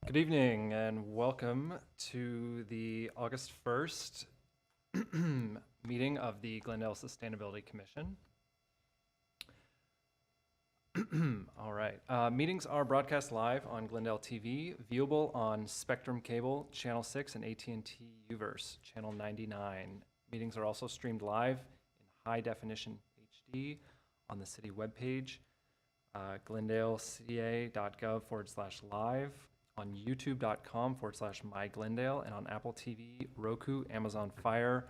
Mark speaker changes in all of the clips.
Speaker 1: Good evening and welcome to the August 1st meeting of the Glendale Sustainability Commission. All right. Meetings are broadcast live on Glendale TV, viewable on Spectrum Cable, Channel 6, and AT&T UVerse, Channel 99. Meetings are also streamed live in high definition HD on the city webpage, glendaleca.gov/live, on youtube.com/myglendale, and on Apple TV, Roku, Amazon Fire,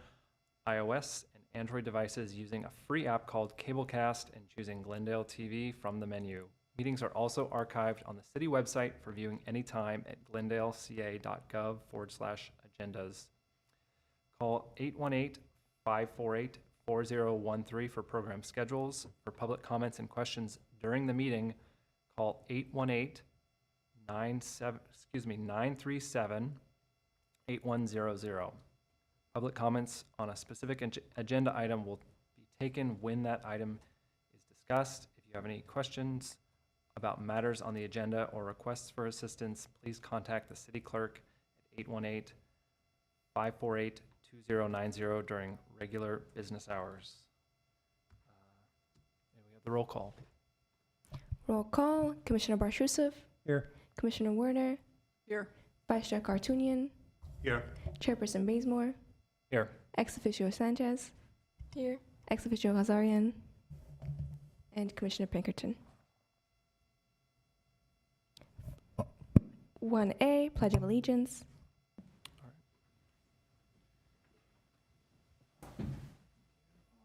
Speaker 1: iOS, and Android devices using a free app called Cablecast and choosing Glendale TV from the menu. Meetings are also archived on the city website for viewing anytime at glendaleca.gov/agendas. Call 818-548-4013 for program schedules. For public comments and questions during the meeting, call 937-8100. Public comments on a specific agenda item will be taken when that item is discussed. If you have any questions about matters on the agenda or requests for assistance, please contact the city clerk at 818-548-2090 during regular business hours. And we have the roll call.
Speaker 2: Roll call. Commissioner Barshusov.
Speaker 1: Here.
Speaker 2: Commissioner Werner.
Speaker 3: Here.
Speaker 2: Vice Chair Kartunian.
Speaker 4: Here.
Speaker 2: Chairperson Bazemore.
Speaker 1: Here.
Speaker 2: Ex officio Sanchez.
Speaker 3: Here.
Speaker 2: Ex officio Ghazarian. And Commissioner Pinkerton. 1A, Pledge of Allegiance.
Speaker 1: All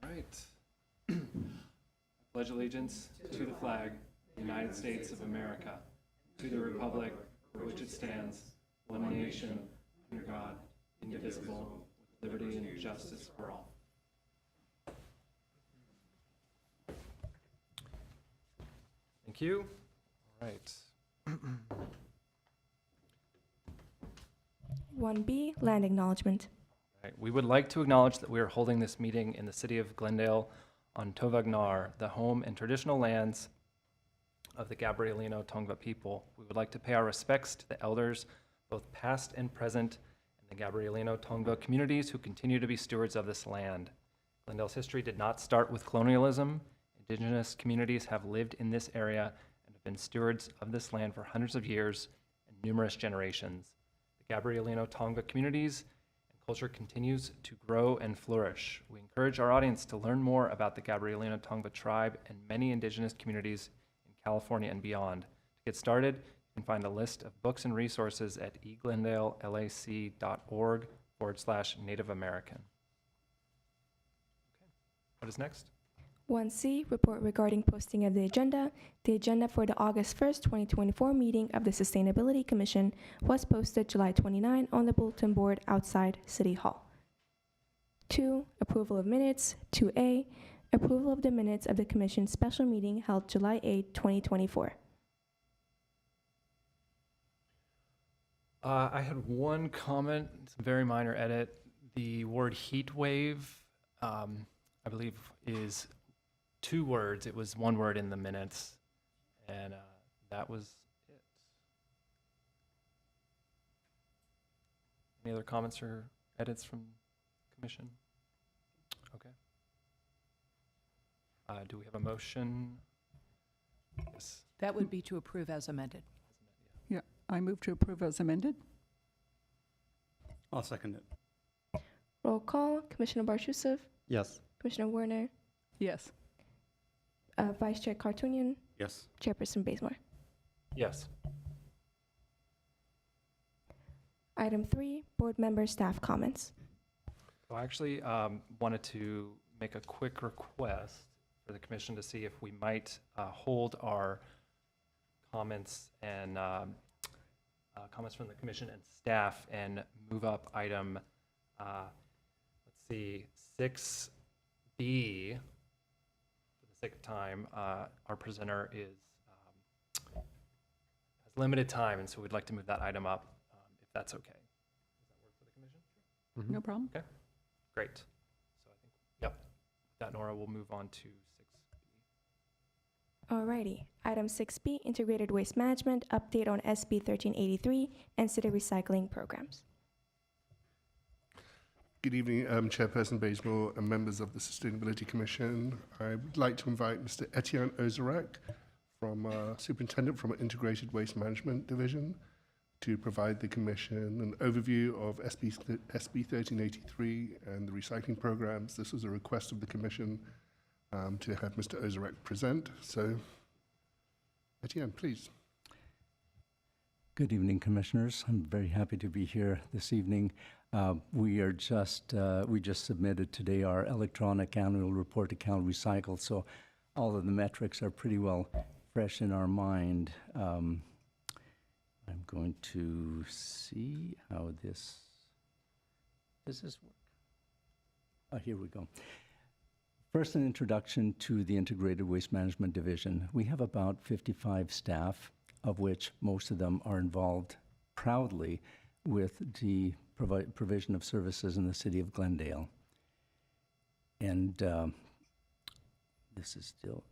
Speaker 1: right. Pledge allegiance to the flag, the United States of America, to the republic for which it stands, one nation, under God, indivisible, with liberty and justice for all. Thank you. All right.
Speaker 2: 1B, Land Acknowledgement.
Speaker 1: Right. We would like to acknowledge that we are holding this meeting in the city of Glendale on Tovagnar, the home and traditional lands of the Gabrielino Tongva people. We would like to pay our respects to the elders, both past and present, and the Gabrielino Tongva communities who continue to be stewards of this land. Glendale's history did not start with colonialism. Indigenous communities have lived in this area and have been stewards of this land for hundreds of years and numerous generations. The Gabrielino Tongva communities and culture continues to grow and flourish. We encourage our audience to learn more about the Gabrielino Tongva tribe and many indigenous communities in California and beyond. To get started, you can find a list of books and resources at eglendalelac.org/Native American. Okay. What is next?
Speaker 2: 1C, Report regarding posting of the agenda. The agenda for the August 1st, 2024 meeting of the Sustainability Commission was posted July 29 on the bulletin board outside City Hall. 2, Approval of minutes. 2A, Approval of the minutes of the Commission's special meeting held July 8, 2024.
Speaker 1: I had one comment, it's a very minor edit. The word heat wave, I believe, is 2 words. It was 1 word in the minutes, and that was it. Any other comments or edits from the commission? Okay. Do we have a motion? Yes.
Speaker 3: That would be to approve as amended.
Speaker 5: Yeah, I move to approve as amended.
Speaker 4: I'll second it.
Speaker 2: Roll call. Commissioner Barshusov.
Speaker 4: Yes.
Speaker 2: Commissioner Werner.
Speaker 5: Yes.
Speaker 2: Vice Chair Kartunian.
Speaker 4: Yes.
Speaker 2: Chairperson Bazemore.
Speaker 1: Yes.
Speaker 2: Item 3, board member staff comments.
Speaker 1: So I actually wanted to make a quick request for the commission to see if we might hold our comments and comments from the commission and staff and move up item, let's see, 6B. For the sake of time, our presenter has limited time, and so we'd like to move that item up, if that's okay. Does that work for the commission?
Speaker 5: No problem.
Speaker 1: Great. So I think, yep, with that, Nora, we'll move on to 6B.
Speaker 2: Alrighty. Item 6B, Integrated Waste Management, update on SB 1383 and city recycling programs.
Speaker 6: Good evening, Chairperson Bazemore and members of the Sustainability Commission. I would like to invite Mr. Etienne Ozarek, from Superintendent from Integrated Waste Management Division, to provide the Commission an overview of SB 1383 and the recycling programs. This was a request of the Commission to have Mr. Ozarek present. So, Etienne, please.
Speaker 7: Good evening, Commissioners. I'm very happy to be here this evening. We just submitted today our electronic annual report to Cal Recycle, so all of the metrics are pretty well fresh in our mind. I'm going to see how does this work? Oh, here we go. First, an introduction to the Integrated Waste Management Division. We have about 55 staff, of which most of them are involved proudly with the provision of services in the city of Glendale. And this is still,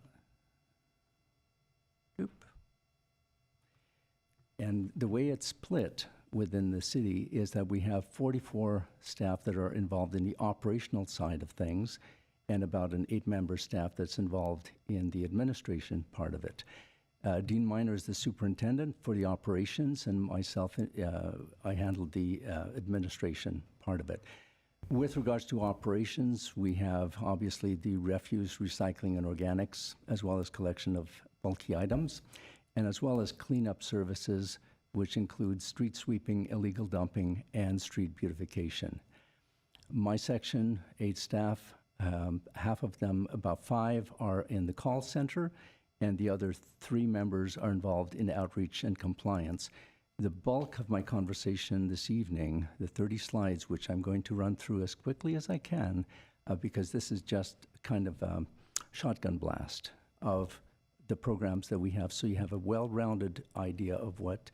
Speaker 7: and the way it's split within the city is that we have 44 staff that are involved in the operational side of things, and about an 8-member staff that's involved in the administration part of it. Dean Miner is the superintendent for the operations, and myself, I handled the administration part of it. With regards to operations, we have obviously the refuse, recycling, and organics, as well as collection of bulky items, and as well as cleanup services, which include street sweeping, illegal dumping, and street beautification. My section, 8 staff, half of them, about 5, are in the call center, and the other 3 members are involved in outreach and compliance. The bulk of my conversation this evening, the 30 slides, which I'm going to run through as quickly as I can, because this is just kind of a shotgun blast of the programs that we have, so you have a well-rounded idea of what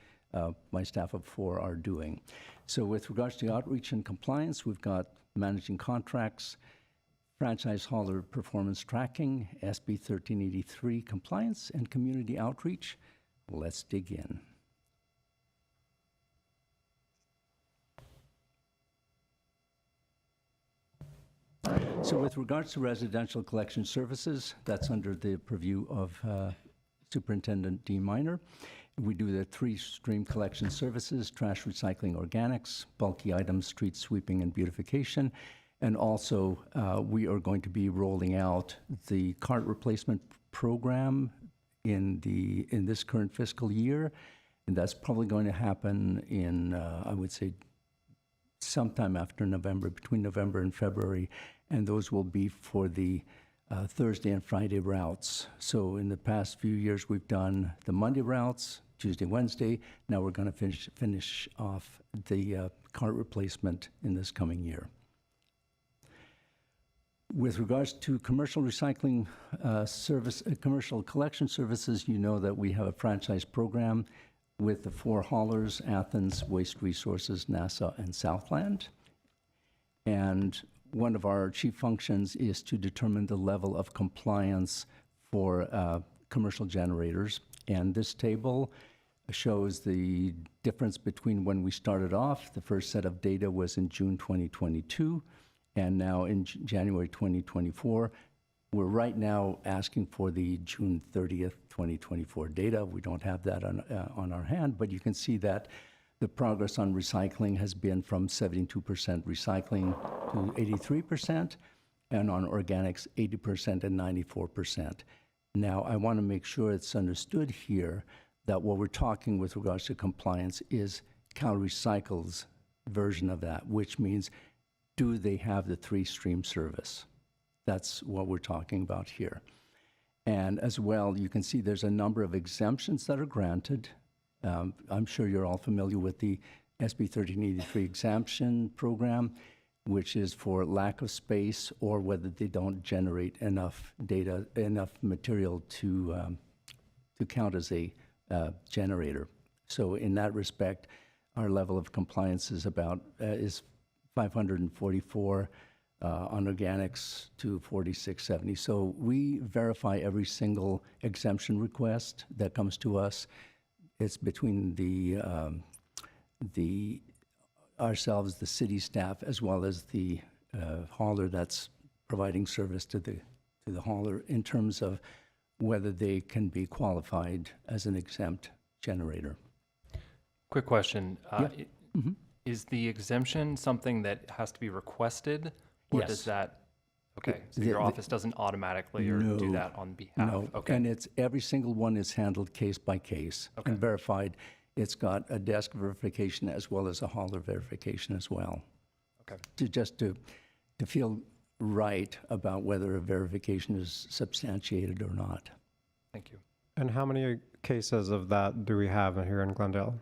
Speaker 7: my staff of 4 are doing. So with regards to outreach and compliance, we've got managing contracts, franchise hauler performance tracking, SB 1383 compliance, and community outreach. Let's dig in. So with regards to residential collection services, that's under the purview of Superintendent Dean Miner. We do the 3-stream collection services: trash, recycling, organics, bulky items, street sweeping, and beautification. And also, we are going to be rolling out the cart replacement program in this current fiscal year, and that's probably going to happen in, I would say, sometime after November, between November and February, and those will be for the Thursday and Friday routes. So in the past few years, we've done the Monday routes, Tuesday, Wednesday. Now we're going to finish off the cart replacement in this coming year. With regards to commercial recycling commercial collection services, you know that we have a franchise program with the 4 haulers: Athens, Waste Resources, NASA, and Southland. And one of our chief functions is to determine the level of compliance for commercial generators. And this table shows the difference between when we started off. The first set of data was in June 2022. And now in January 2024, we're right now asking for the June 30th, 2024 data. We don't have that on our hand, but you can see that the progress on recycling has been from 72% recycling to 83%, and on organics, 80% and 94%. Now, I want to make sure it's understood here that what we're talking with regards to compliance is Cal Recycle's version of that, which means, do they have the 3-stream service? That's what we're talking about here. And as well, you can see there's a number of exemptions that are granted. I'm sure you're all familiar with the SB 1383 exemption program, which is for lack of space or whether they don't generate enough data, enough material to count as a generator. So in that respect, our level of compliance is 544 on organics to 4670. So we verify every single exemption request that comes to us. It's between the ourselves, the city staff, as well as the hauler that's providing service to the hauler in terms of whether they can be qualified as an exempt generator.
Speaker 1: Quick question.
Speaker 7: Yeah. Mhm.
Speaker 1: Is the exemption something that has to be requested? Or
Speaker 7: Yes.
Speaker 1: does that, okay, so
Speaker 7: The-
Speaker 1: your
Speaker 7: the-
Speaker 1: office doesn't automatically or do
Speaker 7: No.
Speaker 1: that on behalf?
Speaker 7: No,
Speaker 1: Okay,
Speaker 7: and it's, every single one is handled case by case
Speaker 1: Okay.
Speaker 7: and verified. It's got a desk verification as well as a hauler verification as well.
Speaker 1: okay.
Speaker 7: To feel right about whether a verification is substantiated or not.
Speaker 1: Thank you.
Speaker 8: And how many cases of that do we have here in Glendale?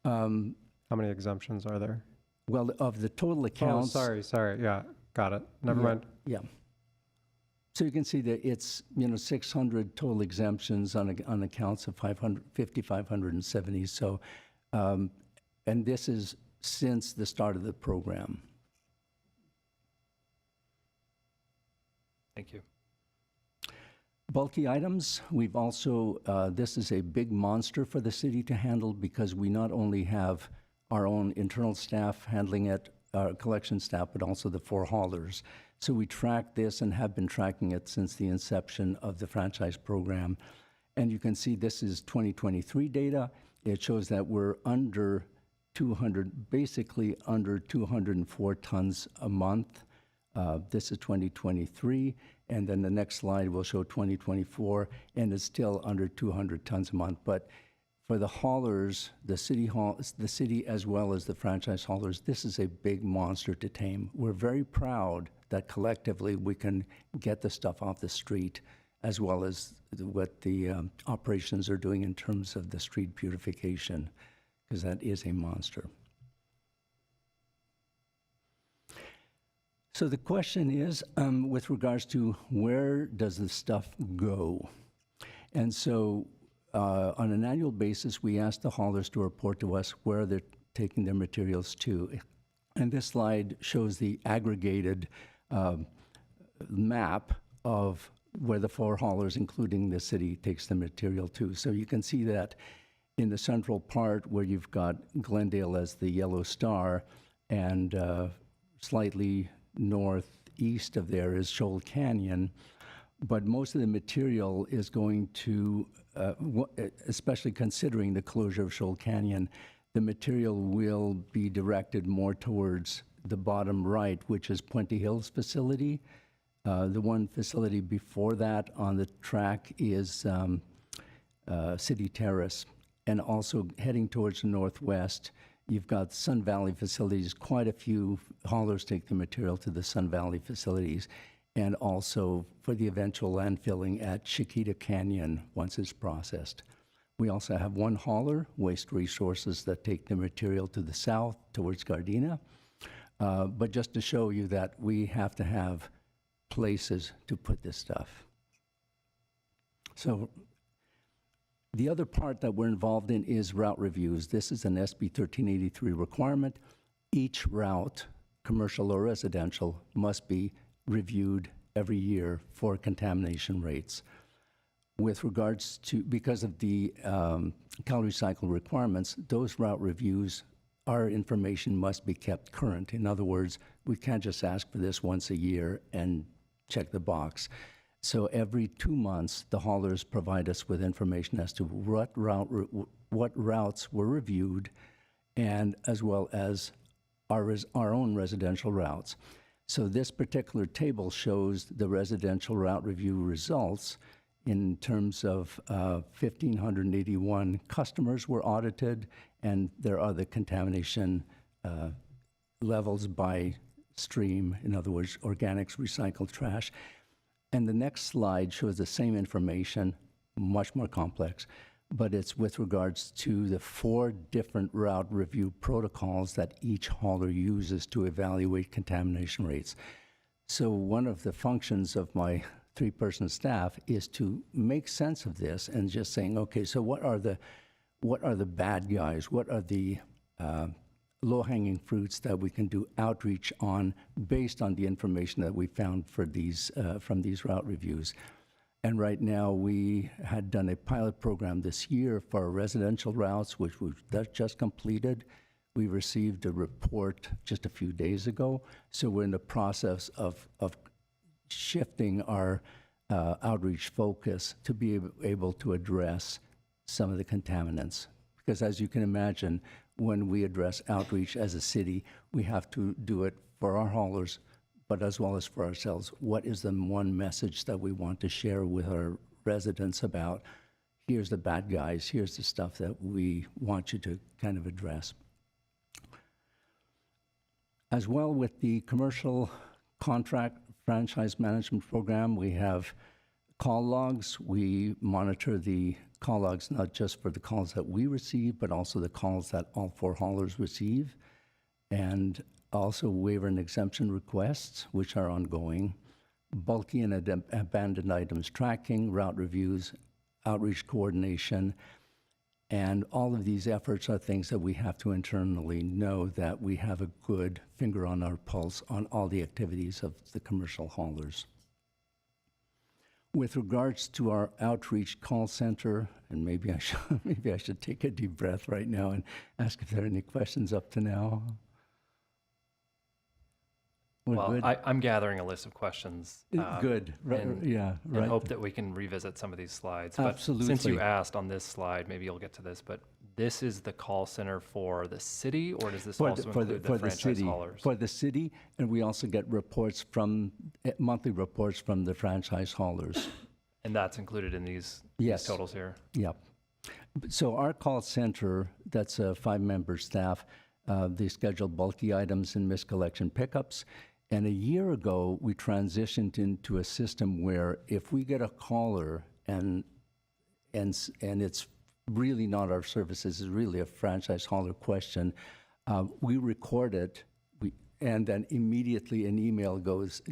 Speaker 7: Um,
Speaker 8: How many exemptions are there?
Speaker 7: Well, of the total
Speaker 8: Oh,
Speaker 7: accounts.
Speaker 8: sorry, yeah, got it. Never
Speaker 7: Yeah.
Speaker 8: mind.
Speaker 7: Yeah. So you can see that it's, 600 total exemptions on accounts of 5,570. So, and this is since the start of the program.
Speaker 1: Thank you.
Speaker 7: Bulky items, we've also, this is a big monster for the city to handle because we not only have our own internal staff handling it, our collection staff, but also the 4 haulers. So we track this and have been tracking it since the inception of the franchise program. And you can see this is 2023 data. It shows that we're under 200, basically under 204 tons a month. This is 2023, and then the next slide will show 2024, and it's still under 200 tons a month. But for the haulers, the city as well as the franchise haulers, this is a big monster to tame. We're very proud that collectively we can get the stuff off the street, as well as what the operations are doing in terms of the street beautification, because that is a monster. So the question is, with regards to where does the stuff go? And so on an annual basis, we ask the haulers to report to us where they're taking their materials to. And this slide shows the aggregated map of where the 4 haulers, including the city, takes the material to. So you can see that in the central part where you've got Glendale as the yellow star, and slightly northeast of there is Shoal Canyon, but most of the material is going to, especially considering the closure of Shoal Canyon, the material will be directed more towards the bottom right, which is Puente Hills facility. The one facility before that on the track is City Terrace, and also heading towards the northwest, you've got Sun Valley facilities. Quite a few haulers take the material to the Sun Valley facilities, and also for the eventual landfilling at Chiquita Canyon once it's processed. We also have one hauler, Waste Resources, that take the material to the south towards Gardena. But just to show you that we have to have places to put this stuff. So the other part that we're involved in is route reviews. This is an SB 1383 requirement. Each route, commercial or residential, must be reviewed every year for contamination rates. With regards to, because of the calorie cycle requirements, those route reviews, our information must be kept current. In other words, we can't just ask for this once a year and check the box. So every 2 months, the haulers provide us with information as to what routes were reviewed, and as well as our own residential routes. So this particular table shows the residential route review results in terms of 1,581 customers were audited, and there are the contamination levels by stream, in other words, organics, recycled trash. And the next slide shows the same information, much more complex, but it's with regards to the 4 different route review protocols that each hauler uses to evaluate contamination rates. So one of the functions of my 3-person staff is to make sense of this and just saying, okay, so what are the bad guys? What are the low-hanging fruits that we can do outreach on based on the information that we found for these, from these route reviews. And right now, we had done a pilot program this year for our residential routes, which we've just completed. We received a report just a few days ago, so we're in the process of shifting our outreach focus to be able to address some of the contaminants. Because as you can imagine, when we address outreach as a city, we have to do it for our haulers, but as well as for ourselves. What is the one message that we want to share with our residents about, here's the bad guys, here's the stuff that we want you to kind of address. As well, with the commercial contract franchise management program, we have call logs. We monitor the call logs not just for the calls that we receive, but also the calls that all 4 haulers receive, and also waiver and exemption requests, which are ongoing, bulky and abandoned items tracking, route reviews, outreach coordination, and all of these efforts are things that we have to internally know that we have a good finger on our pulse on all the activities of the commercial haulers. With regards to our outreach call center, and maybe I should take a deep breath right now and ask if there are any questions up to now. We're
Speaker 1: Well,
Speaker 7: good?
Speaker 1: I'm gathering a list of questions.
Speaker 7: Good, right,
Speaker 1: and-
Speaker 7: yeah,
Speaker 1: And
Speaker 7: right.
Speaker 1: hope that we can revisit some of these slides. But since
Speaker 7: Absolutely.
Speaker 1: you asked on this slide, maybe you'll get to this, but this is the call center for the city, or does this also include the franchise
Speaker 7: city,
Speaker 1: haulers?
Speaker 7: for the city, and we also get reports from, monthly reports from the franchise haulers.
Speaker 1: And that's included in these
Speaker 7: Yes.
Speaker 1: totals here?
Speaker 7: Yep. So our call center, that's a 5-member staff, they schedule bulky items and miscollection pickups. And a year ago, we transitioned into a system where if we get a caller and it's really not our services, it's really a franchise hauler question, we record it, and then immediately an email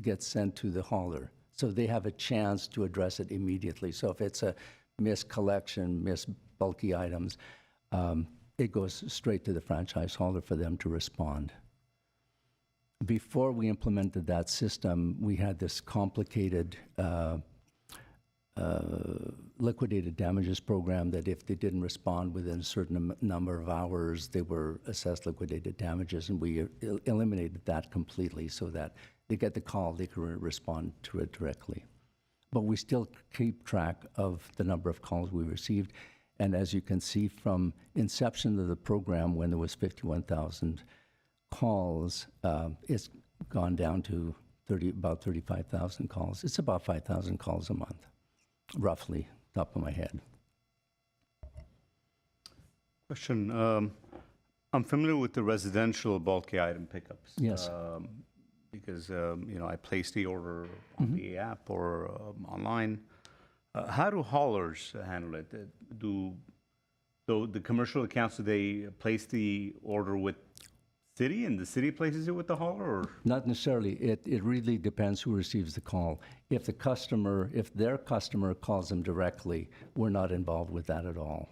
Speaker 7: gets sent to the hauler. So they have a chance to address it immediately. So if it's a miscollection, bulky items, it goes straight to the franchise hauler for them to respond. Before we implemented that system, we had this complicated liquidated damages program that if they didn't respond within a certain number of hours, they were assessed liquidated damages, and we eliminated that completely so that they get the call, they can respond to it directly. But we still keep track of the number of calls we received, and as you can see from inception of the program, when there was 51,000 calls, it's gone down to about 35,000 calls. It's about 5,000 calls a month, roughly, top of my head.
Speaker 4: Question, I'm familiar with the residential bulky item pickups.
Speaker 7: Yes.
Speaker 4: Because, I place the order on the app or online. How do haulers handle it? Do the commercial accounts, do they place the order with city and the city places it with the hauler, or?
Speaker 7: Not necessarily. It really depends who receives the call. If their customer calls them directly, we're not involved with that at all.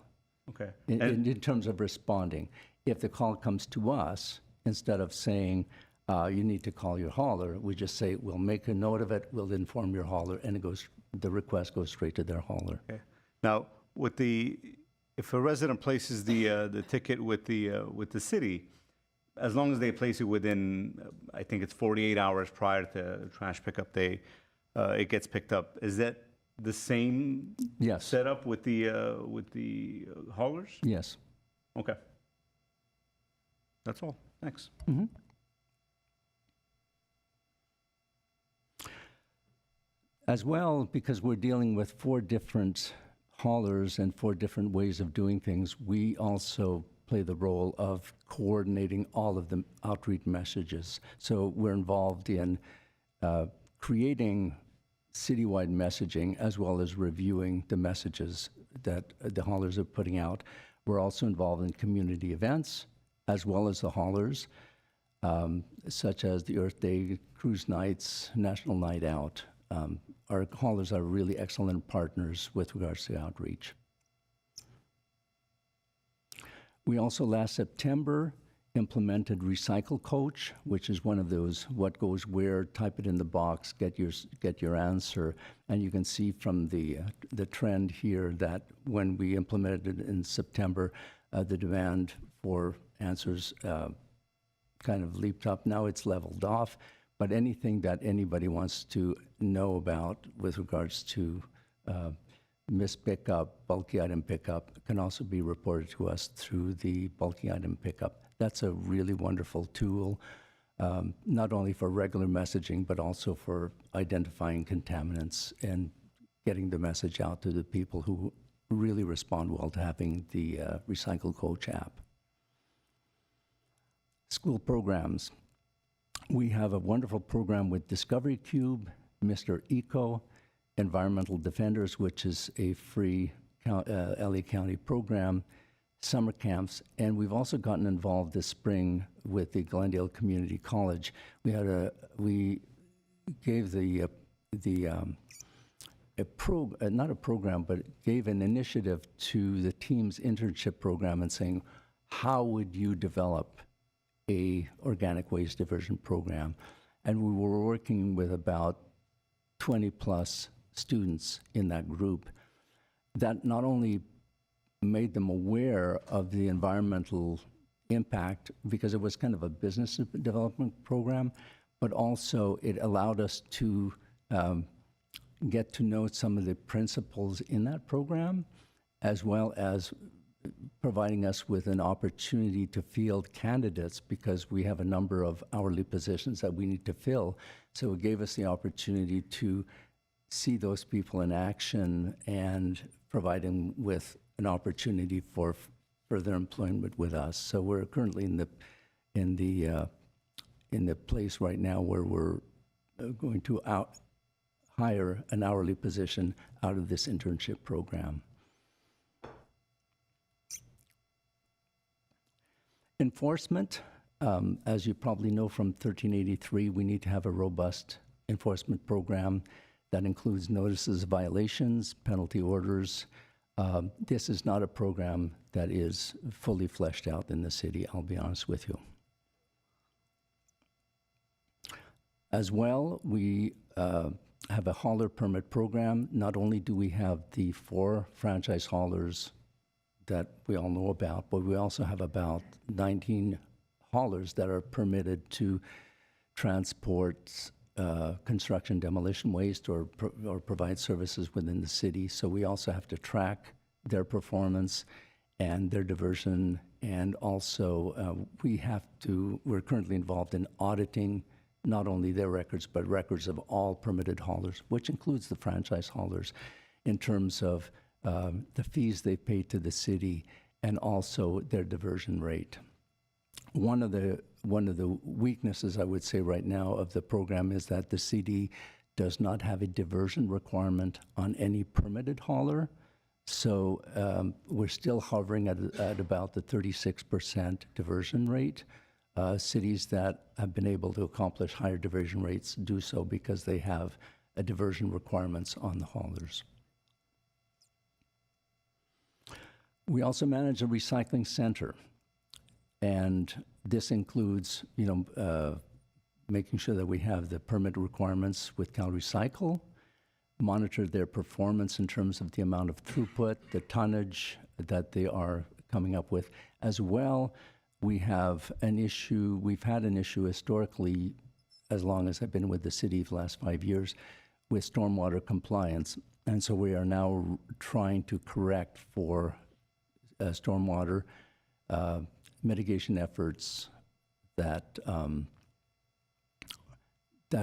Speaker 4: Okay.
Speaker 7: In terms of responding. If the call comes to us, instead of saying, you need to call your hauler, we just say, we'll make a note of it, we'll inform your hauler, and the request goes straight to their hauler.
Speaker 4: Okay. Now, if a resident places the ticket with the city, as long as they place it within, I think it's 48 hours prior to trash pickup day, it gets picked up. Is that the same
Speaker 7: Yes.
Speaker 4: setup with the haulers?
Speaker 7: Yes.
Speaker 4: Okay. That's all. Thanks.
Speaker 7: Mhm. As well, because we're dealing with 4 different haulers and 4 different ways of doing things, we also play the role of coordinating all of the outreach messages. So we're involved in creating citywide messaging as well as reviewing the messages that the haulers are putting out. We're also involved in community events as well as the haulers, such as the Earth Day, Cruise Nights, National Night Out. Our haulers are really excellent partners with regards to outreach. We also last September implemented Recycle Coach, which is one of those what goes where, type it in the box, get your answer. And you can see from the trend here that when we implemented it in September, the demand for answers kind of leaped up. Now it's leveled off, but anything that anybody wants to know about with regards to missed pickup, bulky item pickup, can also be reported to us through the bulky item pickup. That's a really wonderful tool, not only for regular messaging, but also for identifying contaminants and getting the message out to the people who really respond well to having the Recycle Coach app. School programs. We have a wonderful program with Discovery Cube, Mr. Eco, Environmental Defenders, which is a free LA County program, summer camps, and we've also gotten involved this spring with the Glendale Community College. We gave not a program, but gave an initiative to the team's internship program and saying, how would you develop a organic waste diversion program? And we were working with about 20 plus students in that group. That not only made them aware of the environmental impact, because it was kind of a business development program, but also it allowed us to get to know some of the principals in that program, as well as providing us with an opportunity to field candidates, because we have a number of hourly positions that we need to fill. So it gave us the opportunity to see those people in action and provide them with an opportunity for further employment with us. So we're currently in the place right now where we're going to hire an hourly position out of this internship program. Enforcement, as you probably know from 1383, we need to have a robust enforcement program that includes notices of violations, penalty orders. This is not a program that is fully fleshed out in the city, I'll be honest with you. As well, we have a hauler permit program. Not only do we have the 4 franchise haulers that we all know about, but we also have about 19 haulers that are permitted to transport construction demolition waste or provide services within the city. So we also have to track their performance and their diversion, and also we're currently involved in auditing not only their records, but records of all permitted haulers, which includes the franchise haulers, in terms of the fees they pay to the city and also their diversion rate. One of the weaknesses, I would say right now, of the program is that the city does not have a diversion requirement on any permitted hauler. So we're still hovering at about the 36% diversion rate. Cities that have been able to accomplish higher diversion rates do so because they have a diversion requirements on the haulers. We also manage a recycling center, and this includes, making sure that we have the permit requirements with CalRecycle, monitor their performance in terms of the amount of throughput, the tonnage that they are coming up with. As well, we've had an issue historically, as long as I've been with the city for the last 5 years, with stormwater compliance. And so we are now trying to correct for stormwater mitigation efforts that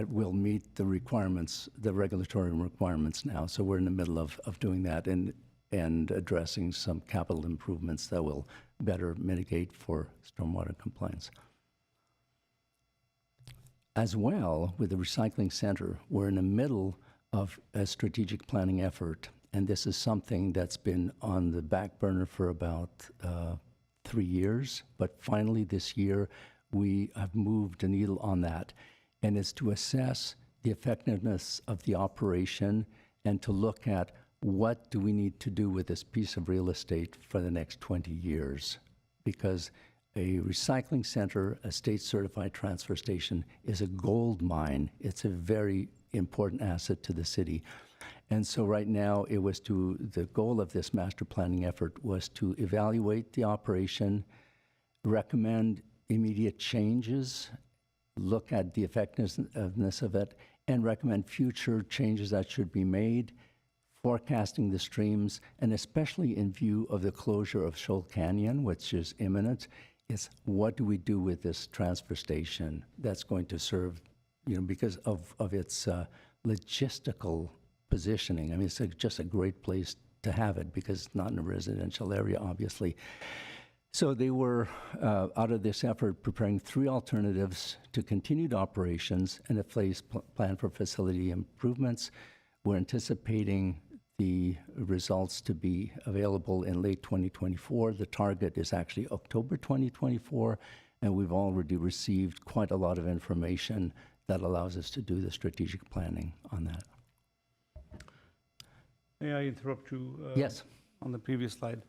Speaker 7: will meet the requirements, the regulatory requirements now. So we're in the middle of doing that and addressing some capital improvements that will better mitigate for stormwater compliance. As well, with the recycling center, we're in the middle of a strategic planning effort, and this is something that's been on the back burner for about 3 years, but finally this year we have moved the needle on that, and it's to assess the effectiveness of the operation and to look at what do we need to do with this piece of real estate for the next 20 years, because a recycling center, a state-certified transfer station, is a gold mine. It's a very important asset to the city. And so right now, the goal of this master planning effort was to evaluate the operation, recommend immediate changes, look at the effectiveness of it, and recommend future changes that should be made, forecasting the streams, and especially in view of the closure of Shoal Canyon, which is imminent, is what do we do with this transfer station that's going to serve, because of its logistical positioning. I mean, it's just a great place to have it because it's not in a residential area, obviously. So they were, out of this effort, preparing 3 alternatives to continued operations and a plan for facility improvements. We're anticipating the results to be available in late 2024. The target is actually October 2024, and we've already received quite a lot of information that allows us to do the strategic planning on that.
Speaker 4: May I interrupt you?
Speaker 7: Yes.
Speaker 4: On the previous slide.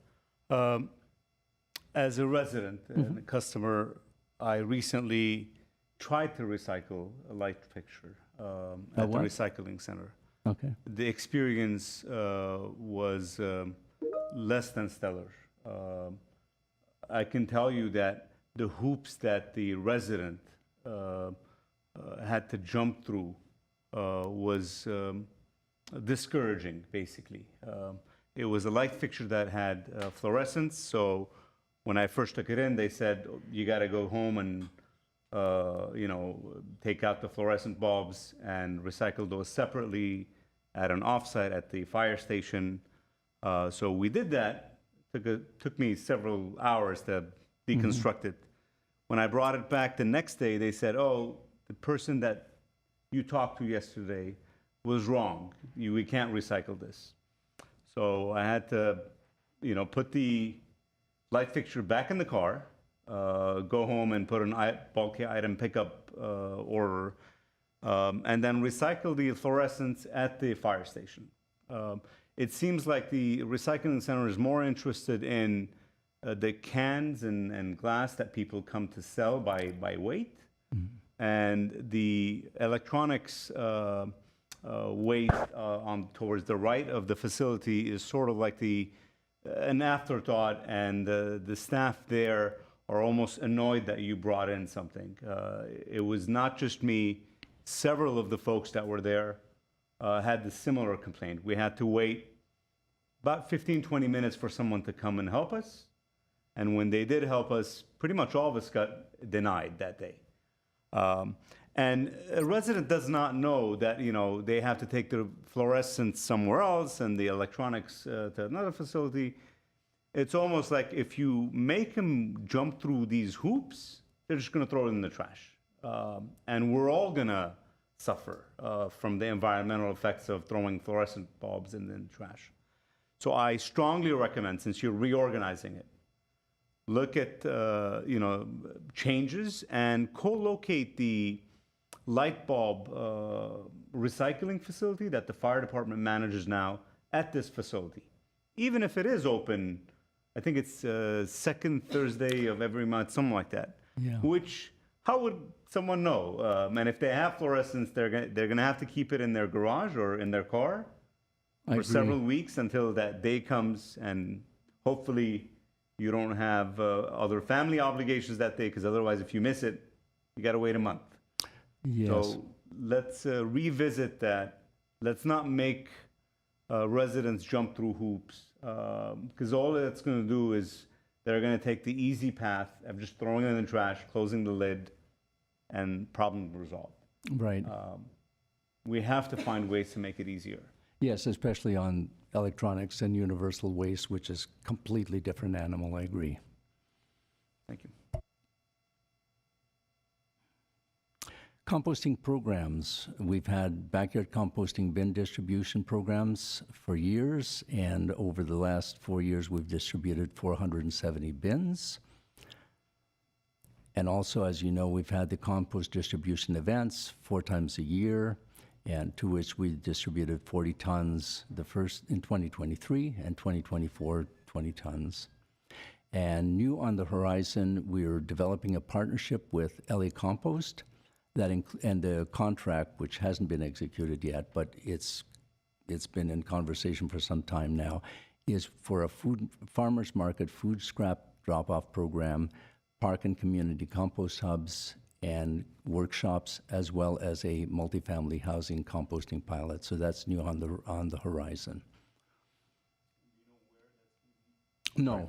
Speaker 4: As a resident and a customer, I recently tried to recycle a light fixture at the
Speaker 7: what?
Speaker 4: recycling center.
Speaker 7: Okay.
Speaker 4: The experience was less than stellar. I can tell you that the hoops that the resident had to jump through was discouraging, basically. It was a light fixture that had fluorescence, so when I first took it in, they said, you got to go home and take out the fluorescent bulbs and recycle those separately at an offsite at the fire station. So we did that. Took me several hours to deconstruct it. When I brought it back the next day, they said, oh, the person that you talked to yesterday was wrong. We can't recycle this. So I had to, put the light fixture back in the car, go home and put an bulky item pickup order, and then recycle the fluorescents at the fire station. It seems like the recycling center is more interested in the cans and glass that people come to sell by weight, and the electronics waste towards the right of the facility is sort of like an afterthought, and the staff there are almost annoyed that you brought in something. It was not just me. Several of the folks that were there had the similar complaint. We had to wait about 15, 20 minutes for someone to come and help us. And when they did help us, pretty much all of us got denied that day. And a resident does not know that, they have to take the fluorescents somewhere else and the electronics to another facility. It's almost like if you make them jump through these hoops, they're just going to throw it in the trash. And we're all going to suffer from the environmental effects of throwing fluorescent bulbs in the trash. So I strongly recommend, since you're reorganizing it, look at changes and co-locate the light bulb recycling facility that the fire department manages now at this facility. Even if it is open, I think it's second Thursday of every month, something like that.
Speaker 7: Yeah.
Speaker 4: Which, how would someone know? And if they have fluorescents, they're gonna have to keep it in their garage or in their car for several weeks until that day comes, and hopefully you don't have other family obligations that day, because otherwise, if you miss it, you got to wait a month.
Speaker 7: Yes.
Speaker 4: So let's revisit that. Let's not make residents jump through hoops, because all that's going to do is they're going to take the easy path of just throwing it in the trash, closing the lid, and problem resolved.
Speaker 7: Right.
Speaker 4: We have to find ways to make it easier.
Speaker 7: Yes, especially on electronics and universal waste, which is completely different animal, I agree.
Speaker 4: Thank you.
Speaker 7: Composting programs. We've had backyard composting bin distribution programs for years, and over the last 4 years, we've distributed 470 bins. And also, as you know, we've had the compost distribution events 4 times a year, and to which we distributed 40 tons, the first in 2023, and 2024, 20 tons. And new on the horizon, we're developing a partnership with LA Compost and the contract, which hasn't been executed yet, but it's been in conversation for some time now, is for a farmers market food scrap drop-off program, park and community compost hubs, and workshops, as well as a multifamily housing composting pilot. So that's new on the horizon. No,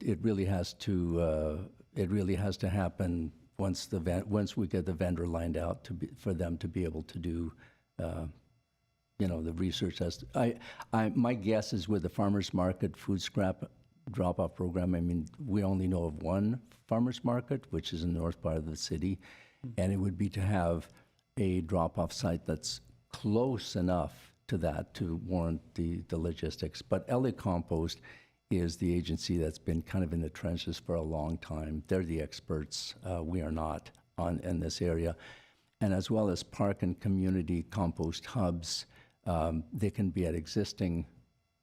Speaker 7: it really has to happen once we get the vendor lined out for them to be able to do, the research. My guess is with the farmers market food scrap drop-off program, I mean, we only know of one farmers market, which is in the north part of the city, and it would be to have a drop-off site that's close enough to that to warrant the logistics. But LA Compost is the agency that's been kind of in the trenches for a long time. They're the experts. We are not in this area. And as well as park and community compost hubs, they can be at existing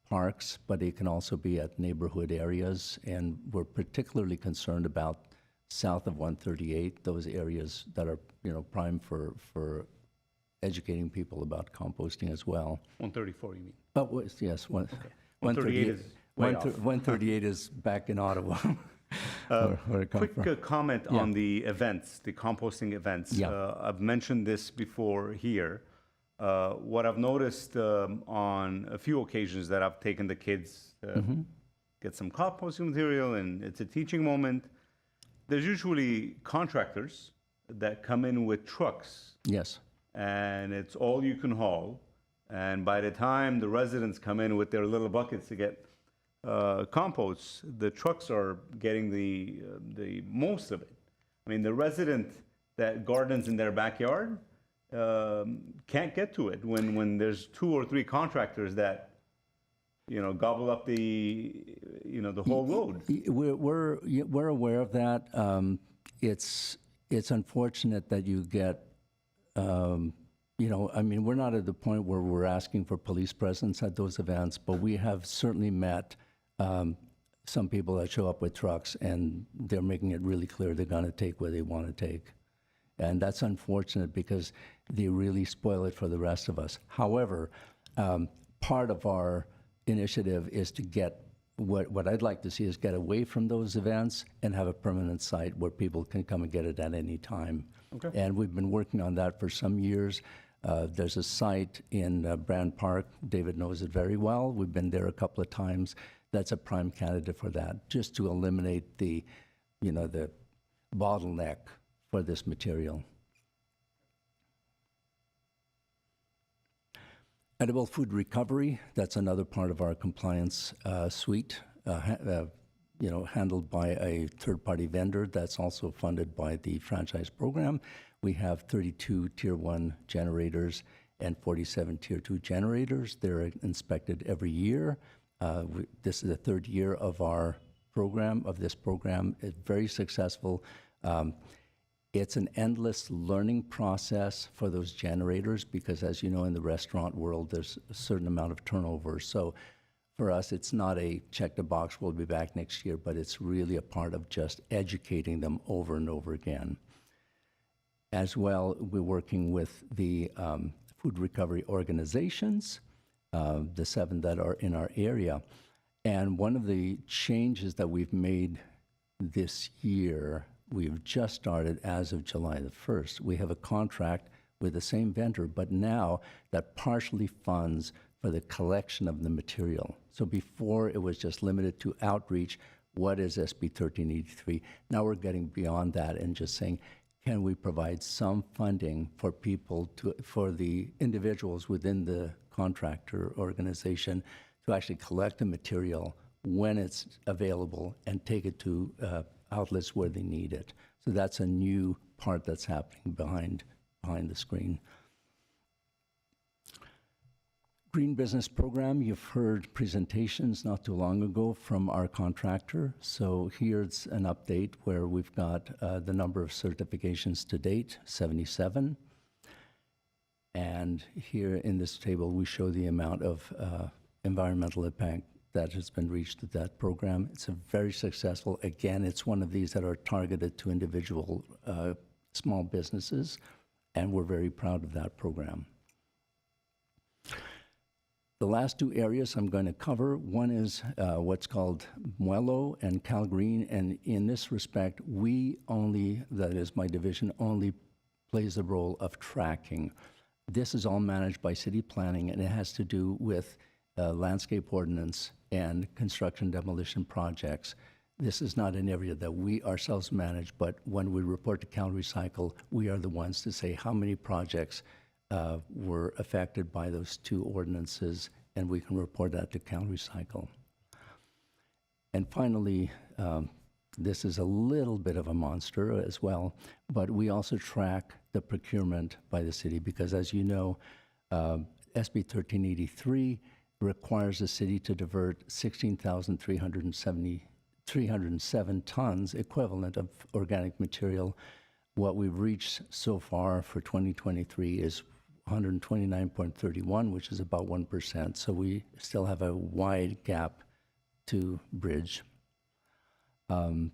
Speaker 7: parks, but they can also be at neighborhood areas. And we're particularly concerned about south of 138, those areas that are, prime for educating people about composting as well.
Speaker 4: 134, you mean?
Speaker 7: Oh, yes,
Speaker 4: 138 is way off.
Speaker 7: 138 is back in Ottawa. where it come from.
Speaker 4: Quick comment
Speaker 7: Yeah.
Speaker 4: on the events, the composting events.
Speaker 7: Yeah.
Speaker 4: I've mentioned this before here. What I've noticed on a few occasions that I've taken the kids get some composting material, and it's a teaching moment. There's usually contractors that come in with trucks,
Speaker 7: Yes.
Speaker 4: and it's all you can haul. And by the time the residents come in with their little buckets to get compost, the trucks are getting the most of it. I mean, the resident that gardens in their backyard can't get to it when there's 2 or 3 contractors that gobble up the whole load.
Speaker 7: We're aware of that. It's unfortunate that you get, we're not at the point where we're asking for police presence at those events, but we have certainly met some people that show up with trucks, and they're making it really clear they're going to take what they want to take. And that's unfortunate because they really spoil it for the rest of us. However, part of our initiative is to get, what I'd like to see is get away from those events and have a permanent site where people can come and get it at any time.
Speaker 4: Okay.
Speaker 7: And we've been working on that for some years. There's a site in Brand Park. David knows it very well. We've been there a couple of times. That's a prime candidate for that, just to eliminate the bottleneck for this material. Edible food recovery, that's another part of our compliance suite, handled by a third-party vendor that's also funded by the franchise program. We have 32 Tier 1 generators and 47 Tier 2 generators. They're inspected every year. This is the 3rd year of our program, It's very successful. It's an endless learning process for those generators because, as you know, in the restaurant world, there's a certain amount of turnover. So for us, it's not a check the box, we'll be back next year, but it's really a part of just educating them over and over again. As well, we're working with the food recovery organizations, the 7 that are in our area. And one of the changes that we've made this year, we've just started as of July the 1st. We have a contract with the same vendor, but now that partially funds for the collection of the material. So before it was just limited to outreach, what is SB 1383? Now we're getting beyond that and just saying, can we provide some funding for for the individuals within the contractor organization to actually collect the material when it's available and take it to outlets where they need it. So that's a new part that's happening behind the screen. Green Business Program, you've heard presentations not too long ago from our contractor. So here's an update where we've got the number of certifications to date, 77. And here in this table, we show the amount of environmental that has been reached with that program. It's a very successful. Again, it's one of these that are targeted to individual small businesses, and we're very proud of that program. The last two areas I'm going to cover, one is what's called Muelo and Cal Green, and in this respect, we only, that is my division, only plays the role of tracking. This is all managed by city planning, and it has to do with landscape ordinance and construction demolition projects. This is not an area that we ourselves manage, but when we report to Cal Recycle, we are the ones to say how many projects were affected by those two ordinances, and we can report that to Cal Recycle. And finally, this is a little bit of a monster as well, but we also track the procurement by the city because, as you know, SB 1383 requires the city to divert 16,307 tons equivalent of organic material. What we've reached so far for 2023 is 129.31, which is about 1%. So we still have a wide gap to bridge. And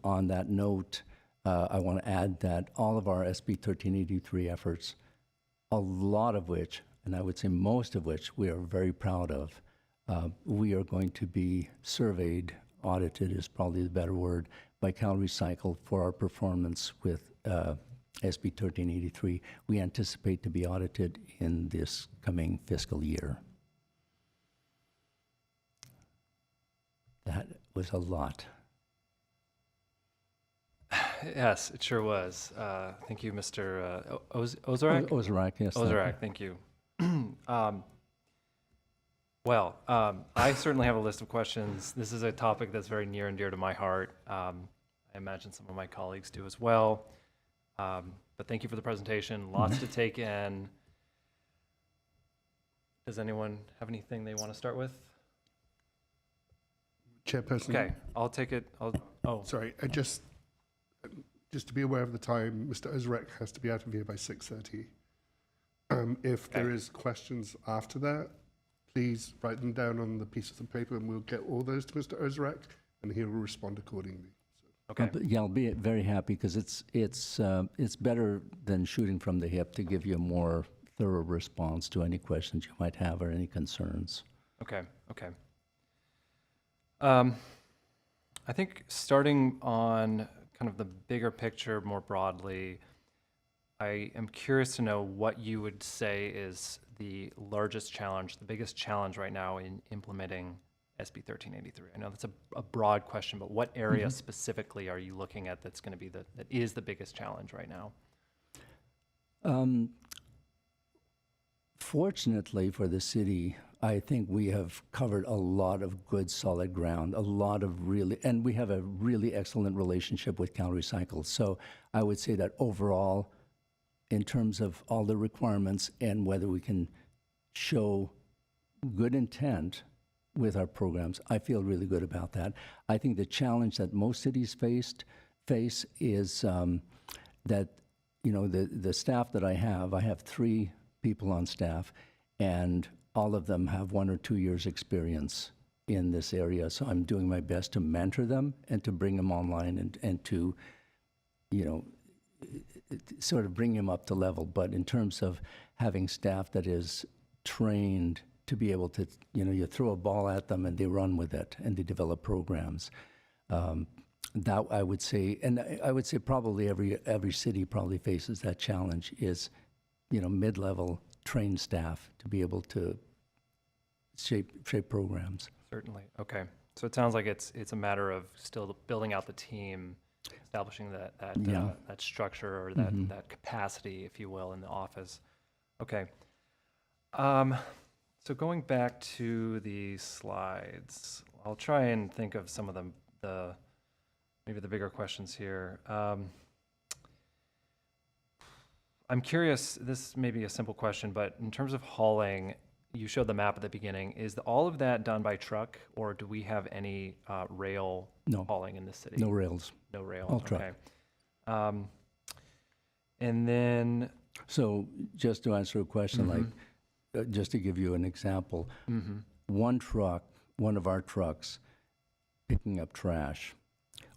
Speaker 7: on that note, I want to add that all of our SB 1383 efforts, a lot of which, and I would say most of which, we are very proud of, we are going to be surveyed, audited is probably the better word, by Cal Recycle for our performance with SB 1383. We anticipate to be audited in this coming fiscal year. That was a lot.
Speaker 1: Yes, it sure was. Thank you, Mr. Ozarek?
Speaker 7: Ozarek, yes.
Speaker 1: Ozarek, thank you. I certainly have a list of questions. This is a topic that's very near and dear to my heart. I imagine some of my colleagues do as well. But thank you for the presentation. Lots to take in. Does anyone have anything they want to start with?
Speaker 6: Chairperson.
Speaker 1: Okay, I'll take it.
Speaker 6: Sorry, just to be aware of the time, Mr. Ozarek has to be out of here by 6:30. If there is questions after that, please write them down on the pieces of paper and we'll get all those to Mr. Ozarek and he will respond accordingly.
Speaker 1: Okay.
Speaker 7: Yeah, I'll be very happy because it's better than shooting from the hip to give you a more thorough response to any questions you might have or any concerns.
Speaker 1: Okay. I think starting on kind of the bigger picture more broadly, I am curious to know what you would say is the largest challenge, the biggest challenge right now in implementing SB 1383. I know that's a broad question, but what area specifically are you looking at that's going to be that is the biggest challenge right now?
Speaker 7: Fortunately for the city, I think we have covered a lot of good, solid ground, and we have a really excellent relationship with Cal Recycle. So I would say that overall, in terms of all the requirements and whether we can show good intent with our programs, I feel really good about that. I think the challenge that most cities face is that, the staff that I have 3 people on staff, and all of them have 1 or 2 years experience in this area. So I'm doing my best to mentor them and to bring them online and to, sort of bring them up to level. But in terms of having staff that is trained to be able to, you throw a ball at them and they run with it and they develop programs. That I would say, and I would say probably every city probably faces that challenge is, mid-level trained staff to be able to shape programs.
Speaker 1: Certainly. Okay. So it sounds like it's a matter of still building out the team, establishing that structure or that capacity, if you will, in the office. Okay. So going back to the slides, I'll try and think of some of maybe the bigger questions here. I'm curious, this may be a simple question, but in terms of hauling, you showed the map at the beginning. Is all of that done by truck, or do we have any rail hauling in the city?
Speaker 7: No rails.
Speaker 1: No rail.
Speaker 7: All truck.
Speaker 1: Okay. And then...
Speaker 7: So just to answer a question, like, just to give you an example, one of our trucks picking up trash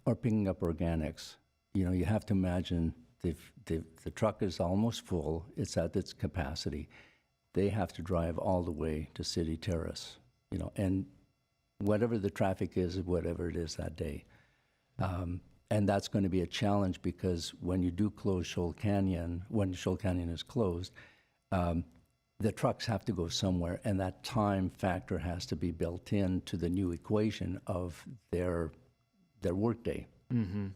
Speaker 7: or picking up organics, you have to imagine the truck is almost full, it's at its capacity. They have to drive all the way to City Terrace, and whatever the traffic is, whatever it is that day. And that's going to be a challenge because when you do close Shoal Canyon, when Shoal Canyon is closed, the trucks have to go somewhere, and that time factor has to be built into the new equation of their workday.
Speaker 1: Thank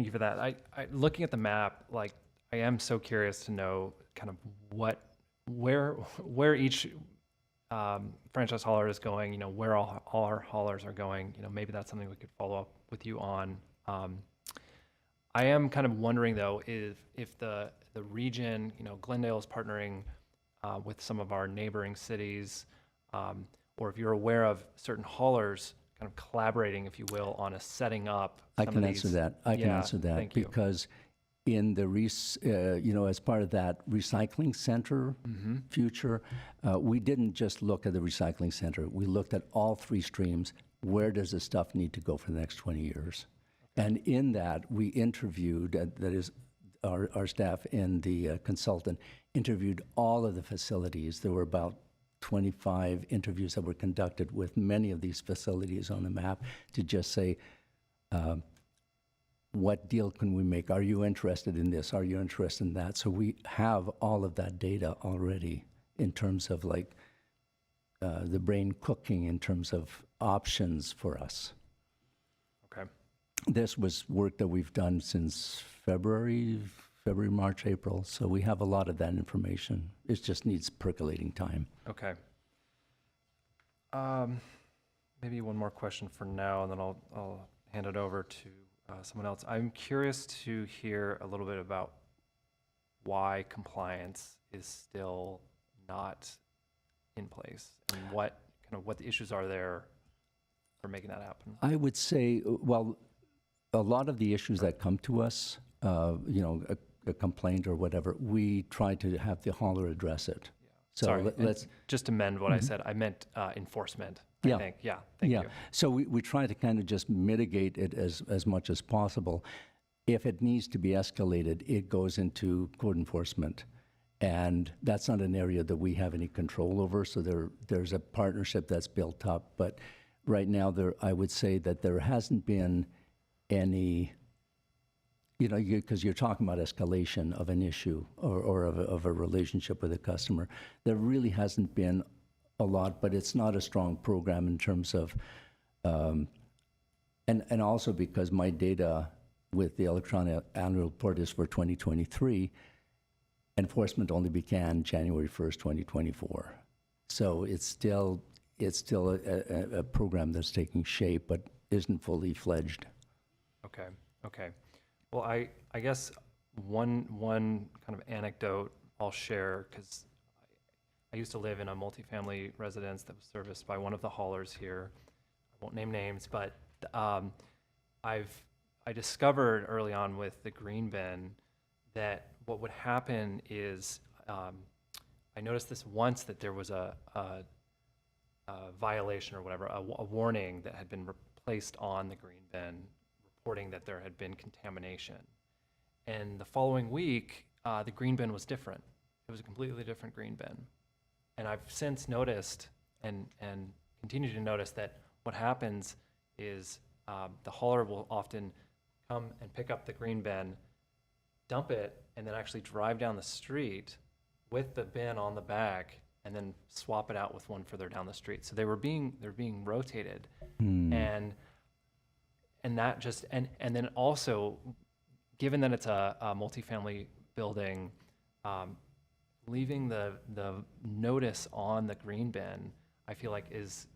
Speaker 1: you for that. I looking at the map, like I am so curious to know kind of where each franchise hauler is going. Where all our haulers are going. Maybe that's something we could follow up with you on. I am kind of wondering though if the region, Glendale is partnering with some of our neighboring cities, or if you're aware of certain haulers kind of collaborating, if you will, on a setting up.
Speaker 7: I can answer that. I can answer that
Speaker 1: thank you.
Speaker 7: because in the as part of that recycling center future, we didn't just look at the recycling center. We looked at all three streams. Where does the stuff need to go for the next 20 years? And in that, we interviewed, that is, our staff and the consultant interviewed all of the facilities. There were about 25 interviews that were conducted with many of these facilities on the map to just say, what deal can we make? Are you interested in this? Are you interested in that? So we have all of that data already in terms of like the brain cooking in terms of options for us.
Speaker 1: Okay.
Speaker 7: This was work that we've done since February, March, April. So we have a lot of that information. It just needs percolating time.
Speaker 1: Okay. Maybe one more question for now, and then I'll hand it over to someone else. I'm curious to hear a little bit about why compliance is still not in place and what the issues are there for making that happen.
Speaker 7: I would say, well, a lot of the issues that come to us, a complaint or whatever, we try to have the hauler address it. So
Speaker 1: Sorry,
Speaker 7: let's
Speaker 1: just amend what I said. I meant enforcement.
Speaker 7: Yeah.
Speaker 1: I think. Yeah. Thank you.
Speaker 7: So we try to kind of just mitigate it as much as possible. If it needs to be escalated, it goes into code enforcement. And that's not an area that we have any control over. So there's a partnership that's built up. But right now, I would say that there hasn't been any, because you're talking about escalation of an issue or of a relationship with a customer. There really hasn't been a lot, but it's not a strong program in terms of, and also because my data with the electronic annual report is for 2023, enforcement only began January 1st, 2024. So it's still a program that's taking shape, but isn't fully fledged.
Speaker 1: Okay. Well, I guess one kind of anecdote I'll share, because I used to live in a multifamily residence that was serviced by one of the haulers here. I won't name names, but I discovered early on with the green bin that what would happen is I noticed this once, that there was a violation or whatever, a warning that had been placed on the green bin reporting that there had been contamination. And the following week, the green bin was different. It was a completely different green bin. And I've since noticed and continue to notice that what happens is the hauler will often come and pick up the green bin, dump it, and then actually drive down the street with the bin on the back and then swap it out with one further down the street. So they're being rotated. And that just, and then also, given that it's a multifamily building, leaving the notice on the green bin, I feel like it's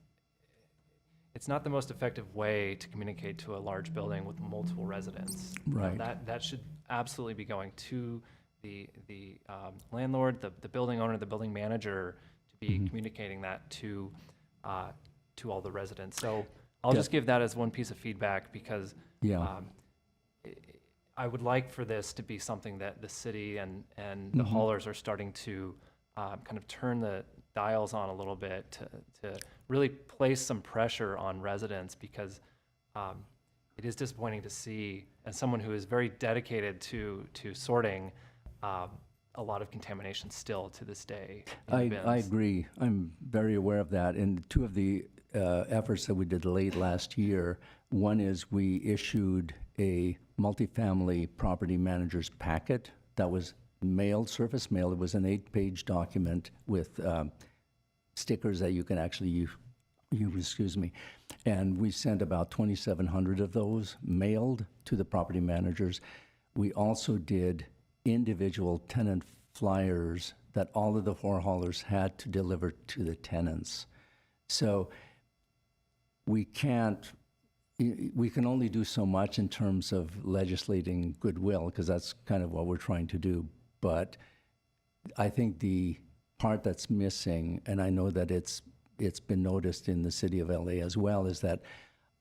Speaker 1: not the most effective way to communicate to a large building with multiple residents.
Speaker 7: Right.
Speaker 1: That should absolutely be going to the landlord, the building owner, the building manager, to be communicating that to all the residents. So I'll just give that as one piece of feedback, because I would like for this to be something that the city and the haulers are starting to kind of turn the dials on a little bit to really place some pressure on residents, because it is disappointing to see, as someone who is very dedicated to sorting, a lot of contamination still to this day in the
Speaker 7: I
Speaker 1: bins.
Speaker 7: agree. I'm very aware of that. And two of the efforts that we did late last year, one is we issued a multifamily property manager's packet that was mailed, surface mailed. It was an 8-page document with stickers that you can actually use, excuse me. And we sent about 2,700 of those mailed to the property managers. We also did individual tenant flyers that all of the four haulers had to deliver to the tenants. So we can only do so much in terms of legislating goodwill, because that's kind of what we're trying to do. But I think the part that's missing, and I know that it's been noticed in the city of LA as well, is that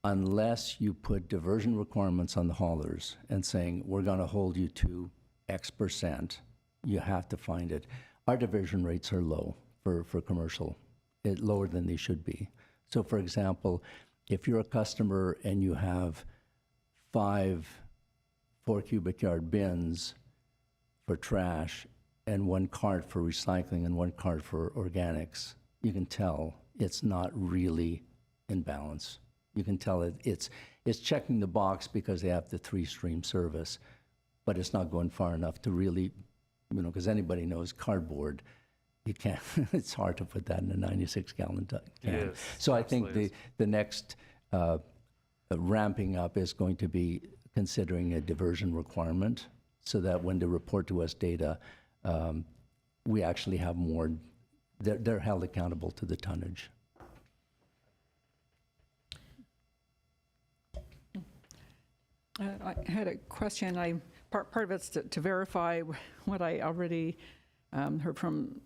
Speaker 7: unless you put diversion requirements on the haulers and saying, we're going to hold you to X%, you have to find it. Our diversion rates are low for commercial, lower than they should be. So for example, if you're a customer and you have 5 4-cubic yard bins for trash and 1 cart for recycling and 1 cart for organics, you can tell it's not really in balance. You can tell it's checking the box because they have the 3-stream service, but it's not going far enough to really, because anybody knows cardboard, you can't, it's hard to put that in a 96-gallon can.
Speaker 1: It is.
Speaker 7: So I think
Speaker 1: Absolutely
Speaker 7: the next ramping up is going to be considering a diversion requirement, so that when they report to us data, we actually have more, they're held accountable to the tonnage.
Speaker 5: I had a question. Part of it's to verify what I already heard from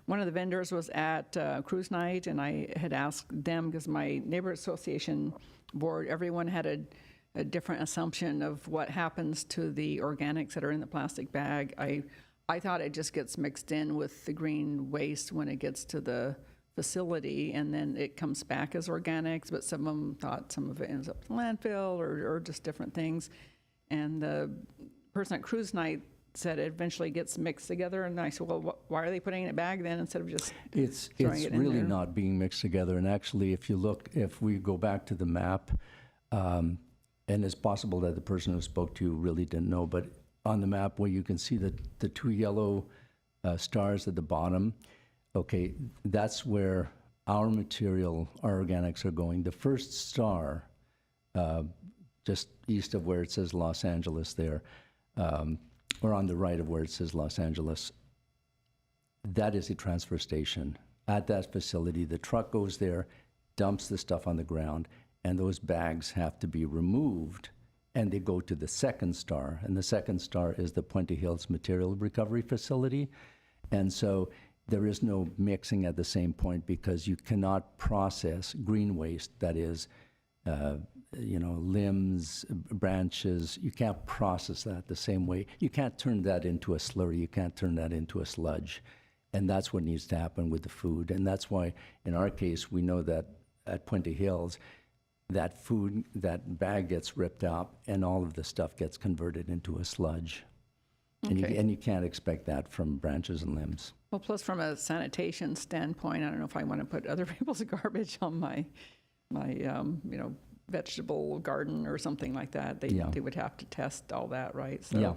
Speaker 5: one of the vendors was at cruise night, and I had asked them, because my neighbor association board, everyone had a different assumption of what happens to the organics that are in the plastic bag. I thought it just gets mixed in with the green waste when it gets to the facility, and then it comes back as organics, but some of them thought some of it ends up in landfill or just different things. And the person at cruise night said it eventually gets mixed together, and I said, well, why are they putting it in a bag then instead of just
Speaker 7: It's
Speaker 5: throwing it in
Speaker 7: really
Speaker 5: there?
Speaker 7: not being mixed together. And actually, if we go back to the map, and it's possible that the person who spoke to you really didn't know, but on the map where you can see the 2 yellow stars at the bottom, okay, that's where our material, our organics are going. The first star, just east of where it says Los Angeles there, or on the right of where it says Los Angeles, that is a transfer station. At that facility, the truck goes there, dumps the stuff on the ground, and those bags have to be removed, and they go to the second star. And the second star is the Puente Hills Material Recovery Facility. And so there is no mixing at the same point, because you cannot process green waste, that is, limbs, branches. You can't process that the same way. You can't turn that into a slurry. You can't turn that into a sludge. And that's what needs to happen with the food. And that's why, in our case, we know that at Puente Hills, that food, that bag gets ripped up, and all of the stuff gets converted into a sludge.
Speaker 5: Okay.
Speaker 7: And you can't expect that from branches and limbs.
Speaker 5: Well, plus from a sanitation standpoint, I don't know if I want to put other people's garbage on my vegetable garden or something like that. They would have to test all that, right? So,
Speaker 7: Yeah.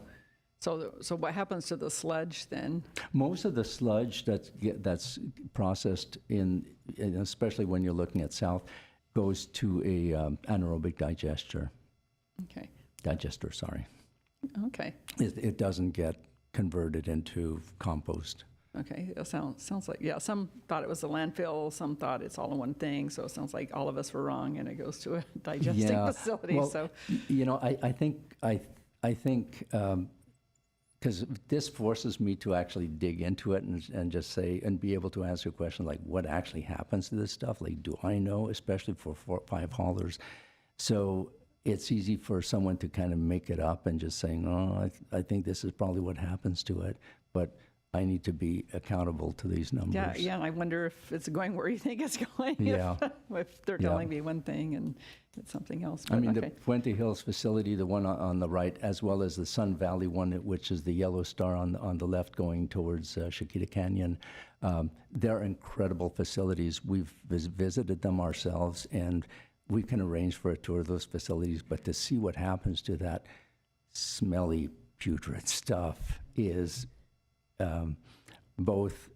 Speaker 5: So what happens to the sludge then?
Speaker 7: Most of the sludge that's processed especially when you're looking at south, goes to a anaerobic digester.
Speaker 5: Okay.
Speaker 7: Digester, sorry.
Speaker 5: Okay.
Speaker 7: It doesn't get converted into compost.
Speaker 5: Okay. It sounds like, yeah, some thought it was a landfill, some thought it's all in one thing. So it sounds like all of us were wrong and it goes to a digesting facility.
Speaker 7: Well,
Speaker 5: So,
Speaker 7: I think because this forces me to actually dig into it and just say and be able to answer a question like, what actually happens to this stuff? Like, do I know, especially for 4 or 5 haulers? So it's easy for someone to kind of make it up and just saying, oh, I think this is probably what happens to it. But I need to be accountable to these numbers.
Speaker 5: Yeah, and I wonder if it's going where you think it's going.
Speaker 7: Yeah.
Speaker 5: If they're
Speaker 7: Yeah.
Speaker 5: telling me one thing and it's something else.
Speaker 7: I
Speaker 5: but
Speaker 7: mean, the
Speaker 5: okay.
Speaker 7: Puente Hills facility, the one on the right, as well as the Sun Valley one, which is the yellow star on the left going towards Chiquita Canyon, they're incredible facilities. We've visited them ourselves, and we can arrange for a tour of those facilities, but to see what happens to that smelly, putrid stuff is both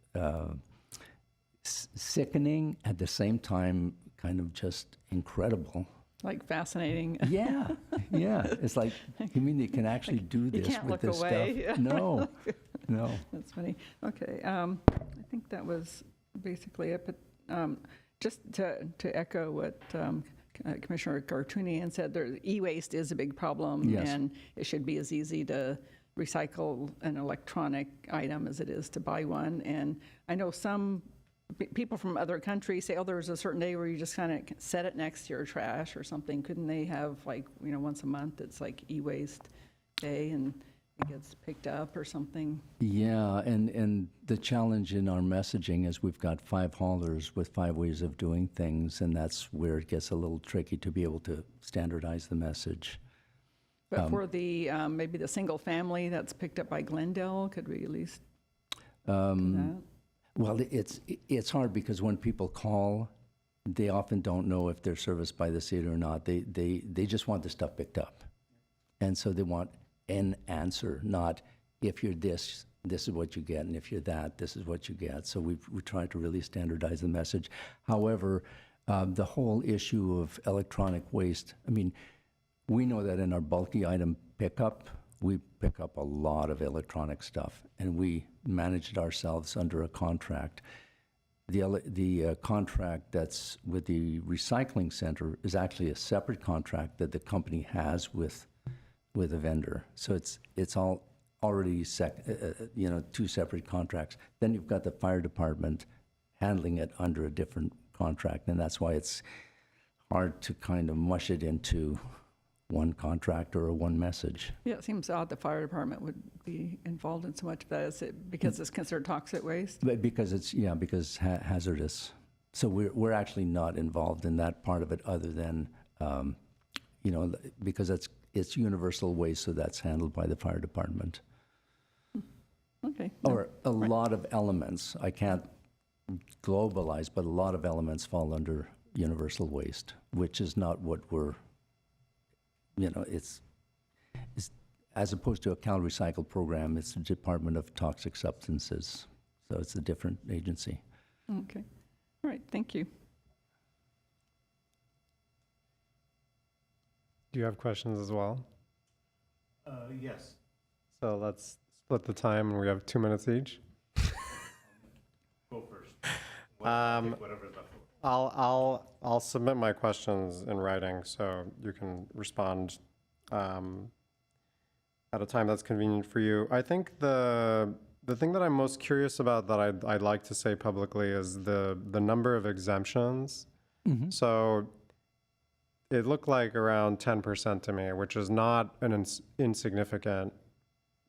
Speaker 7: sickening, at the same time kind of just incredible.
Speaker 5: Like fascinating.
Speaker 7: Yeah, yeah. It's like, you mean you can actually do
Speaker 5: You
Speaker 7: this
Speaker 5: can't
Speaker 7: with
Speaker 5: look
Speaker 7: this
Speaker 5: away.
Speaker 7: stuff? No, no.
Speaker 5: That's funny. Okay, I think that was basically it, but just to echo what Commissioner Gartunian said, e-waste is a big problem,
Speaker 7: Yes.
Speaker 5: and it should be as easy to recycle an electronic item as it is to buy one. And I know some people from other countries say, oh, there's a certain day where you just kind of set it next to your trash or something. Couldn't they have, like, once a month, it's like e-waste day, and it gets picked up or something?
Speaker 7: Yeah, and the challenge in our messaging is we've got 5 haulers with 5 ways of doing things, and that's where it gets a little tricky to be able to standardize the message.
Speaker 5: But for the, maybe the single family that's picked up by Glendale, could we at least do that?
Speaker 7: Well, it's hard because when people call, they often don't know if they're serviced by the city or not. They just want the stuff picked up. And so they want an answer, not if you're this is what you get, and if you're that, this is what you get. So we try to really standardize the message. However, the whole issue of electronic waste, I mean, we know that in our bulky item pickup, we pick up a lot of electronic stuff, and we manage it ourselves under a contract. The contract that's with the recycling center is actually a separate contract that the company has with a vendor. So it's all already 2 separate contracts. Then you've got the fire department handling it under a different contract, and that's why it's hard to kind of mush it into one contract or one message.
Speaker 5: Yeah, it seems odd the fire department would be involved in so much of that. Is it because it's considered toxic waste?
Speaker 7: But because it's hazardous. So we're actually not involved in that part of it, other than because it's universal waste, so that's handled by the fire department.
Speaker 5: Okay.
Speaker 7: Or a lot of elements. I can't globalize, but a lot of elements fall under universal waste, which is not what we're. It's as opposed to a Cal Recycle program, it's the Department of Toxic Substances. So it's a different agency.
Speaker 5: Okay. All right, thank you.
Speaker 8: Do you have questions as well?
Speaker 4: Yes.
Speaker 8: So let's split the time, and we have 2 minutes each.
Speaker 4: Go first. Whatever's left.
Speaker 8: I'll submit my questions in writing, so you can respond at a time that's convenient for you. I think the thing that I'm most curious about that I'd like to say publicly is the number of exemptions. So it looked like around 10% to me, which is not an insignificant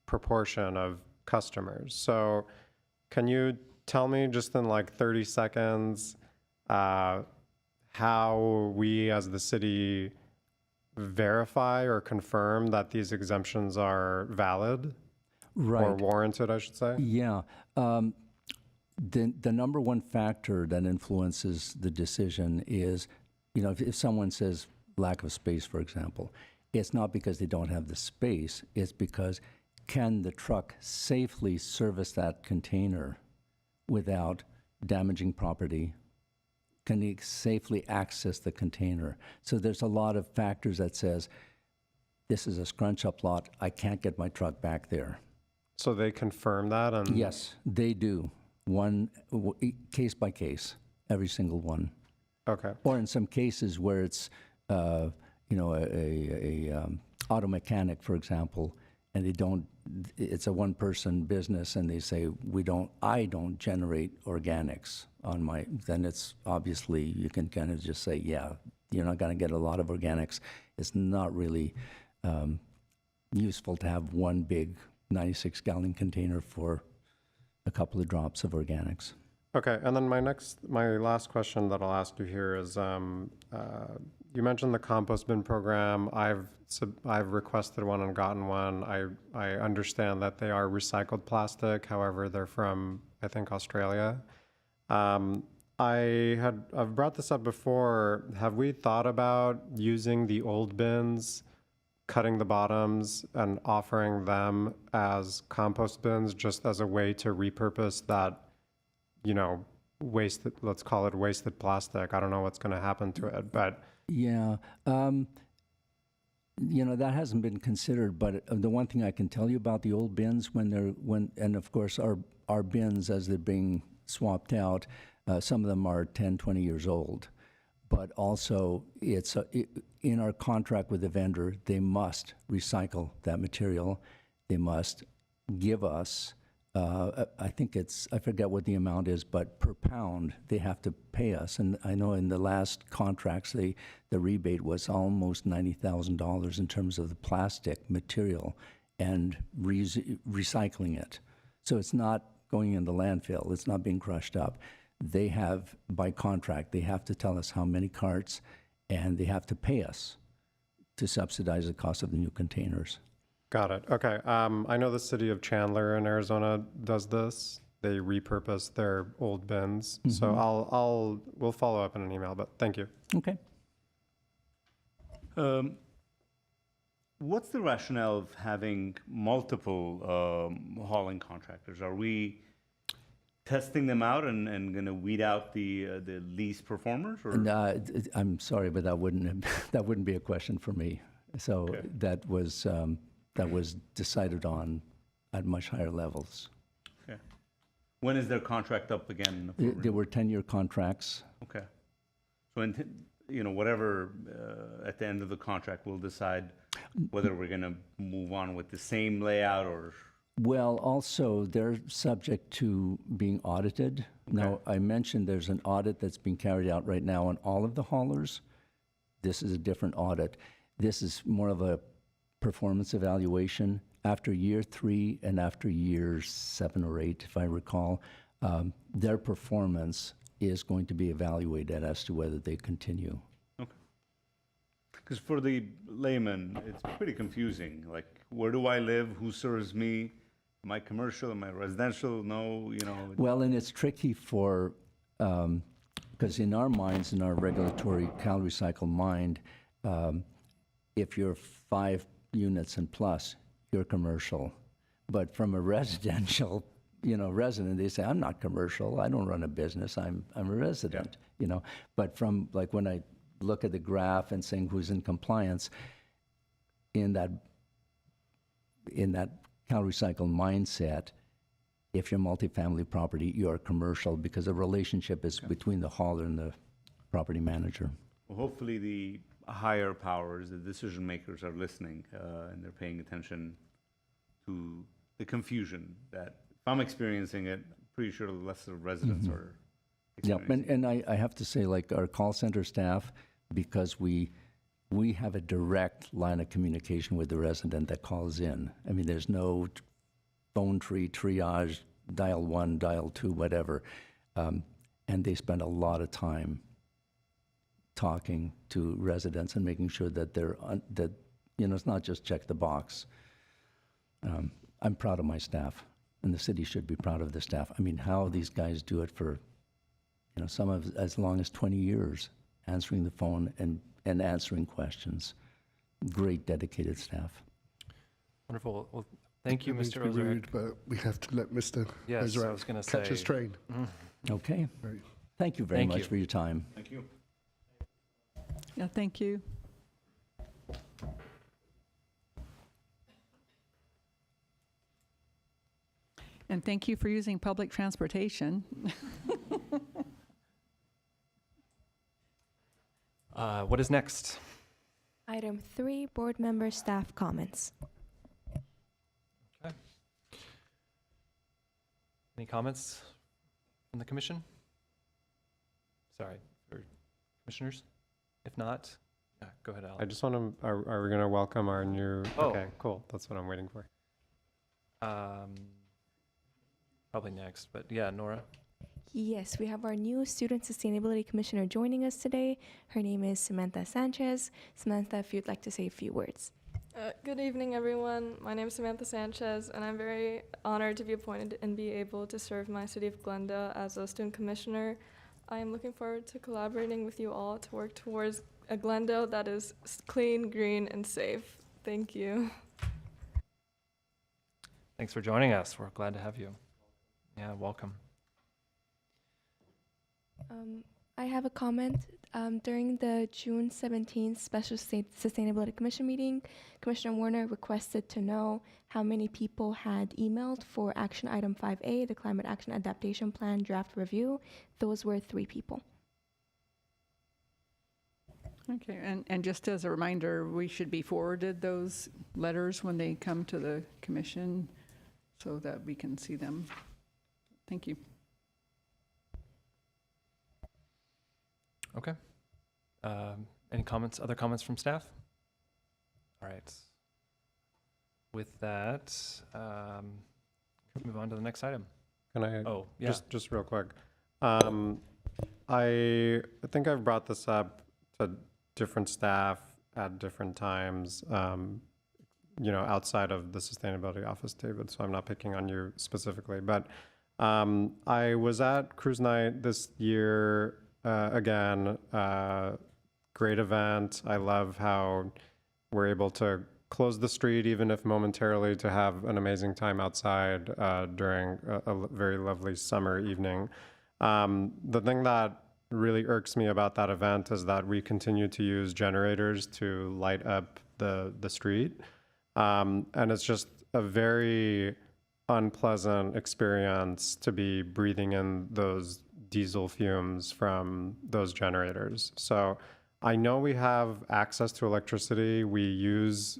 Speaker 8: proportion of customers. So can you tell me just in like 30 seconds how we as the city verify or confirm that these exemptions are valid
Speaker 7: Right.
Speaker 8: or warranted, I should say?
Speaker 7: Yeah. The number one factor that influences the decision is, if someone says lack of space, for example, it's not because they don't have the space, it's because can the truck safely service that container without damaging property? Can he safely access the container? So there's a lot of factors that says, this is a scrunch-up lot, I can't get my truck back there.
Speaker 8: So they confirm that? And
Speaker 7: Yes, they do. Case by case, every single one.
Speaker 8: Okay.
Speaker 7: Or in some cases where it's, a auto mechanic, for example, and it's a one-person business, and they say, I don't generate organics on then it's obviously, you can kind of just say, yeah, you're not going to get a lot of organics. It's not really useful to have one big 96-gallon container for a couple of drops of organics.
Speaker 8: Okay, and then my last question that I'll ask you here is, you mentioned the compost bin program. I've requested one and gotten one. I understand that they are recycled plastic. However, they're from, I think, Australia. I've brought this up before. Have we thought about using the old bins, cutting the bottoms, and offering them as compost bins, just as a way to repurpose that, wasted, let's call it wasted plastic? I don't know what's going to happen to it, but
Speaker 7: Yeah, that hasn't been considered, but the one thing I can tell you about the old bins and of course our bins as they're being swapped out, some of them are 10, 20 years old, but also in our contract with the vendor, they must recycle that material. They must give us, I forget what the amount is, but per pound, they have to pay us. And I know in the last contracts, the rebate was almost $90,000 in terms of the plastic material and recycling it. So it's not going in the landfill. It's not being crushed up. They have, by contract, they have to tell us how many carts, and they have to pay us to subsidize the cost of the new containers.
Speaker 8: got it. Okay. I know the city of Chandler in Arizona does this. They repurpose their old bins. So we'll follow up in an email, but thank you.
Speaker 7: Okay.
Speaker 4: What's the rationale of having multiple hauling contractors? Are we testing them out and going to weed out the least performers? Or?
Speaker 7: And, I'm sorry, but that wouldn't be a question for me. So
Speaker 4: Okay.
Speaker 7: that was decided on at much higher levels.
Speaker 4: Okay. When is their contract up again?
Speaker 7: There were 10-year contracts.
Speaker 4: Okay. So, whatever at the end of the contract, we'll decide whether we're going to move on with the same layout or.
Speaker 7: Well, also, they're subject to being audited. Now, I mentioned there's an audit that's being carried out right now on all of the haulers. This is a different audit. This is more of a performance evaluation. After year 3 and after years 7 or 8, if I recall, their performance is going to be evaluated as to whether they continue.
Speaker 4: Okay. Because for the layman, it's pretty confusing. Like, where do I live? Who serves me? Am I commercial? Am I residential? No,
Speaker 7: Well, and it's tricky for, because in our minds, in our regulatory CalRecycle mind, if you're 5 units and plus, you're commercial. But from a residential, resident, they say, I'm not commercial. I don't run a business. I'm a resident, But from, like, when I look at the graph and saying who's in compliance, in that CalRecycle mindset, if you're multifamily property, you're commercial because the relationship is between the hauler and the property manager.
Speaker 4: Well, hopefully the higher powers, the decision makers are listening and they're paying attention to the confusion that if I'm experiencing it, I'm pretty sure the lesser residents are
Speaker 7: Yeah,
Speaker 4: experiencing.
Speaker 7: and I have to say, like, our call center staff, because we have a direct line of communication with the resident that calls in. I mean, there's no phone tree, triage, dial 1, dial 2, whatever. And they spend a lot of time talking to residents and making sure that it's not just check the box. I'm proud of my staff, and the city should be proud of the staff. I mean, how these guys do it for, some of as long as 20 years, answering the phone and answering questions. Great, dedicated staff.
Speaker 1: Wonderful. Well, thank you,
Speaker 6: I hate
Speaker 1: Mr.
Speaker 6: to be
Speaker 1: Ozarek.
Speaker 6: rude, but we have to let Mr.
Speaker 1: Yes, I
Speaker 6: Ozarek
Speaker 1: was going to
Speaker 6: catch his
Speaker 1: say.
Speaker 6: train.
Speaker 7: Okay.
Speaker 6: Right.
Speaker 7: Thank you very
Speaker 1: Thank
Speaker 7: much
Speaker 1: you.
Speaker 7: for your time.
Speaker 4: Thank you.
Speaker 5: Yeah, thank you. And thank you for using public transportation.
Speaker 1: What is next?
Speaker 2: Item 3, board member staff comments.
Speaker 1: Any comments from the commission? Sorry, for commissioners? If not, yeah, go ahead,
Speaker 8: I
Speaker 1: Alex.
Speaker 8: just want to, are we going to welcome our new,
Speaker 1: Oh.
Speaker 8: okay, cool. That's what I'm waiting for.
Speaker 1: probably next, but yeah, Nora.
Speaker 2: Yes, we have our new Student Sustainability Commissioner joining us today. Her name is Samantha Sanchez. Samantha, if you'd like to say a few words.
Speaker 9: Good evening, everyone. My name is Samantha Sanchez, and I'm very honored to be appointed and be able to serve my city of Glendale as a student commissioner. I am looking forward to collaborating with you all to work towards a Glendale that is clean, green, and safe. Thank you.
Speaker 1: Thanks for joining us. We're glad to have you. Yeah, welcome.
Speaker 2: I have a comment. During the June 17th Special State Sustainability Commission meeting, Commissioner Warner requested to know how many people had emailed for Action Item 5A, the Climate Action Adaptation Plan Draft Review. Those were 3 people.
Speaker 5: Okay, and just as a reminder, we should be forwarded those letters when they come to the commission so that we can see them. Thank you.
Speaker 1: Okay. Any comments, other comments from staff? All right. With that, let's move on to the next item.
Speaker 8: Can I
Speaker 1: Oh, yeah.
Speaker 8: just real quick? I think I've brought this up to different staff at different times, outside of the sustainability office, David, so I'm not picking on you specifically. But I was at Cruise Night this year again. Great event. I love how we're able to close the street, even if momentarily, to have an amazing time outside during a very lovely summer evening. The thing that really irks me about that event is that we continue to use generators to light up the street. And it's just a very unpleasant experience to be breathing in those diesel fumes from those generators. So I know we have access to electricity. We use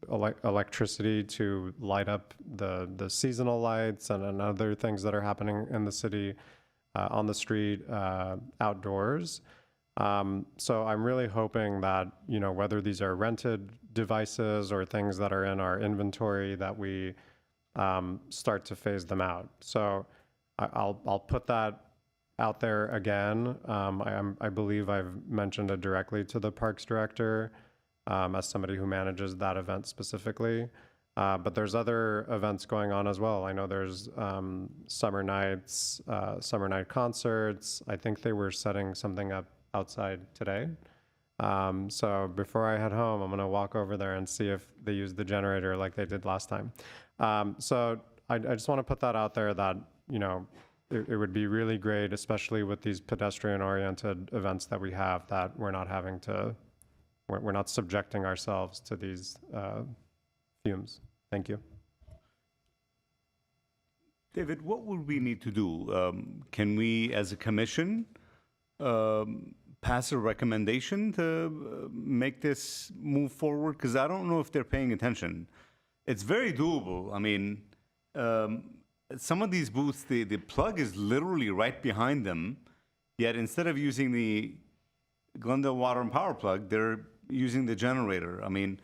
Speaker 8: electricity to light up the seasonal lights and other things that are happening in the city, on the street, outdoors. So I'm really hoping that, whether these are rented devices or things that are in our inventory, that we start to phase them out. So I'll put that out there again. I believe I've mentioned it directly to the Parks Director as somebody who manages that event specifically. But there's other events going on as well. I know there's summer nights, summer night concerts. I think they were setting something up outside today. So before I head home, I'm going to walk over there and see if they use the generator like they did last time. So I just want to put that out there that, it would be really great, especially with these pedestrian-oriented events that we have, that we're not subjecting ourselves to these fumes. Thank you.
Speaker 4: David, what would we need to do? Can we, as a commission, pass a recommendation to make this move forward? Because I don't know if they're paying attention. It's very doable. I mean, some of these booths, the plug is literally right behind them, yet instead of using the Glendale Water and Power plug, they're using the generator. I mean,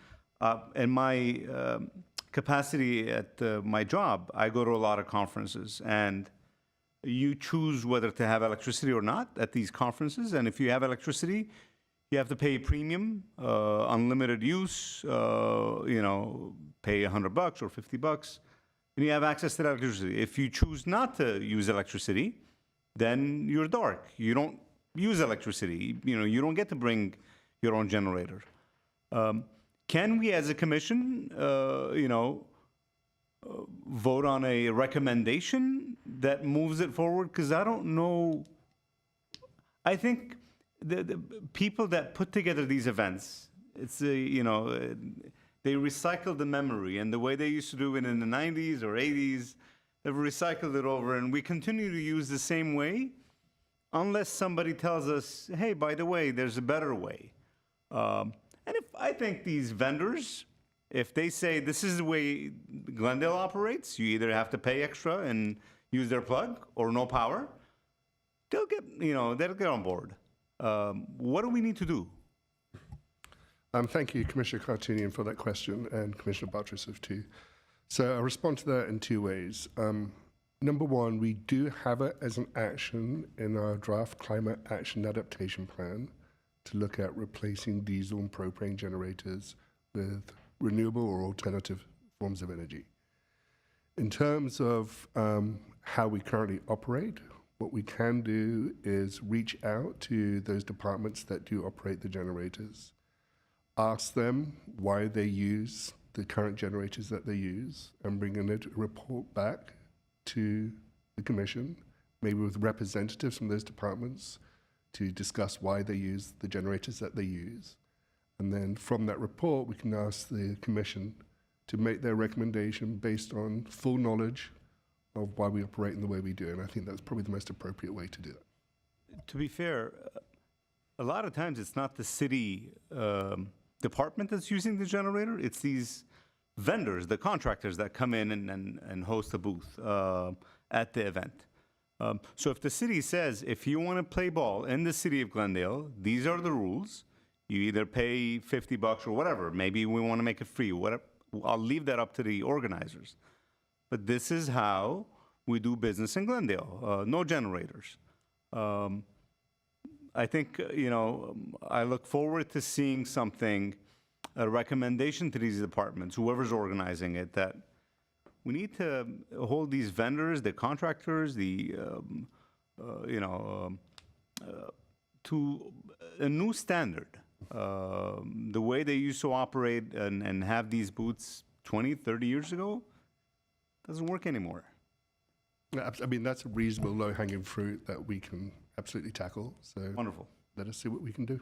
Speaker 4: in my capacity at my job, I go to a lot of conferences, and you choose whether to have electricity or not at these conferences. And if you have electricity, you have to pay a premium, unlimited use, pay $100 or $50, and you have access to that electricity. If you choose not to use electricity, then you're dark. You don't use electricity. You don't get to bring your own generator. Can we, as a commission, vote on a recommendation that moves it forward? Because I don't know. I think the people that put together these events, it's they recycle the memory, and the way they used to do it in the 90s or 80s, they've recycled it over, and we continue to use the same way, unless somebody tells us, hey, by the way, there's a better way. And if I think these vendors, if they say this is the way Glendale operates, you either have to pay extra and use their plug or no power, they'll get on board. What do we need to do?
Speaker 6: Thank you, Commissioner Kartunian, for that question, and Commissioner Buttress too. So I'll respond to that in 2 ways. Number one, we do have it as an action in our draft climate action adaptation plan to look at replacing diesel and propane generators with renewable or alternative forms of energy. In terms of how we currently operate, what we can do is reach out to those departments that do operate the generators, ask them why they use the current generators that they use, and bring in a report back to the commission, maybe with representatives from those departments to discuss why they use the generators that they use. And then from that report, we can ask the commission to make their recommendation based on full knowledge of why we operate in the way we do. And I think that's probably the most appropriate way to do that.
Speaker 4: To be fair, a lot of times it's not the city department that's using the generator, it's these vendors, the contractors that come in and host a booth at the event. So if the city says, if you want to play ball in the city of Glendale, these are the rules. You either pay $50 or whatever. Maybe we want to make it free. Whatever. I'll leave that up to the organizers. But this is how we do business in Glendale. No generators. I think, I look forward to seeing something, a recommendation to these departments, whoever's organizing it, that we need to hold these vendors, the contractors, to a new standard. The way they used to operate and have these booths 20, 30 years ago doesn't work anymore.
Speaker 6: I mean, that's a reasonable low-hanging fruit that we can absolutely tackle. So
Speaker 4: Wonderful.
Speaker 6: let us see what we can do.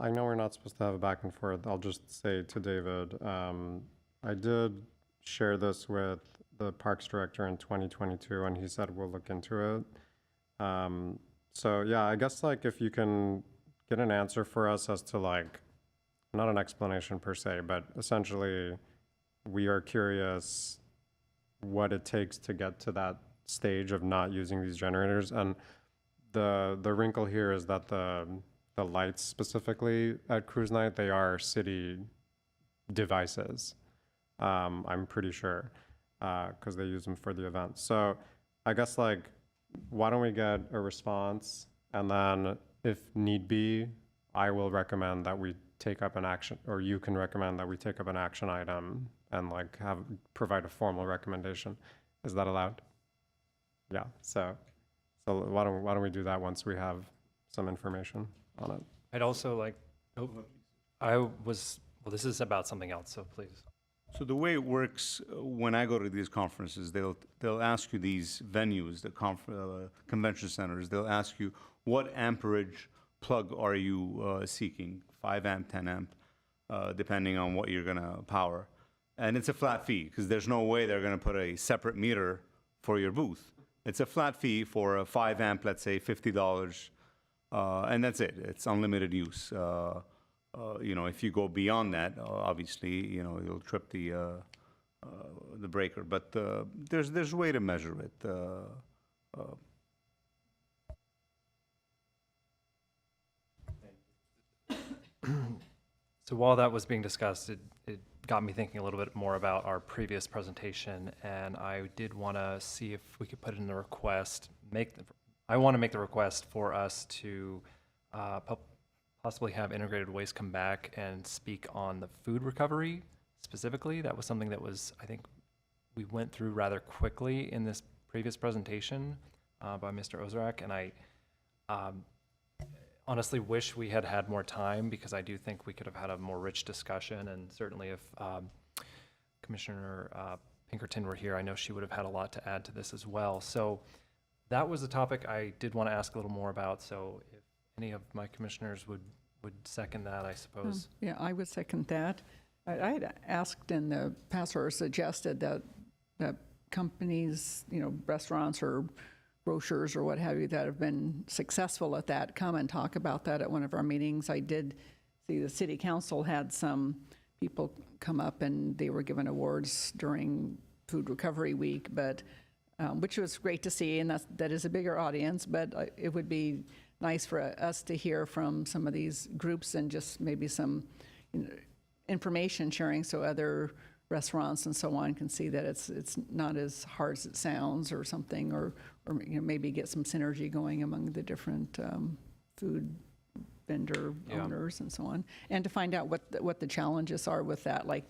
Speaker 8: I know we're not supposed to have a back and forth. I'll just say to David, I did share this with the Parks Director in 2022, and he said we'll look into it. So yeah, I guess if you can get an answer for us as to not an explanation per se, but essentially we are curious what it takes to get to that stage of not using these generators. And the wrinkle here is that the lights specifically at Cruise Night, they are city devices. I'm pretty sure, because they use them for the event. So I guess why don't we get a response, and then if need be, I will recommend that we take up an action, or you can recommend that we take up an action item and provide a formal recommendation. Is that allowed? Yeah. So why don't we do that once we have some information on it?
Speaker 1: I'd also this is about something else, so please.
Speaker 4: So the way it works when I go to these conferences, they'll ask you, these venues, the convention centers, they'll ask you, what amperage plug are you seeking? 5 amp, 10 amp, depending on what you're going to power. And it's a flat fee, because there's no way they're going to put a separate meter for your booth. It's a flat fee for a 5 amp, let's say $50, and that's it. It's unlimited use. If you go beyond that, obviously, you'll trip the breaker. But there's a way to measure it.
Speaker 1: So while that was being discussed, it got me thinking a little bit more about our previous presentation, and I did want to see if we could put in the request. I want to make the request for us to possibly have Integrated Waste come back and speak on the food recovery specifically. That was something that I think we went through rather quickly in this previous presentation by Mr. Ozark, and I honestly wish we had had more time, because I do think we could have had a more rich discussion, and certainly if Commissioner Pinkerton were here, I know she would have had a lot to add to this as well. So that was a topic I did want to ask a little more about, so if any of my commissioners would second that, I suppose.
Speaker 5: Yeah, I would second that. I had asked in the past, or suggested that companies, restaurants or grocers or what have you that have been successful at that come and talk about that at one of our meetings. I did see the city council had some people come up and they were given awards during Food Recovery Week, but which was great to see, and that is a bigger audience, but it would be nice for us to hear from some of these groups and just maybe some information sharing, so other restaurants and so on can see that it's not as hard as it sounds or something, or maybe get some synergy going among the different food vendor
Speaker 1: Yeah.
Speaker 5: owners and so on, and to find out what the challenges are with that. Like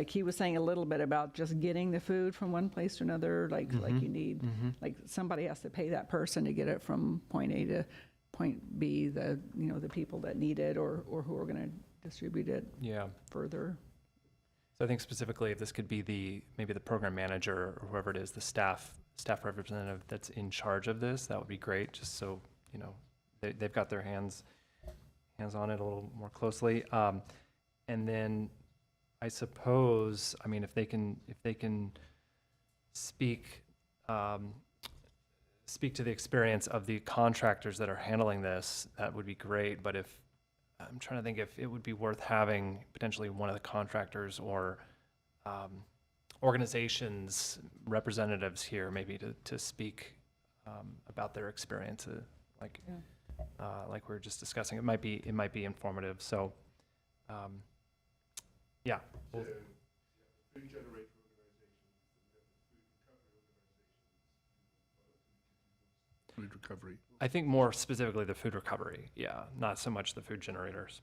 Speaker 5: he was saying a little bit about just getting the food from one place to another, like you need, like somebody has to pay that person to get it from point A to point B, the people that need it or who are going to distribute it
Speaker 1: Yeah.
Speaker 5: further.
Speaker 1: So I think specifically if this could be maybe the program manager or whoever it is, the staff representative that's in charge of this, that would be great, just so, they've got their hands on it a little more closely. And then I suppose, if they can speak to the experience of the contractors that are handling this, that would be great. But I'm trying to think if it would be worth having potentially one of the contractors or organizations representatives here, maybe to speak about their experience, like we were just discussing. It might be informative. So, yeah.
Speaker 6: Food recovery.
Speaker 1: I think more specifically the food recovery. Yeah, not so much the food generators.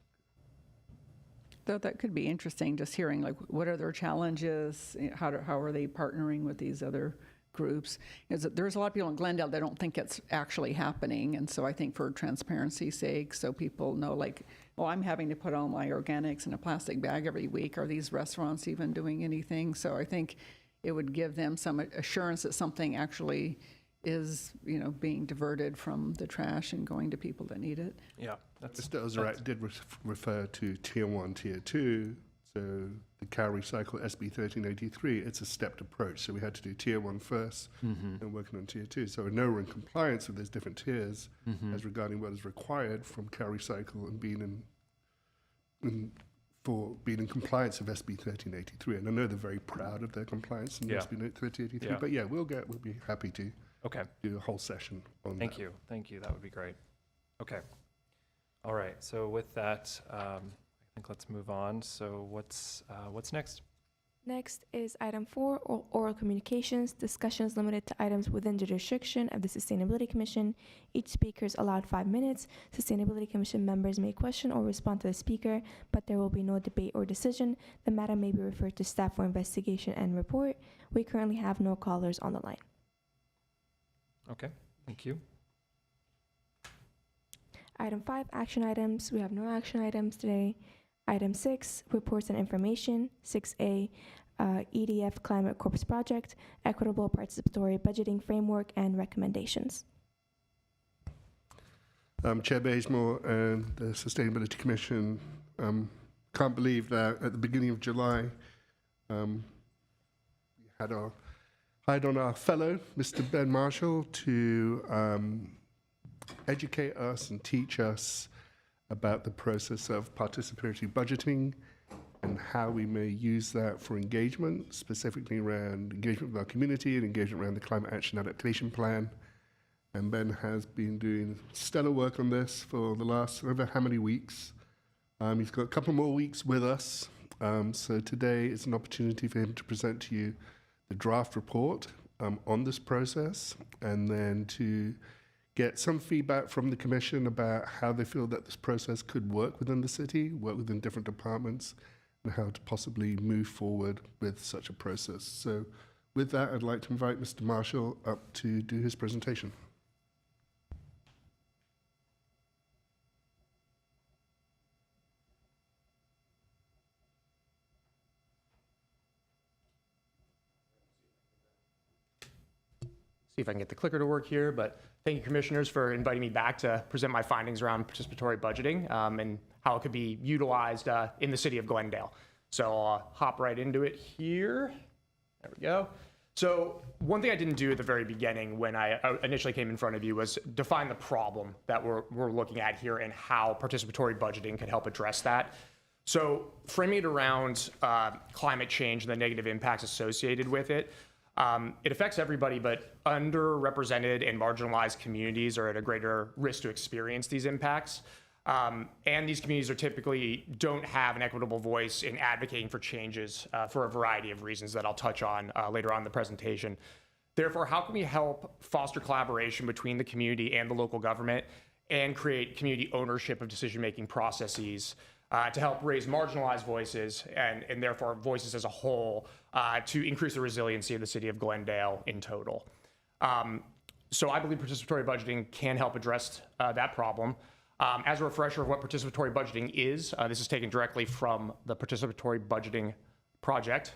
Speaker 5: Though that could be interesting, just hearing like what are their challenges, how are they partnering with these other groups? Because there's a lot of people in Glendale that don't think it's actually happening, and so I think for transparency's sake, so people know like, oh, I'm having to put all my organics in a plastic bag every week. Are these restaurants even doing anything? So I think it would give them some assurance that something actually is, being diverted from the trash and going to people that need it.
Speaker 1: Yeah,
Speaker 6: Mr. Ozarek did refer to Tier 1, Tier 2. So the Cal Recycle SB 1383, it's a stepped approach. So we had to do Tier 1 first and working on Tier 2. So we know we're in compliance with those different tiers as regarding what is required from Cal Recycle and being in compliance of SB 1383. And I know they're very proud of their compliance in SB 1383.
Speaker 1: Yeah.
Speaker 6: But yeah, we'll be happy to
Speaker 1: okay.
Speaker 6: do a whole session on
Speaker 1: Thank
Speaker 6: that.
Speaker 1: you. Thank you. That would be great. Okay. All right. So with that, I think let's move on. So what's next?
Speaker 2: Next is item 4, oral communications. Discussions limited to items within the jurisdiction of the Sustainability Commission. Each speaker is allowed 5 minutes. Sustainability Commission members may question or respond to the speaker, but there will be no debate or decision. The matter may be referred to staff for investigation and report. We currently have no callers on the line.
Speaker 1: Okay. Thank you.
Speaker 2: Item 5, action items. We have no action items today. Item 6, reports and information. 6A, EDF Climate Corpus Project, Equitable Participatory Budgeting Framework and Recommendations.
Speaker 6: Chair Bazemore and the Sustainability Commission can't believe that at the beginning of July, we hired on our fellow, Mr. Ben Marshall, to educate us and teach us about the process of participatory budgeting and how we may use that for engagement, specifically around engagement with our community and engagement around the Climate Action Adaptation Plan. And Ben has been doing stellar work on this for the last over how many weeks. He's got a couple more weeks with us. So today is an opportunity for him to present to you the draft report on this process, and then to get some feedback from the Commission about how they feel that this process could work within the city, work within different departments, and how to possibly move forward with such a process. So with that, I'd like to invite Mr. Marshall up to do his presentation.
Speaker 10: See if I can get the clicker to work here, but thank you, commissioners, for inviting me back to present my findings around participatory budgeting and how it could be utilized in the city of Glendale. So I'll hop right into it here. There we go. So one thing I didn't do at the very beginning when I initially came in front of you was define the problem that we're looking at here and how participatory budgeting could help address that. So framing it around climate change and the negative impacts associated with it, it affects everybody, but underrepresented and marginalized communities are at a greater risk to experience these impacts. And these communities are typically don't have an equitable voice in advocating for changes for a variety of reasons that I'll touch on later on in the presentation. Therefore, how can we help foster collaboration between the community and the local government and create community ownership of decision-making processes to help raise marginalized voices and therefore voices as a whole to increase the resiliency of the city of Glendale in total? So I believe participatory budgeting can help address that problem. As a refresher of what participatory budgeting is, this is taken directly from the Participatory Budgeting Project.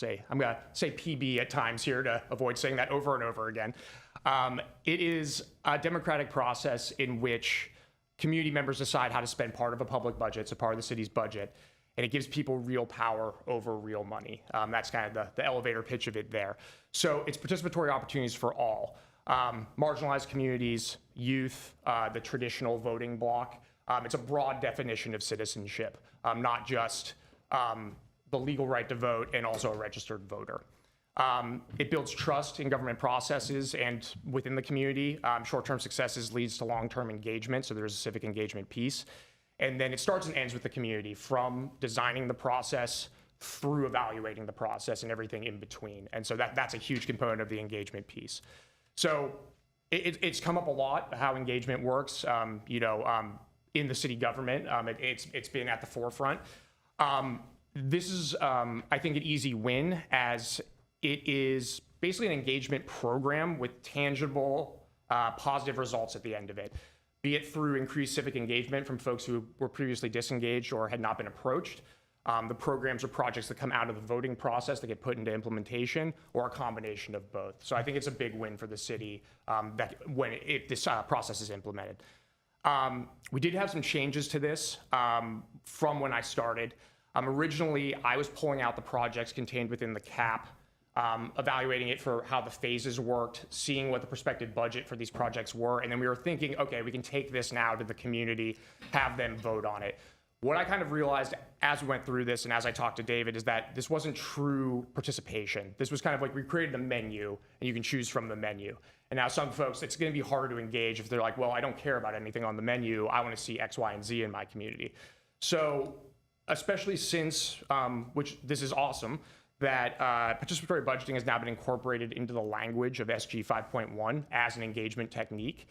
Speaker 10: I'm going to say PB at times here to avoid saying that over and over again. It is a democratic process in which community members decide how to spend part of a public budget, so part of the city's budget, and it gives people real power over real money. That's kind of the elevator pitch of it there. So it's participatory opportunities for all. Marginalized communities, youth, the traditional voting bloc. It's a broad definition of citizenship, not just the legal right to vote and also a registered voter. It builds trust in government processes and within the community. Short-term successes leads to long-term engagement, so there's a civic engagement piece. And then it starts and ends with the community, from designing the process through evaluating the process and everything in between. And so that's a huge component of the engagement piece. So it's come up a lot, how engagement works, in the city government. It's been at the forefront. This is, I think, an easy win, as it is basically an engagement program with tangible, positive results at the end of it, be it through increased civic engagement from folks who were previously disengaged or had not been approached. The programs or projects that come out of the voting process that get put into implementation, or a combination of both. So I think it's a big win for the city if this process is implemented. We did have some changes to this from when I started. Originally, I was pulling out the projects contained within the CAP, evaluating it for how the phases worked, seeing what the prospective budget for these projects were, and then we were thinking, okay, we can take this now to the community, have them vote on it. What I kind of realized as we went through this and as I talked to David is that this wasn't true participation. This was kind of like we created a menu and you can choose from the menu. And now some folks, it's going to be harder to engage if they're like, well, I don't care about anything on the menu. I want to see X, Y, and Z in my community. So especially since, which this is awesome, that participatory budgeting has now been incorporated into the language of SG 5.1 as an engagement technique,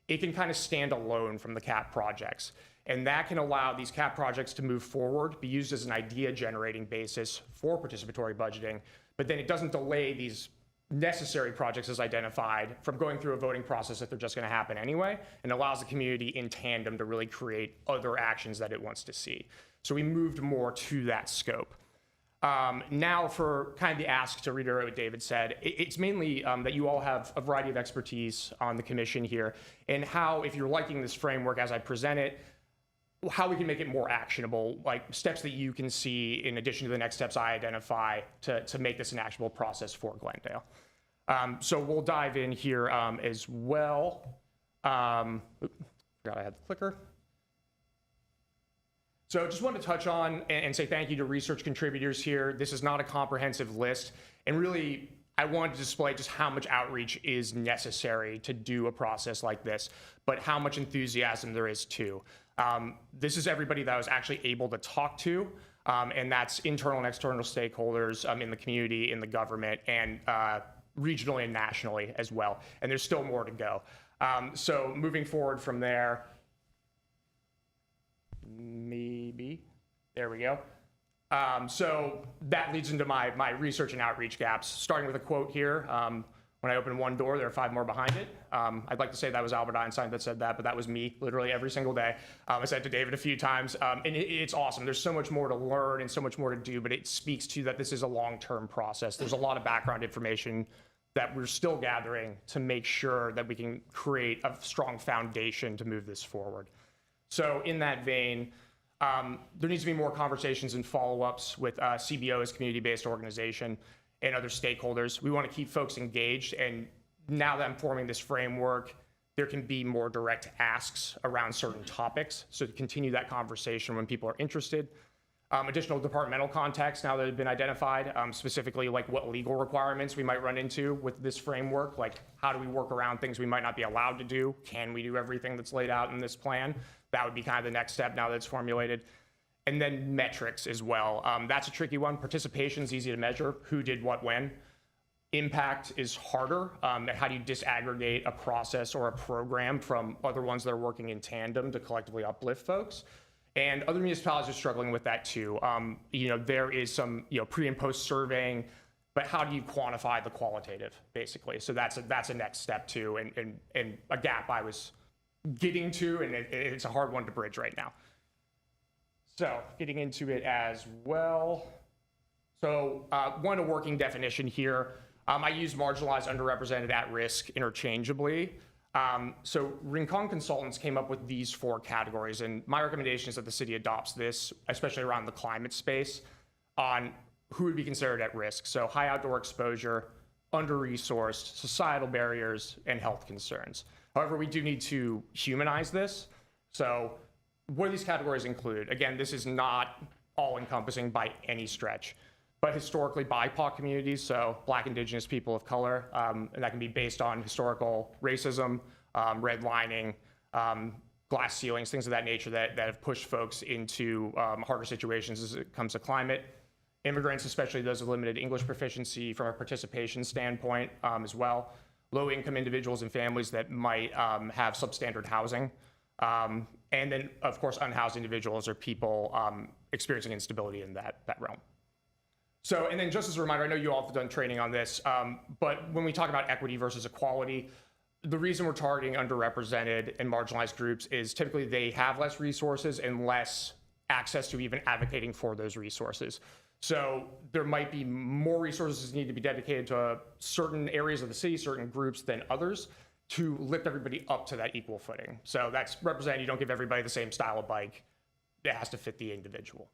Speaker 10: it can kind of stand alone from the CAP projects. And that can allow these CAP projects to move forward, be used as an idea generating basis for participatory budgeting, but then it doesn't delay these necessary projects as identified from going through a voting process that they're just going to happen anyway, and allows the community in tandem to really create other actions that it wants to see. So we moved more to that scope. Now for kind of the ask, to reiterate what David said, it's mainly that you all have a variety of expertise on the commission here, and how, if you're liking this framework as I present it, how we can make it more actionable, like steps that you can see in addition to the next steps I identify to make this an actionable process for Glendale. So we'll dive in here as well. Forgot I had the clicker. So just wanted to touch on and say thank you to research contributors here. This is not a comprehensive list, and really I wanted to display just how much outreach is necessary to do a process like this, but how much enthusiasm there is too. This is everybody that I was actually able to talk to, and that's internal and external stakeholders in the community, in the government, and regionally and nationally as well. And there's still more to go. So moving forward from there, there we go. So that leads into my research and outreach gaps, starting with a quote here. When I open one door, there are 5 more behind it. I'd like to say that was Albert Einstein that said that, but that was me literally every single day. I said it to David a few times, and it's awesome. There's so much more to learn and so much more to do, but it speaks to that this is a long-term process. There's a lot of background information that we're still gathering to make sure that we can create a strong foundation to move this forward. So in that vein, there needs to be more conversations and follow-ups with CBO as community-based organization and other stakeholders. We want to keep folks engaged, and now that I'm forming this framework, there can be more direct asks around certain topics, so to continue that conversation when people are interested. Additional departmental contexts now that have been identified, specifically like what legal requirements we might run into with this framework, like how do we work around things we might not be allowed to do? Can we do everything that's laid out in this plan? That would be kind of the next step now that it's formulated. And then metrics as well. That's a tricky one. Participation is easy to measure, who did what when. Impact is harder. And how do you disaggregate a process or a program from other ones that are working in tandem to collectively uplift folks? And other municipalities are struggling with that too. There is some pre and post surveying, but how do you quantify the qualitative, basically? So that's a next step too, and a gap I was getting to, and it's a hard one to bridge right now. So getting into it as well. So a working definition here. I use marginalized, underrepresented, at risk interchangeably. So Rincon Consultants came up with these 4 categories, and my recommendation is that the city adopts this, especially around the climate space, on who would be considered at risk. So high outdoor exposure, under-resourced, societal barriers, and health concerns. However, we do need to humanize this. So what do these categories include? Again, this is not all-encompassing by any stretch, but historically BIPOC communities, so Black, Indigenous, people of color, and that can be based on historical racism, redlining, glass ceilings, things of that nature that have pushed folks into harder situations as it comes to climate. Immigrants, especially those with limited English proficiency from a participation standpoint as well. Low-income individuals and families that might have substandard housing. And then, of course, unhoused individuals or people experiencing instability in that realm. So, and then just as a reminder, I know you all have done training on this, but when we talk about equity versus equality, the reason we're targeting underrepresented and marginalized groups is typically they have less resources and less access to even advocating for those resources. So there might be more resources need to be dedicated to certain areas of the city, certain groups than others, to lift everybody up to that equal footing. So that's represented. You don't give everybody the same style of bike. It has to fit the individual.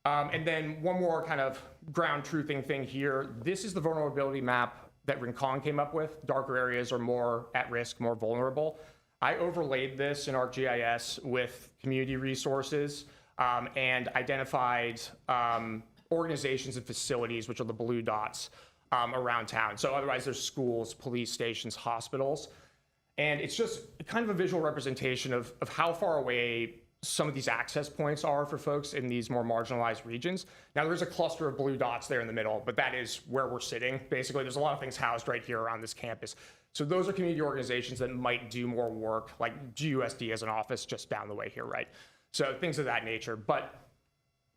Speaker 10: And then one more kind of ground truthing thing here. This is the vulnerability map that Rincon came up with. Darker areas are more at risk, more vulnerable. I overlaid this in ArcGIS with community resources and identified organizations and facilities, which are the blue dots around town. So otherwise there's schools, police stations, hospitals. And it's just kind of a visual representation of how far away some of these access points are for folks in these more marginalized regions. Now there's a cluster of blue dots there in the middle, but that is where we're sitting. Basically, there's a lot of things housed right here around this campus. So those are community organizations that might do more work, like GUSD as an office just down the way here, right? So things of that nature. But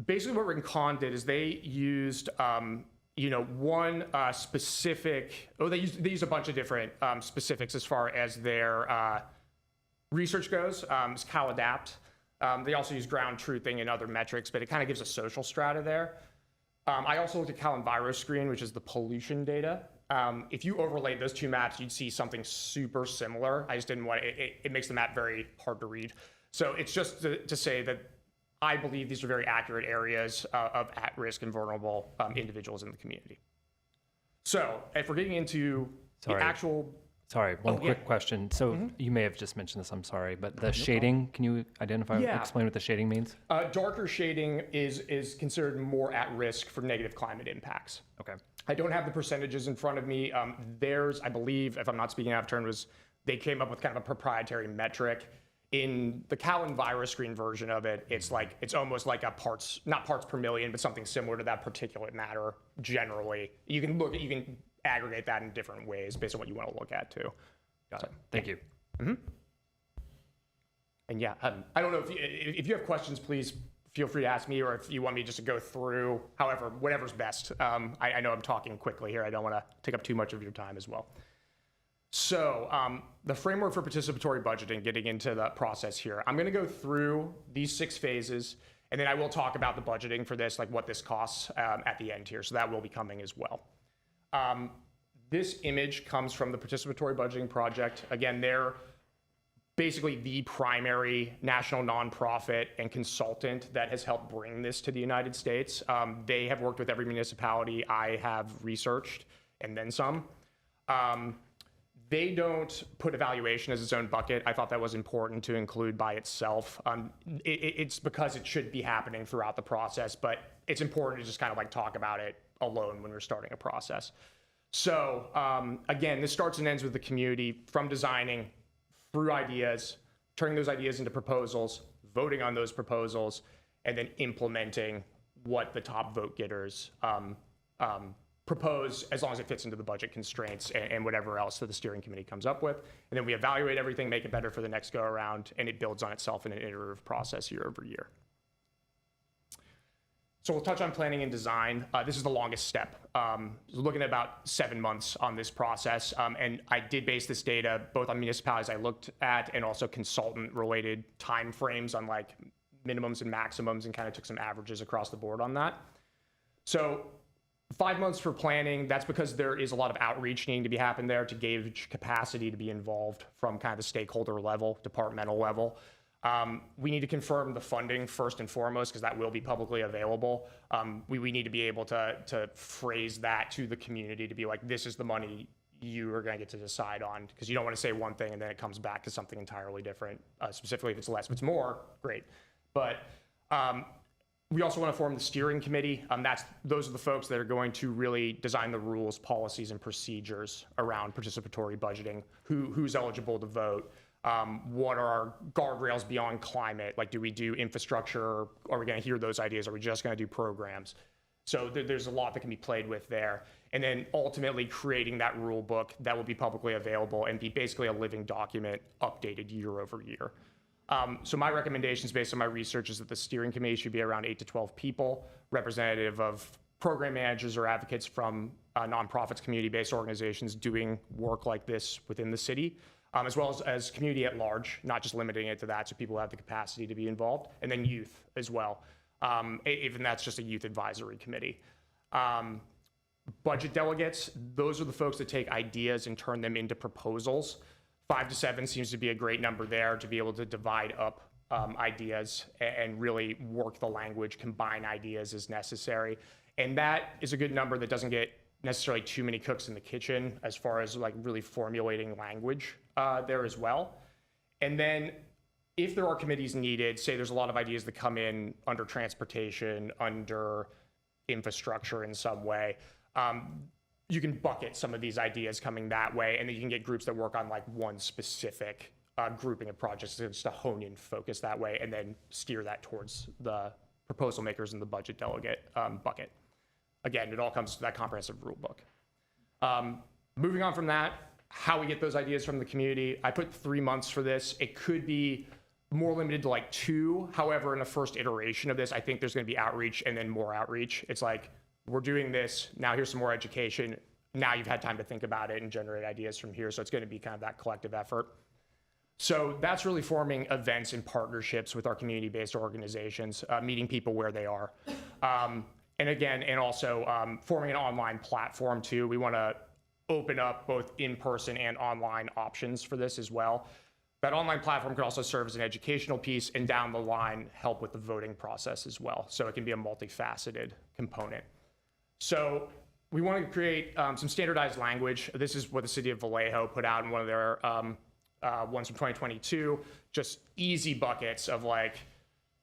Speaker 10: basically what Rincon did is they used one specific, they used a bunch of different specifics as far as their research goes. It's CalAdapt. They also use ground truthing and other metrics, but it kind of gives a social strata there. I also looked at CalEnviroscreen, which is the pollution data. If you overlaid those two maps, you'd see something super similar. I just didn't want it makes the map very hard to read. So it's just to say that I believe these are very accurate areas of at-risk and vulnerable individuals in the community. So if we're getting into the actual...
Speaker 1: Sorry, one quick question. So you may have just mentioned this, I'm sorry, but the shading, can you explain what the shading means?
Speaker 10: Darker shading is considered more at risk for negative climate impacts.
Speaker 1: Okay.
Speaker 10: I don't have the percentages in front of me. Theirs, I believe, if I'm not speaking out of turn, they came up with kind of a proprietary metric. In the CalEnviroscreen version of it, it's almost like not parts per million, but something similar to that particulate matter generally. You can aggregate that in different ways based on what you want to look at too.
Speaker 1: Got it. Thank you.
Speaker 10: Mm-hmm. And yeah, I don't know if you have questions, please feel free to ask me, or if you want me just to go through, however, whatever's best. I know I'm talking quickly here. I don't want to take up too much of your time as well. So the framework for participatory budgeting, getting into the process here, I'm going to go through these 6 phases, and then I will talk about the budgeting for this, like what this costs at the end here. So that will be coming as well. This image comes from the Participatory Budgeting Project. Again, they're basically the primary national nonprofit and consultant that has helped bring this to the United States. They have worked with every municipality I have researched, and then some. They don't put evaluation as its own bucket. I thought that was important to include by itself. It's because it should be happening throughout the process, but it's important to just kind of like talk about it alone when we're starting a process. So again, this starts and ends with the community, from designing through ideas, turning those ideas into proposals, voting on those proposals, and then implementing what the top vote getters propose, as long as it fits into the budget constraints and whatever else that the steering committee comes up with. And then we evaluate everything, make it better for the next go around, and it builds on itself in an iterative process year over year. So we'll touch on planning and design. This is the longest step. Looking at about 7 months on this process. And I did base this data both on municipalities I looked at and also consultant-related timeframes on like minimums and maximums, and kind of took some averages across the board on that. So 5 months for planning, that's because there is a lot of outreach needing to be happened there to gauge capacity to be involved from kind of the stakeholder level, departmental level. We need to confirm the funding first and foremost, because that will be publicly available. We need to be able to phrase that to the community to be like, this is the money you are going to get to decide on, because you don't want to say one thing and then it comes back to something entirely different, specifically if it's less. If it's more, great. But we also want to form the steering committee. Those are the folks that are going to really design the rules, policies, and procedures around participatory budgeting, who's eligible to vote. What are our guardrails beyond climate? Like, do we do infrastructure? Are we going to hear those ideas? Are we just going to do programs? So there's a lot that can be played with there. And then ultimately creating that rule book that will be publicly available and be basically a living document updated year over year. So my recommendations based on my research is that the steering committee should be around 8 to 12 people, representative of program managers or advocates from nonprofits, community-based organizations doing work like this within the city. As well as community at large, not just limiting it to that, so people have the capacity to be involved, and then youth as well, even that's just a youth advisory committee. Budget delegates, those are the folks that take ideas and turn them into proposals. 5 to 7 seems to be a great number there to be able to divide up ideas and really work the language, combine ideas as necessary. And that is a good number that doesn't get necessarily too many cooks in the kitchen as far as like really formulating language there as well. And then if there are committees needed, say there's a lot of ideas that come in under transportation, under infrastructure in some way, you can bucket some of these ideas coming that way, and then you can get groups that work on like one specific grouping of projects just to hone in focus that way, and then steer that towards the proposal makers in the budget delegate bucket. Again, it all comes to that comprehensive rule book. Moving on from that, how we get those ideas from the community. I put 3 months for this. It could be more limited to like 2. However, in the first iteration of this, I think there's going to be outreach and then more outreach. It's like, we're doing this, now here's some more education. Now you've had time to think about it and generate ideas from here. So it's going to be kind of that collective effort. So that's really forming events and partnerships with our community-based organizations, meeting people where they are. And again, and also forming an online platform too. We want to open up both in-person and online options for this as well. That online platform could also serve as an educational piece, and down the line help with the voting process as well. So it can be a multifaceted component. So we want to create some standardized language. This is what the city of Vallejo put out in one of their ones from 2022, just easy buckets of like,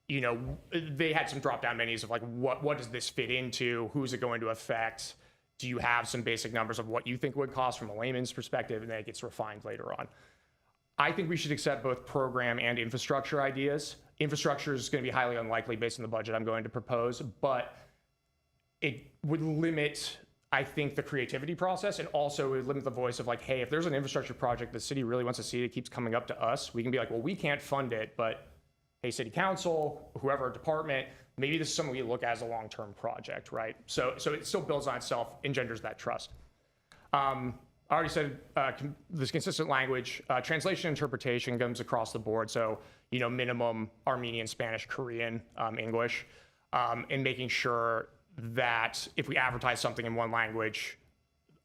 Speaker 10: you know, they had some drop-down menus of like, what does this fit into? Who's it going to affect? Do you have some basic numbers of what you think it would cost from a layman's perspective? And then it gets refined later on. I think we should accept both program and infrastructure ideas. Infrastructure is going to be highly unlikely based on the budget I'm going to propose, but it would limit, I think, the creativity process, and also it would limit the voice of like, hey, if there's an infrastructure project the city really wants to see that keeps coming up to us, we can be like, well, we can't fund it, but hey, city council, whoever department, maybe this is something we look at as a long-term project, right? So it still builds on itself, engenders that trust. I already said this consistent language, translation interpretation comes across the board. So, you know, minimum Armenian, Spanish, Korean, English, and making sure that if we advertise something in one language,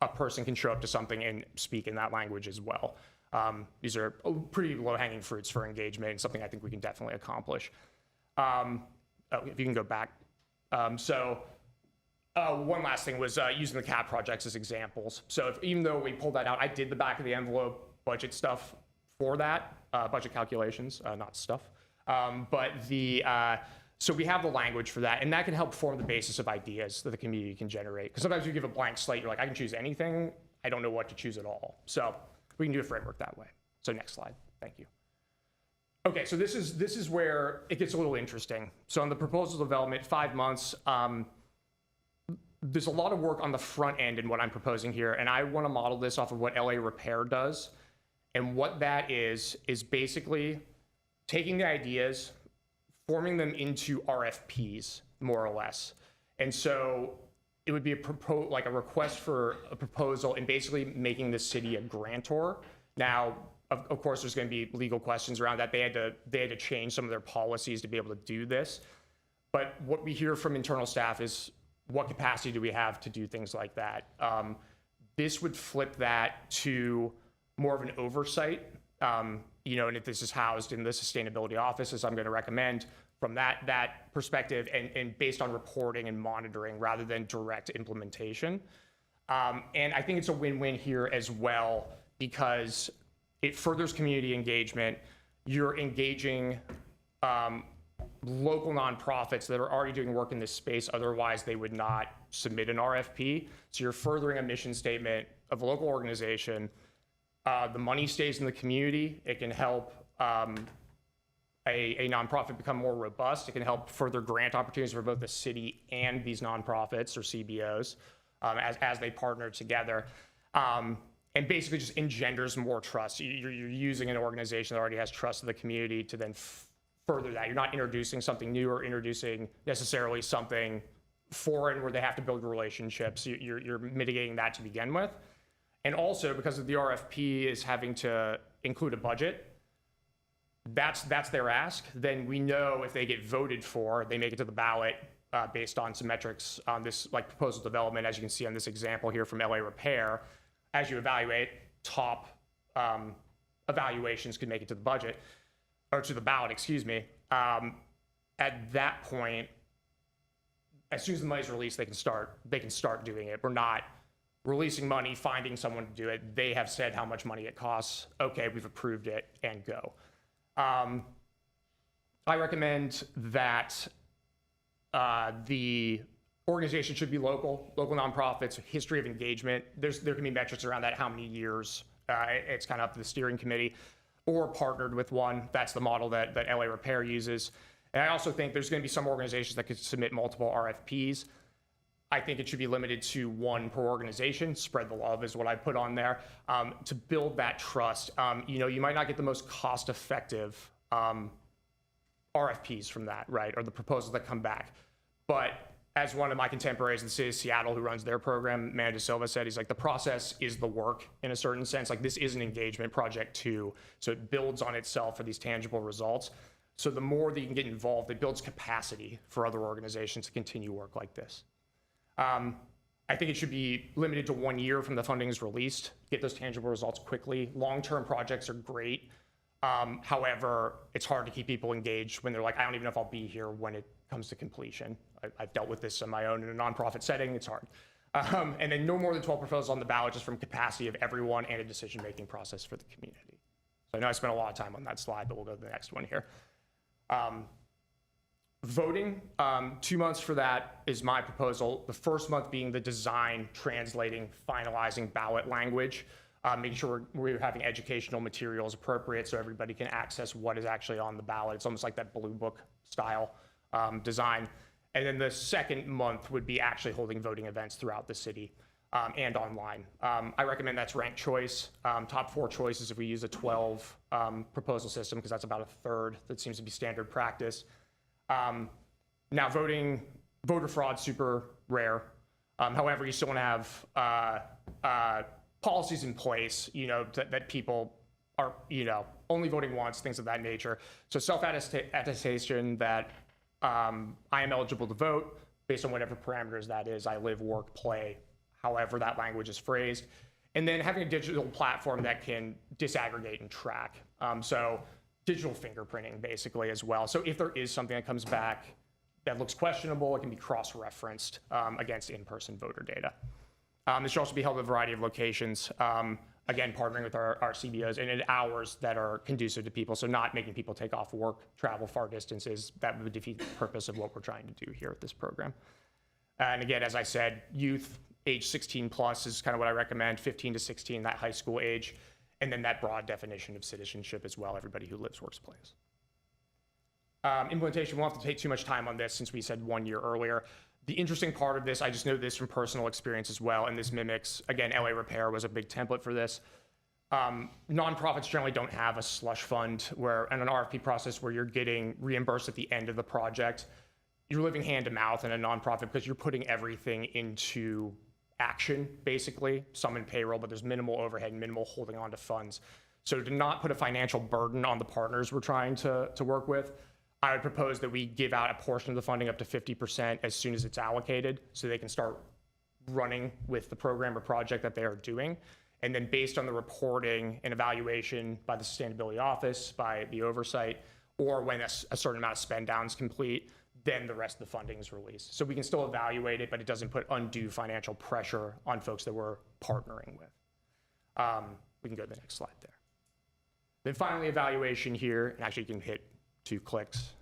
Speaker 10: a person can show up to something and speak in that language as well. These are pretty low-hanging fruits for engagement, and something I think we can definitely accomplish. If you can go back. So One last thing was using the CAP projects as examples. So even though we pulled that out, I did the back of the envelope budget stuff for that, budget calculations, not stuff. So we have the language for that, and that can help form the basis of ideas that the community can generate. Because sometimes you give a blank slate, you're like, I can choose anything. I don't know what to choose at all. So we can do a framework that way. So next slide, thank you. Okay, so this is where it gets a little interesting. So on the proposal development, 5 months, there's a lot of work on the front end in what I'm proposing here, and I want to model this off of what LA Repair does. And what that is basically taking the ideas, forming them into RFPs, more or less. And so it would be like a request for a proposal and basically making the city a grantor. Now, of course, there's going to be legal questions around that. They had to change some of their policies to be able to do this. But what we hear from internal staff is, what capacity do we have to do things like that? This would flip that to more of an oversight, and if this is housed in the sustainability office, as I'm going to recommend, from that perspective, and based on reporting and monitoring rather than direct implementation. And I think it's a win-win here as well, because it furthers community engagement. You're engaging local nonprofits that are already doing work in this space, otherwise they would not submit an RFP. So you're furthering a mission statement of a local organization. The money stays in the community. It can help a nonprofit become more robust. It can help further grant opportunities for both the city and these nonprofits or CBOs as they partner together. And basically just engenders more trust. You're using an organization that already has trust in the community to then further that. You're not introducing something new or introducing necessarily something foreign where they have to build relationships. You're mitigating that to begin with. And also, because of the RFP is having to include a budget, that's their ask, then we know if they get voted for, they make it to the ballot based on some metrics on this like proposal development, as you can see on this example here from LA Repair. As you evaluate, top evaluations could make it to the budget, or to the ballot, excuse me. At that point, as soon as the money's released, they can start doing it. We're not releasing money, finding someone to do it. They have said how much money it costs. Okay, we've approved it, and go. I recommend that the organization should be local nonprofits, history of engagement. There can be metrics around that, how many years. It's kind of up to the steering committee, or partnered with one. That's the model that LA Repair uses. And I also think there's going to be some organizations that could submit multiple RFPs. I think it should be limited to one per organization. Spread the love is what I put on there, to build that trust. You might not get the most cost-effective RFPs from that, right, or the proposals that come back. But as one of my contemporaries in the city of Seattle who runs their program, Manda Silva, said, he's like, the process is the work in a certain sense. Like, this is an engagement project too, so it builds on itself for these tangible results. So the more that you can get involved, it builds capacity for other organizations to continue work like this. I think it should be limited to 1 year from the funding is released, get those tangible results quickly. Long-term projects are great. However, it's hard to keep people engaged when they're like, I don't even know if I'll be here when it comes to completion. I've dealt with this on my own in a nonprofit setting, it's hard. And then no more than 12 proposals on the ballot, just from capacity of everyone and a decision-making process for the community. So I know I spent a lot of time on that slide, but we'll go to the next one here. Voting, 2 months for that is my proposal. The first month being the design, translating, finalizing ballot language, making sure we're having educational materials appropriate so everybody can access what is actually on the ballot. It's almost like that blue book style design. And then the second month would be actually holding voting events throughout the city and online. I recommend that's ranked choice. Top 4 choices if we use a 12 proposal system, because that's about a third. That seems to be standard practice. Now voter fraud, super rare. However, you still want to have policies in place, that people are, only voting once, things of that nature. So self-attestation that I am eligible to vote based on whatever parameters that is. I live, work, play, however that language is phrased. And then having a digital platform that can disaggregate and track. So digital fingerprinting basically as well. So if there is something that comes back that looks questionable, it can be cross-referenced against in-person voter data. This should also be held at a variety of locations, again, partnering with our CBOs and at hours that are conducive to people, so not making people take off work, travel far distances. That would defeat the purpose of what we're trying to do here with this program. And again, as I said, youth age 16 plus is kind of what I recommend, 15 to 16, that high school age, and then that broad definition of citizenship as well, everybody who lives, works, plays. Implementation, we won't have to take too much time on this since we said 1 year earlier. The interesting part of this, I just know this from personal experience as well, and this mimics, again, LA Repair was a big template for this. Nonprofits generally don't have a slush fund and an RFP process where you're getting reimbursed at the end of the project. You're living hand to mouth in a nonprofit because you're putting everything into action, basically. Some in payroll, but there's minimal overhead, minimal holding on to funds. So to not put a financial burden on the partners we're trying to work with, I would propose that we give out a portion of the funding up to 50% as soon as it's allocated so they can start running with the program or project that they are doing. And then based on the reporting and evaluation by the Sustainability Office, by the oversight, or when a certain amount of spend down is complete, then the rest of the funding is released. So we can still evaluate it, but it doesn't put undue financial pressure on folks that we're partnering with. We can go to the next slide there. Then finally, evaluation here, and actually you can hit 2 clicks.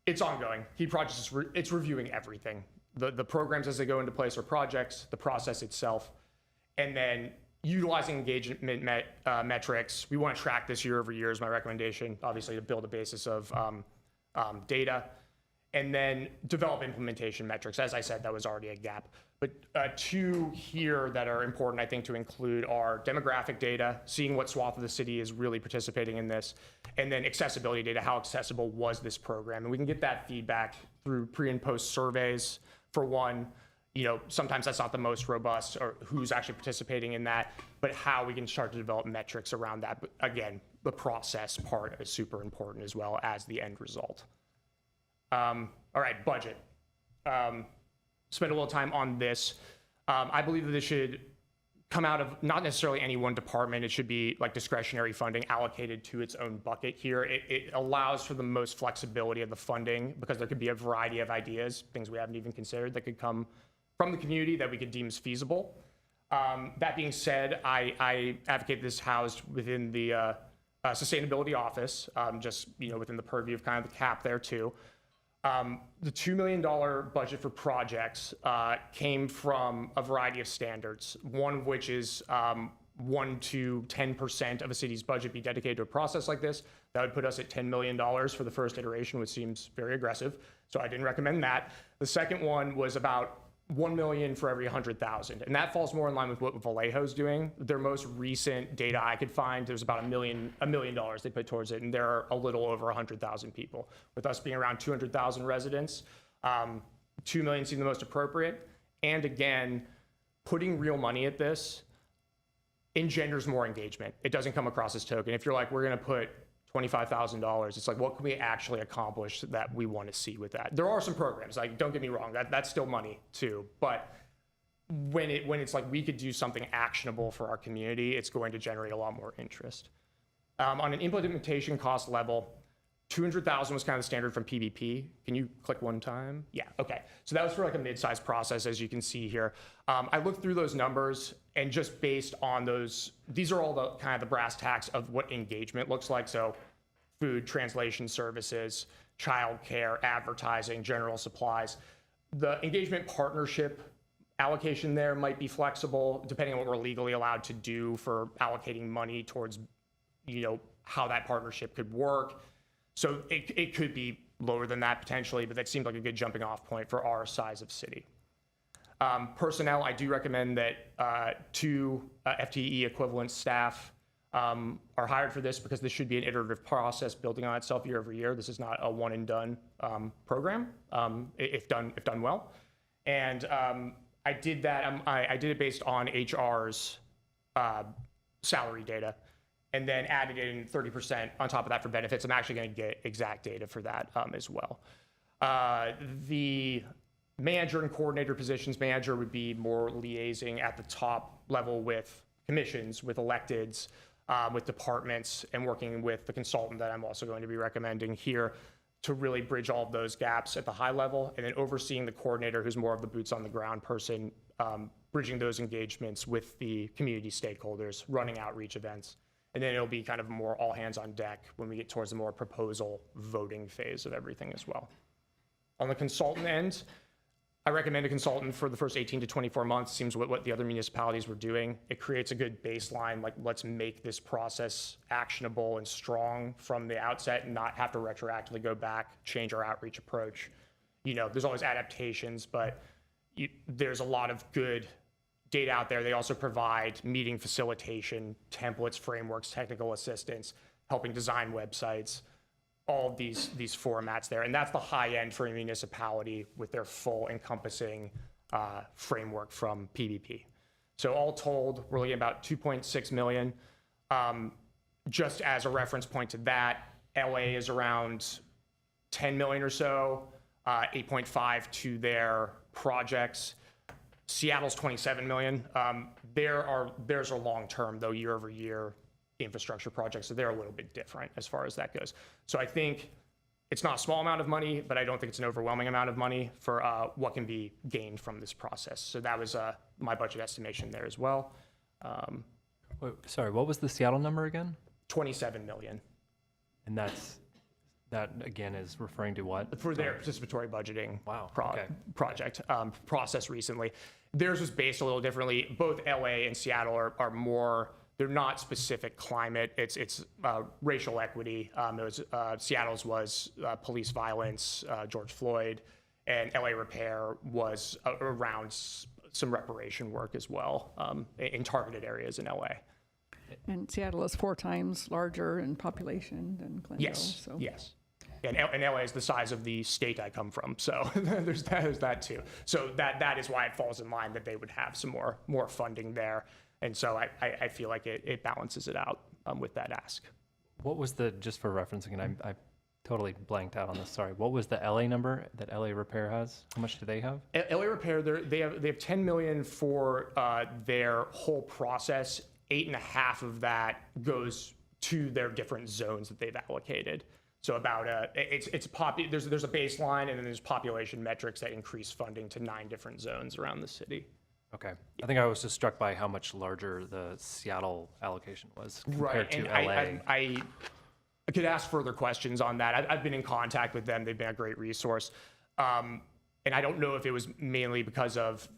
Speaker 10: It's ongoing. HEAT projects, it's reviewing everything. The programs as they go into place or projects, the process itself, and then utilizing engagement metrics. We want to track this year over year is my recommendation, obviously to build a basis of data, and then develop implementation metrics. As I said, that was already a gap. But 2 here that are important, I think, to include are demographic data, seeing what swath of the city is really participating in this, and then accessibility data, how accessible was this program? And we can get that feedback through pre and post surveys, for one. You know, sometimes that's not the most robust or who's actually participating in that, but how we can start to develop metrics around that. But again, the process part is super important as well as the end result. All right, budget. Spend a little time on this. I believe that this should come out of not necessarily any one department. It should be like discretionary funding allocated to its own bucket here. It allows for the most flexibility of the funding because there could be a variety of ideas, things we haven't even considered that could come from the community that we could deem as feasible. That being said, I advocate this housed within the Sustainability Office, just within the purview of kind of the cap there too. The $2 million budget for projects came from a variety of standards, one of which is 1 to 10% of a city's budget be dedicated to a process like this. That would put us at $10 million for the first iteration, which seems very aggressive. So I didn't recommend that. The second one was about $1 million for every 100,000. And that falls more in line with what Vallejo's doing. Their most recent data I could find, there's about $1 million they put towards it, and there are a little over 100,000 people. With us being around 200,000 residents, $2 million seemed the most appropriate. And again, putting real money at this engenders more engagement. It doesn't come across as token. If you're like, we're gonna put $25,000, it's like, what can we actually accomplish that we want to see with that? There are some programs, like, don't get me wrong, that's still money too, but when it's like we could do something actionable for our community, it's going to generate a lot more interest. On an implementation cost level, 200,000 was kind of the standard from PBP. Can you click one time? Yeah, okay. So that was for like a mid-sized process, as you can see here. I looked through those numbers, and just based on those, these are all the kind of the brass tacks of what engagement looks like. So food, translation services, childcare, advertising, general supplies. The engagement partnership allocation there might be flexible depending on what we're legally allowed to do for allocating money towards, how that partnership could work. So it could be lower than that potentially, but that seemed like a good jumping off point for our size of city. Personnel, I do recommend that 2 FTE equivalent staff are hired for this because this should be an iterative process building on itself year over year. This is not a one and done program if done well. And I did that, I did it based on HR's salary data, and then added in 30% on top of that for benefits. I'm actually going to get exact data for that as well. The manager and coordinator positions, manager would be more liaising at the top level with commissions, with electeds, with departments, and working with the consultant that I'm also going to be recommending here. to really bridge all of those gaps at the high level, and then overseeing the coordinator, who's more of the boots on the ground person, bridging those engagements with the community stakeholders, running outreach events. And then it'll be kind of more all hands on deck when we get towards the more proposal voting phase of everything as well. On the consultant end, I recommend a consultant for the first 18 to 24 months. Seems what the other municipalities were doing. It creates a good baseline, like let's make this process actionable and strong from the outset and not have to retroactively go back, change our outreach approach. You know, there's always adaptations, but there's a lot of good data out there. They also provide meeting facilitation, templates, frameworks, technical assistance, helping design websites, all of these formats there. And that's the high end for a municipality with their full encompassing framework from PBP. So all told, we're looking at about 2.6 million. Just as a reference point to that, LA is around 10 million or so, 8.5 to their projects. Seattle's 27 million. Theirs are long-term though, year over year infrastructure projects, so they're a little bit different as far as that goes. So I think it's not a small amount of money, but I don't think it's an overwhelming amount of money for what can be gained from this process. So that was my budget estimation there as well.
Speaker 1: Wait, sorry, what was the Seattle number again?
Speaker 10: 27 million.
Speaker 1: And that again is referring to what?
Speaker 10: For their participatory budgeting
Speaker 1: Wow, okay.
Speaker 10: project process recently. Theirs was based a little differently. Both LA and Seattle are more, they're not specific climate. It's racial equity. Seattle's was police violence, George Floyd, and LA Repair was around some reparation work as well in targeted areas in LA.
Speaker 5: And Seattle is 4 times larger in population than Glendale.
Speaker 10: Yes,
Speaker 5: So.
Speaker 10: yes. And LA is the size of the state I come from, so there's that too. So that is why it falls in line that they would have some more funding there. And so I feel like it balances it out with that ask.
Speaker 1: What was just for referencing, and I totally blanked out on this, sorry. What was the LA number that LA Repair has? How much do they have?
Speaker 10: LA Repair, they have 10 million for their whole process. 8.5 of that goes to their different zones that they've allocated. So about there's a baseline, and then there's population metrics that increase funding to 9 different zones around the city.
Speaker 1: Okay. I think I was just struck by how much larger the Seattle allocation was compared to LA.
Speaker 10: I could ask further questions on that. I've been in contact with them. They've been a great resource. And I don't know if it was mainly because of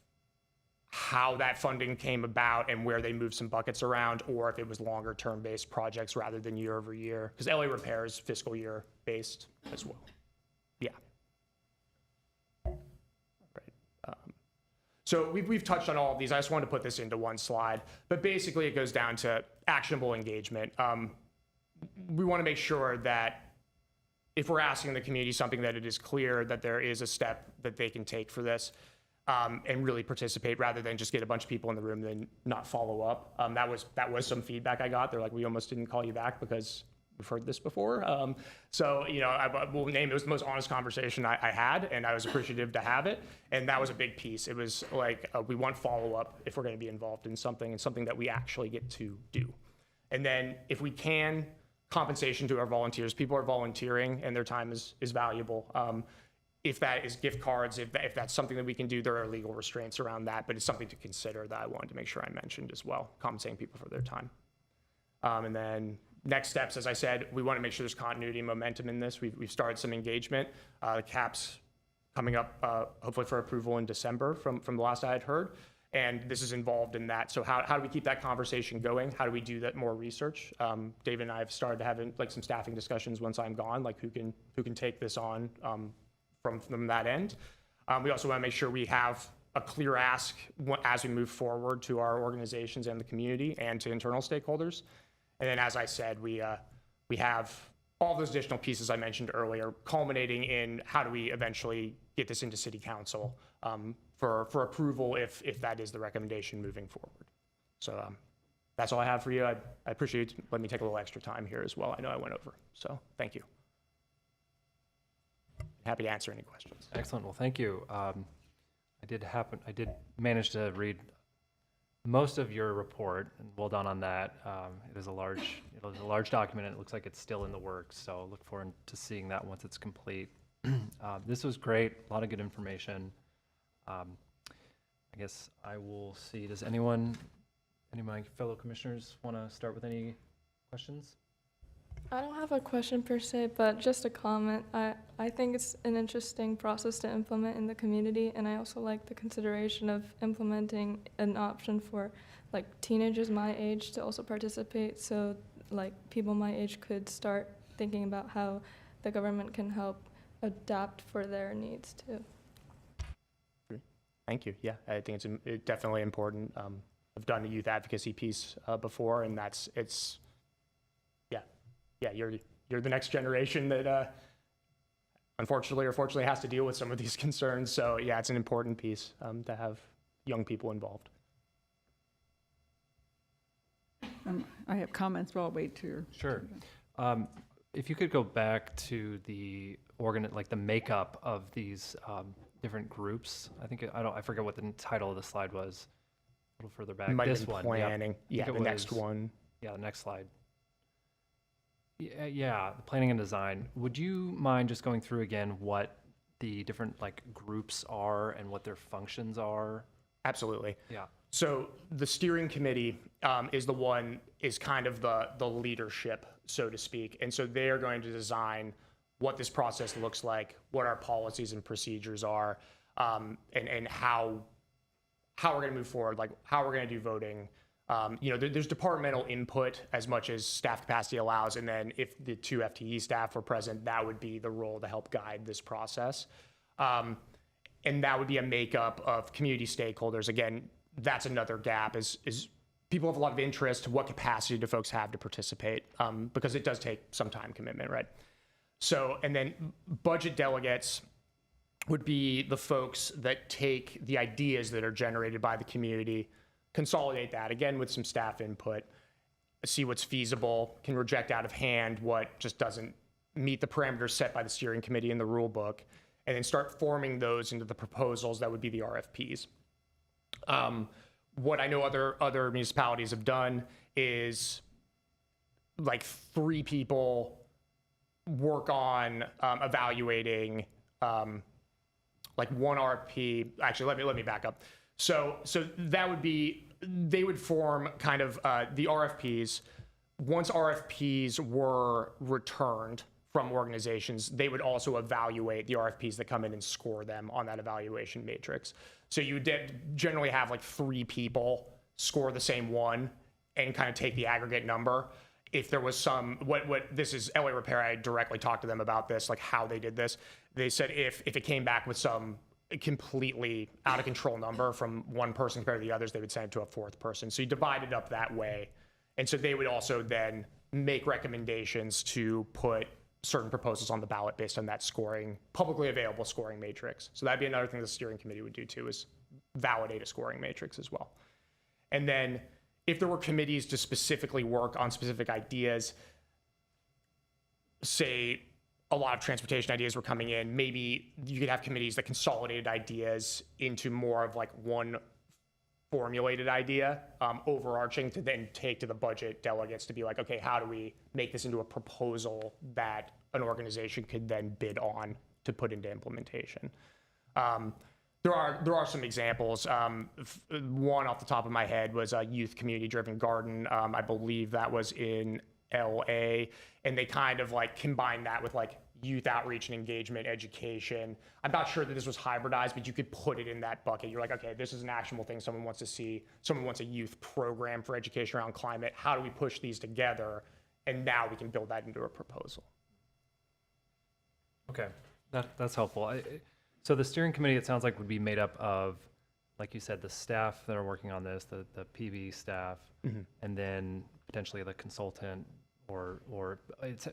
Speaker 10: how that funding came about and where they moved some buckets around, or if it was longer term based projects rather than year over year, because LA Repair is fiscal year based as well. Yeah. Right. So we've touched on all of these. I just wanted to put this into one slide, but basically it goes down to actionable engagement. We want to make sure that if we're asking the community something, that it is clear that there is a step that they can take for this. And really participate rather than just get a bunch of people in the room and then not follow up. That was some feedback I got. They're like, we almost didn't call you back because we've heard this before. So, you know, I will name it was the most honest conversation I had, and I was appreciative to have it. And that was a big piece. It was like, we want follow up if we're going to be involved in something, and something that we actually get to do. And then if we can, compensation to our volunteers. People are volunteering and their time is valuable. If that is gift cards, if that's something that we can do, there are legal restraints around that, but it's something to consider that I wanted to make sure I mentioned as well, compensating people for their time. And then next steps, as I said, we want to make sure there's continuity and momentum in this. We've started some engagement. The CAP's coming up hopefully for approval in December from the last I had heard, and this is involved in that. So how do we keep that conversation going? How do we do that more research? David and I have started having like some staffing discussions once I'm gone, like who can take this on from that end. We also want to make sure we have a clear ask as we move forward to our organizations and the community and to internal stakeholders. And then, as I said, we have all those additional pieces I mentioned earlier, culminating in how do we eventually get this into City Council for approval if that is the recommendation moving forward. So that's all I have for you. I appreciate you letting me take a little extra time here as well. I know I went over, so thank you. Happy to answer any questions.
Speaker 1: Excellent. Well, thank you. I did manage to read most of your report, and well done on that. It is a large it was a large document, and it looks like it's still in the works, so look forward to seeing that once it's complete. This was great, a lot of good information. I guess I will see, does any of my fellow commissioners want to start with any questions?
Speaker 9: I don't have a question per se, but just a comment. I think it's an interesting process to implement in the community, and I also like the consideration of implementing an option for like teenagers my age to also participate, so like people my age could start thinking about how the government can help adapt for their needs too.
Speaker 10: Thank you. Yeah, I think it's definitely important. I've done a youth advocacy piece before, and you're the next generation that unfortunately or fortunately has to deal with some of these concerns. So yeah, it's an important piece to have young people involved.
Speaker 5: I have comments, but I'll wait to your.
Speaker 1: Sure. If you could go back to the the makeup of these different groups. I forget what the title of the slide was. A little further back.
Speaker 10: Might have
Speaker 1: This
Speaker 10: been
Speaker 1: one.
Speaker 10: planning.
Speaker 1: Yep.
Speaker 10: Yeah, the next one.
Speaker 1: Yeah, the next slide. Yeah, the planning and design. Would you mind just going through again what the different groups are and what their functions are?
Speaker 10: Absolutely.
Speaker 1: Yeah.
Speaker 10: So the steering committee is kind of the leadership, so to speak. And so they are going to design what this process looks like, what our policies and procedures are, and how we're going to move forward, like how we're going to do voting. There's departmental input as much as staff capacity allows. And then if the 2 FTE staff were present, that would be the role to help guide this process. And that would be a makeup of community stakeholders. Again, that's another gap is people have a lot of interest. What capacity do folks have to participate? Because it does take some time commitment, right? So, and then budget delegates would be the folks that take the ideas that are generated by the community, consolidate that, again, with some staff input, see what's feasible, can reject out of hand what just doesn't meet the parameters set by the steering committee in the rule book, and then start forming those into the proposals that would be the RFPs. What I know other municipalities have done is 3 people work on evaluating one RFP. Actually, let me back up. So that would be, they would form kind of the RFPs. Once RFPs were returned from organizations, they would also evaluate the RFPs that come in and score them on that evaluation matrix. So you would generally have 3 people score the same one and kind of take the aggregate number. If there was this is LA Repair, I directly talked to them about this, how they did this. They said if it came back with some completely out of control number from one person compared to the others, they would send it to a 4th person. So you divide it up that way. And so they would also then make recommendations to put certain proposals on the ballot based on that scoring, publicly available scoring matrix. So that'd be another thing the steering committee would do too, is validate a scoring matrix as well. And then if there were committees to specifically work on specific ideas, say a lot of transportation ideas were coming in, maybe you could have committees that consolidated ideas into more of one formulated idea, overarching, to then take to the budget delegates to be okay, how do we make this into a proposal that an organization could then bid on to put into implementation? There are some examples. One off the top of my head was a youth community-driven garden. I believe that was in LA, and they kind of combined that with youth outreach and engagement education. I'm not sure that this was hybridized, but you could put it in that bucket. You're okay, this is an actionable thing someone wants to see. Someone wants a youth program for education around climate. How do we push these together? And now we can build that into a proposal.
Speaker 1: Okay, that's helpful. So the steering committee, it sounds like, would be made up of, like you said, the staff that are working on this, the PB staff, and then potentially the consultant, or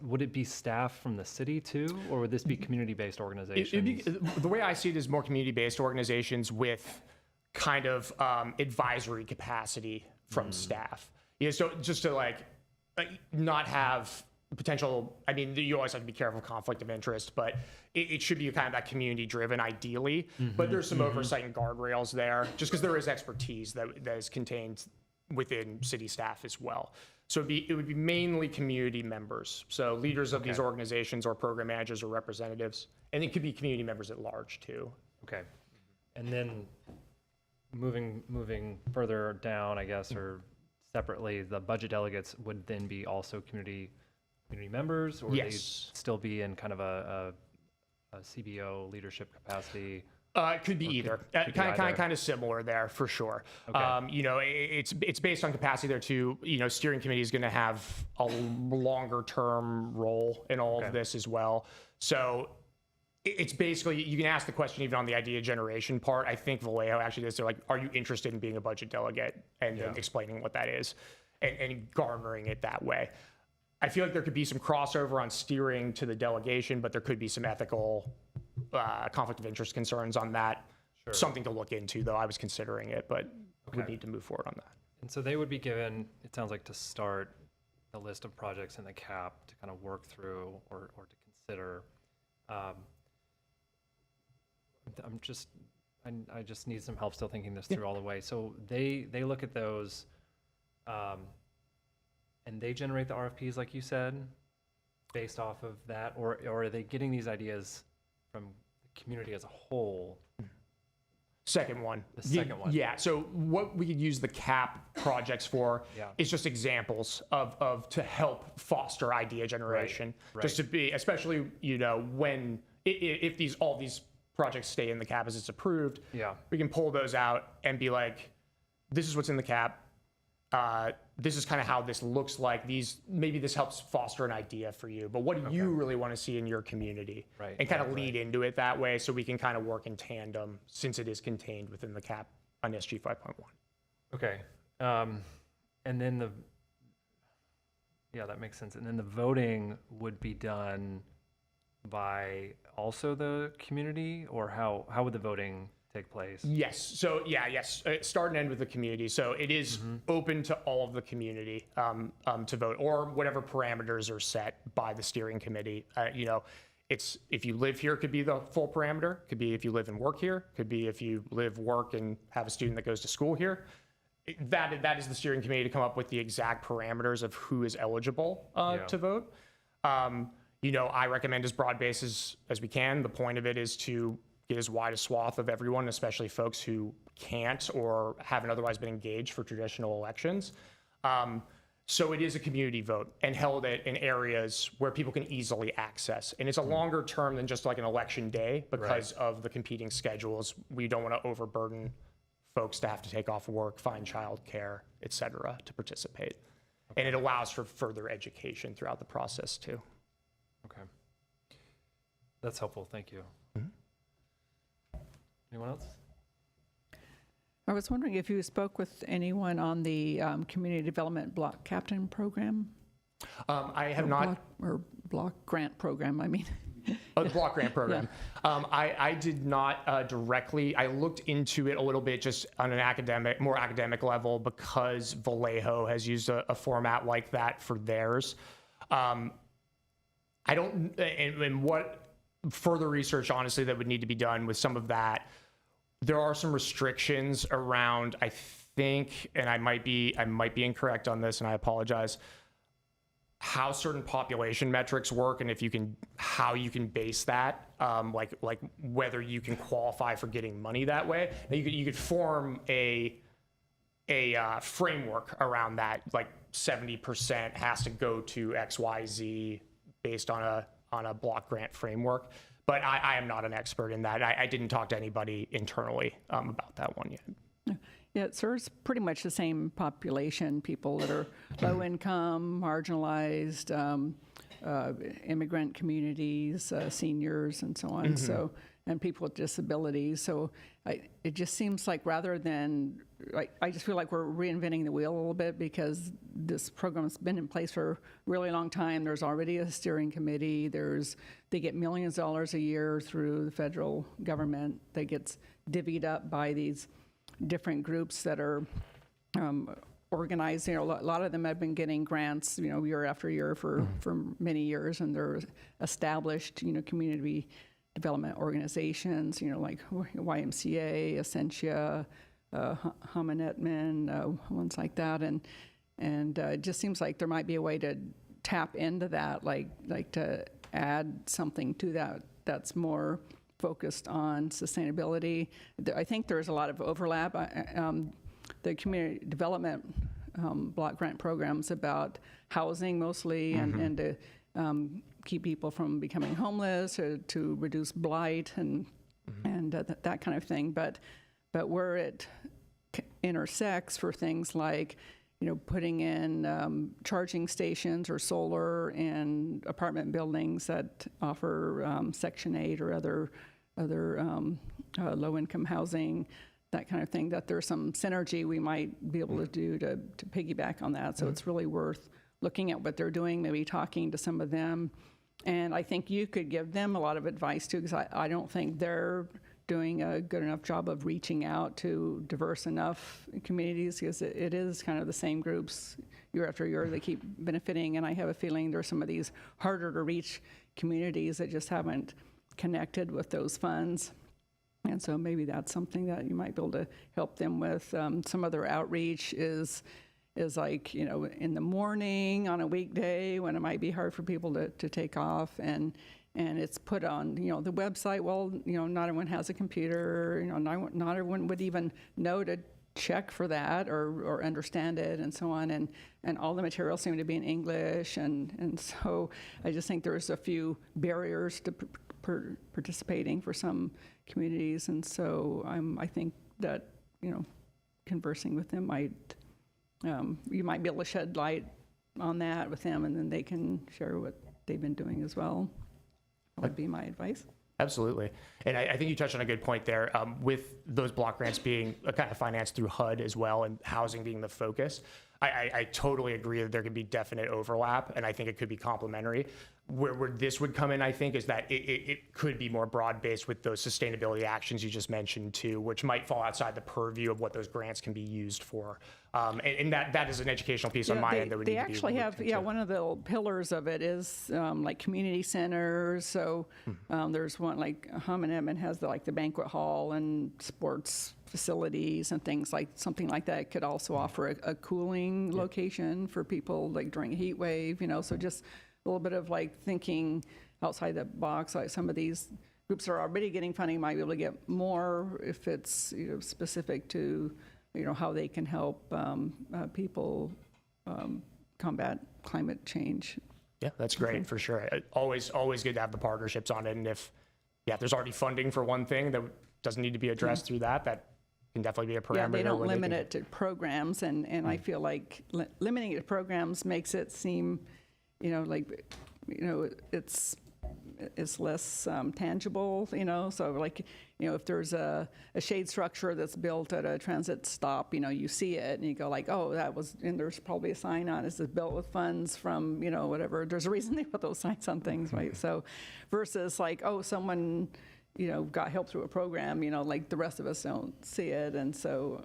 Speaker 1: would it be staff from the city too, or would this be community-based organizations?
Speaker 10: The way I see it is more community-based organizations with kind of advisory capacity from staff. Yeah, so just to not have potential, I mean, you always have to be careful of conflict of interest, but it should be kind of that community driven ideally, but there's some oversight and guardrails there, just because there is expertise that is contained within city staff as well. So it would be mainly community members, so leaders of these organizations or program managers or representatives, and it could be community members at large too.
Speaker 1: Okay. And then moving further down, I guess, or separately, the budget delegates would then be also community members, or they'd
Speaker 10: Yes.
Speaker 1: still be in kind of a CBO leadership capacity?
Speaker 10: It could be either.
Speaker 1: could be either.
Speaker 10: Kind of similar there for sure.
Speaker 1: Okay.
Speaker 10: You know, it's based on capacity there too. You know, steering committee is going to have a longer term role in all
Speaker 1: Okay.
Speaker 10: of this as well. So it's basically, you can ask the question even on the idea generation part. I think Vallejo actually does. They're like, are you interested in being a budget delegate, and then explaining what that is and garnering it that way. I feel like there could be some crossover on steering to the delegation, but there could be some ethical conflict of interest concerns on that.
Speaker 1: Sure.
Speaker 10: Something to look into, though. I was considering it, but would
Speaker 1: Okay.
Speaker 10: need to move forward on that.
Speaker 1: And so they would be given, it sounds like, to start a list of projects in the CAP to kind of work through or to consider. I just need some help still thinking this through all the way. So they look at those, and they generate the RFPs, like you said, based off of that, or are they getting these ideas from the community as a whole?
Speaker 10: Second one.
Speaker 1: The second one.
Speaker 10: Yeah. So what we could use the CAP projects for
Speaker 1: Yeah.
Speaker 10: is just examples of to help foster idea generation.
Speaker 1: Right.
Speaker 10: Just to be, especially, you know, when if all these projects stay in the CAP as it's approved,
Speaker 1: Yeah.
Speaker 10: we can pull those out and be like, this is what's in the CAP. This is kind of how this looks like. Maybe this helps foster an idea for you, but what do you really want to see in your community?
Speaker 1: Right,
Speaker 10: And kind of
Speaker 1: right,
Speaker 10: lead into it that way, so we can kind of work in tandem since it is contained within the CAP on SG 5.1.
Speaker 1: Okay. And then that makes sense. And then the voting would be done by also the community, or how would the voting take place?
Speaker 10: Yes. So yes. Start and end with the community. So it is open to all of the community to vote, or whatever parameters are set by the steering committee. You know, it's if you live here, could be the full parameter. Could be if you live and work here. Could be if you live, work, and have a student that goes to school here. That is the steering committee to come up with the exact parameters of who is eligible to vote. You know, I recommend as broad bases as we can. The point of it is to get as wide a swath of everyone, especially folks who can't or haven't otherwise been engaged for traditional elections. So it is a community vote and held in areas where people can easily access. And it's a longer term than just like an election day because of the competing schedules. We don't want to overburden folks to have to take off work, find childcare, et cetera, to participate. And it allows for further education throughout the process too.
Speaker 1: Okay. That's helpful. Thank you. Anyone else?
Speaker 5: I was wondering if you spoke with anyone on the Community Development Block Captain Program?
Speaker 10: I have
Speaker 5: Or
Speaker 10: not.
Speaker 5: Block Grant Program, I mean.
Speaker 10: Oh, the block grant program. I did not directly. I looked into it a little bit just on an more academic level, because Vallejo has used a format like that for theirs. I don't, and what further research, honestly, that would need to be done with some of that. There are some restrictions around, I think, and I might be incorrect on this, and I apologize, how certain population metrics work, and how you can base that, like whether you can qualify for getting money that way. Now you could form a framework around that, like 70% has to go to XYZ based on a block grant framework. But I am not an expert in that. I didn't talk to anybody internally about that one yet.
Speaker 5: Yeah, it serves pretty much the same population, people that are low income, marginalized, immigrant communities, seniors, and so on. So, and people with disabilities. So it just seems like rather than, I just feel like we're reinventing the wheel a little bit, because this program has been in place for a really long time. There's already a steering committee. They get millions of dollars a year through the federal government that gets divvied up by these different groups that are organized. You know, a lot of them have been getting grants, you know, year after year for many years, and they're established, you know, community development organizations, you know, like YMCA, Essentia, Hamanetman, ones like that, and it just seems like there might be a way to tap into that, like to add something to that that's more focused on sustainability. I think there's a lot of overlap. The community development block grant programs about housing mostly, and to keep people from becoming homeless, or to reduce blight and that kind of thing. But where it intersects for things like, putting in charging stations or solar in apartment buildings that offer Section 8 or other low-income housing, that kind of thing, that there's some synergy we might be able to do to piggyback on that. So it's really worth looking at what they're doing, maybe talking to some of them. And I think you could give them a lot of advice too, because I don't think they're doing a good enough job of reaching out to diverse enough communities, because it is kind of the same groups year after year that keep benefiting. And I have a feeling there's some of these harder to reach communities that just haven't connected with those funds. And so maybe that's something that you might be able to help them with. Some other outreach is like, in the morning on a weekday when it might be hard for people to take off, and it's put on, the website. Well, not everyone has a computer, not everyone would even know to check for that or understand it, and so on. And all the materials seem to be in English. And so I just think there's a few barriers to participating for some communities. And so I think that, conversing with them you might be able to shed light on that with them, and then they can share what they've been doing as well. That would be my advice.
Speaker 10: Absolutely. And I think you touched on a good point there, with those block grants being kind of financed through HUD as well, and housing being the focus. I totally agree that there could be definite overlap, and I think it could be complementary. Where this would come in, I think, is that it could be more broad-based with those sustainability actions you just mentioned too, which might fall outside the purview of what those grants can be used for. And that is an educational piece on my end that would need to be
Speaker 5: actually have, one of the pillars of it is like community centers. So there's one like Hamanetman has the banquet hall and sports facilities and things like something like that. It could also offer a cooling location for people like during a heat wave, so just a little bit of thinking outside the box. Like some of these groups are already getting funding, might be able to get more if it's specific to how they can help people combat climate change.
Speaker 10: Yeah, that's great for sure. Always good to have the partnerships on it. And if there's already funding for one thing that doesn't need to be addressed through that can definitely be a parameter.
Speaker 5: Yeah, they don't limit it to programs, and I feel like limiting it to programs makes it seem, it's less tangible, so if there's a shade structure that's built at a transit stop, you see it and you go like, oh, and there's probably a sign on it, it's built with funds from, whatever. There's a reason they put those signs on things, right? So versus someone, got help through a program, the rest of us don't see it. And so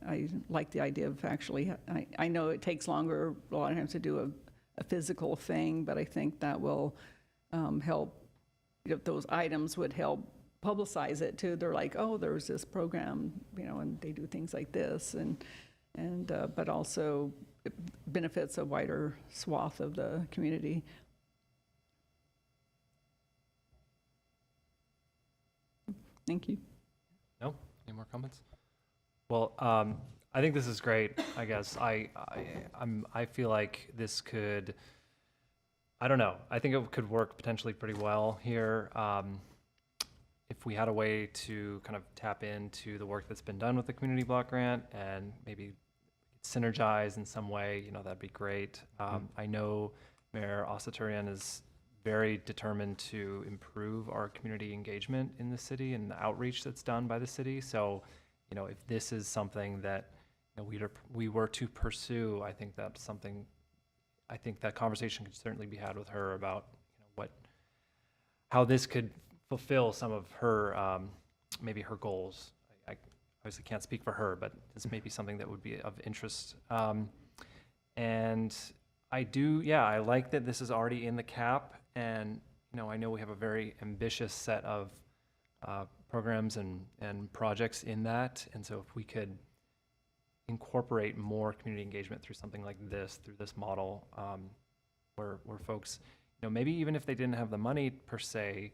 Speaker 5: I like the idea of actually, I know it takes longer a lot of times to do a physical thing, but I think that will help, those items would help publicize it too. They're like, oh, there's this program, and they do things like this, and but also it benefits a wider swath of the community. Thank you.
Speaker 1: No? Any more comments? Well, I think this is great. I guess I feel like this could, I don't know. I think it could work potentially pretty well here. If we had a way to kind of tap into the work that's been done with the community block grant and maybe synergize in some way, that'd be great. I know Mayor Asaturian is very determined to improve our community engagement in the city and the outreach that's done by the city. So, if this is something that we were to pursue, I think that's something. I think that conversation could certainly be had with her about how this could fulfill some of her maybe her goals. I obviously can't speak for her, but this may be something that would be of interest. And I like that this is already in the cap, and I know we have a very ambitious set of programs and projects in that. And so if we could incorporate more community engagement through something like this, through this model, where folks, maybe even if they didn't have the money per se,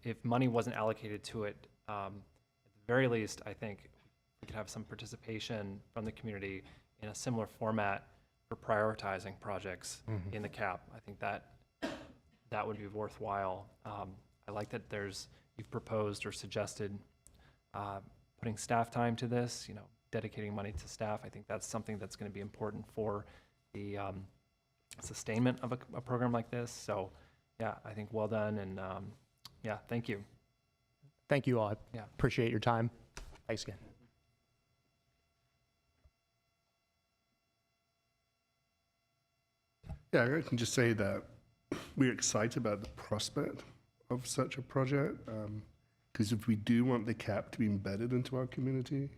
Speaker 1: if money wasn't allocated to it, at the very least, I think we could have some participation from the community in a similar format for prioritizing projects in the CAP. I think that would be worthwhile. I like that you've proposed or suggested putting staff time to this, dedicating money to staff. I think that's something that's going to be important for the sustainment of a program like this. So yeah, I think well done, and yeah, thank you.
Speaker 10: Thank you all.
Speaker 1: Yeah.
Speaker 10: Appreciate your time. Thanks again.
Speaker 6: Yeah, I can just say that we're excited about the prospect of such a project, because if we do want the CAP to be embedded into our community,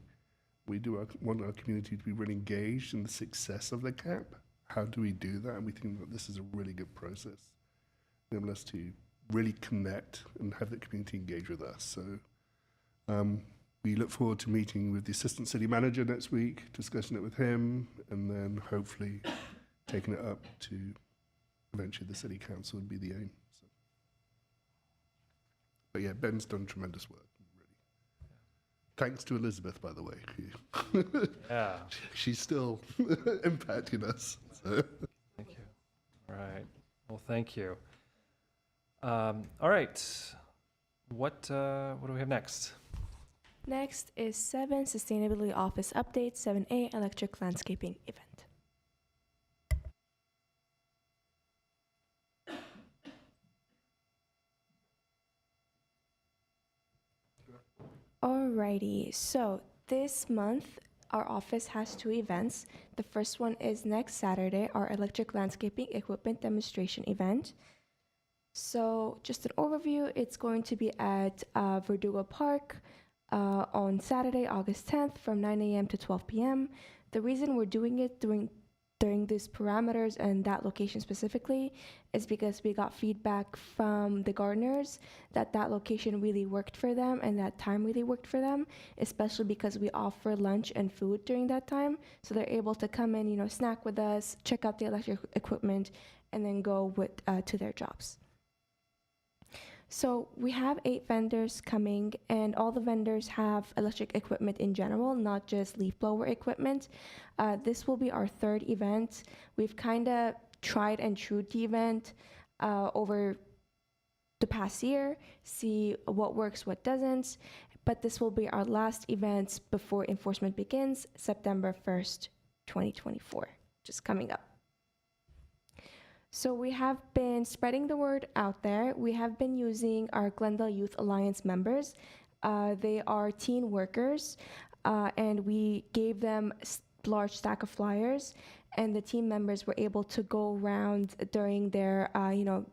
Speaker 6: we do want our community to be really engaged in the success of the CAP. How do we do that? And we think that this is a really good process, enable us to really connect and have the community engage with us. So we look forward to meeting with the Assistant City Manager next week, discussing it with him, and then hopefully taking it up to eventually the City Council would be the aim. So. But yeah, Ben's done tremendous work. Really. Thanks to Elizabeth, by the way.
Speaker 1: Yeah.
Speaker 6: She's still impacting us. So.
Speaker 1: Thank you. All right. Well, thank you. All right. What do we have next?
Speaker 2: Next is 7 Sustainability Office Update, 7A Electric Landscaping Event. Alrighty, so this month our office has 2 events. The first one is next Saturday, our electric landscaping equipment demonstration event. So just an overview, it's going to be at Verdugo Park on Saturday, August 10th from 9 a.m. to 12 p.m. The reason we're doing it during these parameters and that location specifically is because we got feedback from the gardeners that location really worked for them and that time really worked for them, especially because we offer lunch and food during that time. So they're able to come in, snack with us, check out the electric equipment, and then go to their jobs. So we have 8 vendors coming, and all the vendors have electric equipment in general, not just leaf blower equipment. This will be our 3rd event. We've kind of tried and true the event over the past year, see what works, what doesn't. But this will be our last event before enforcement begins, September 1st, 2024, just coming up. So we have been spreading the word out there. We have been using our Glendale Youth Alliance members. They are teen workers, and we gave them a large stack of flyers, and the team members were able to go around during their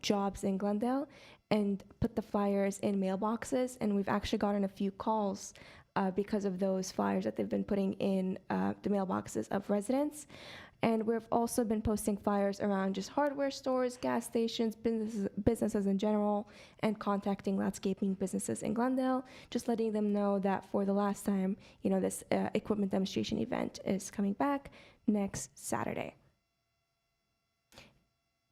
Speaker 2: jobs in Glendale and put the flyers in mailboxes, and we've actually gotten a few calls because of those flyers that they've been putting in the mailboxes of residents. And we've also been posting flyers around just hardware stores, gas stations, businesses in general, and contacting landscaping businesses in Glendale, just letting them know that for the last time, this equipment demonstration event is coming back next Saturday.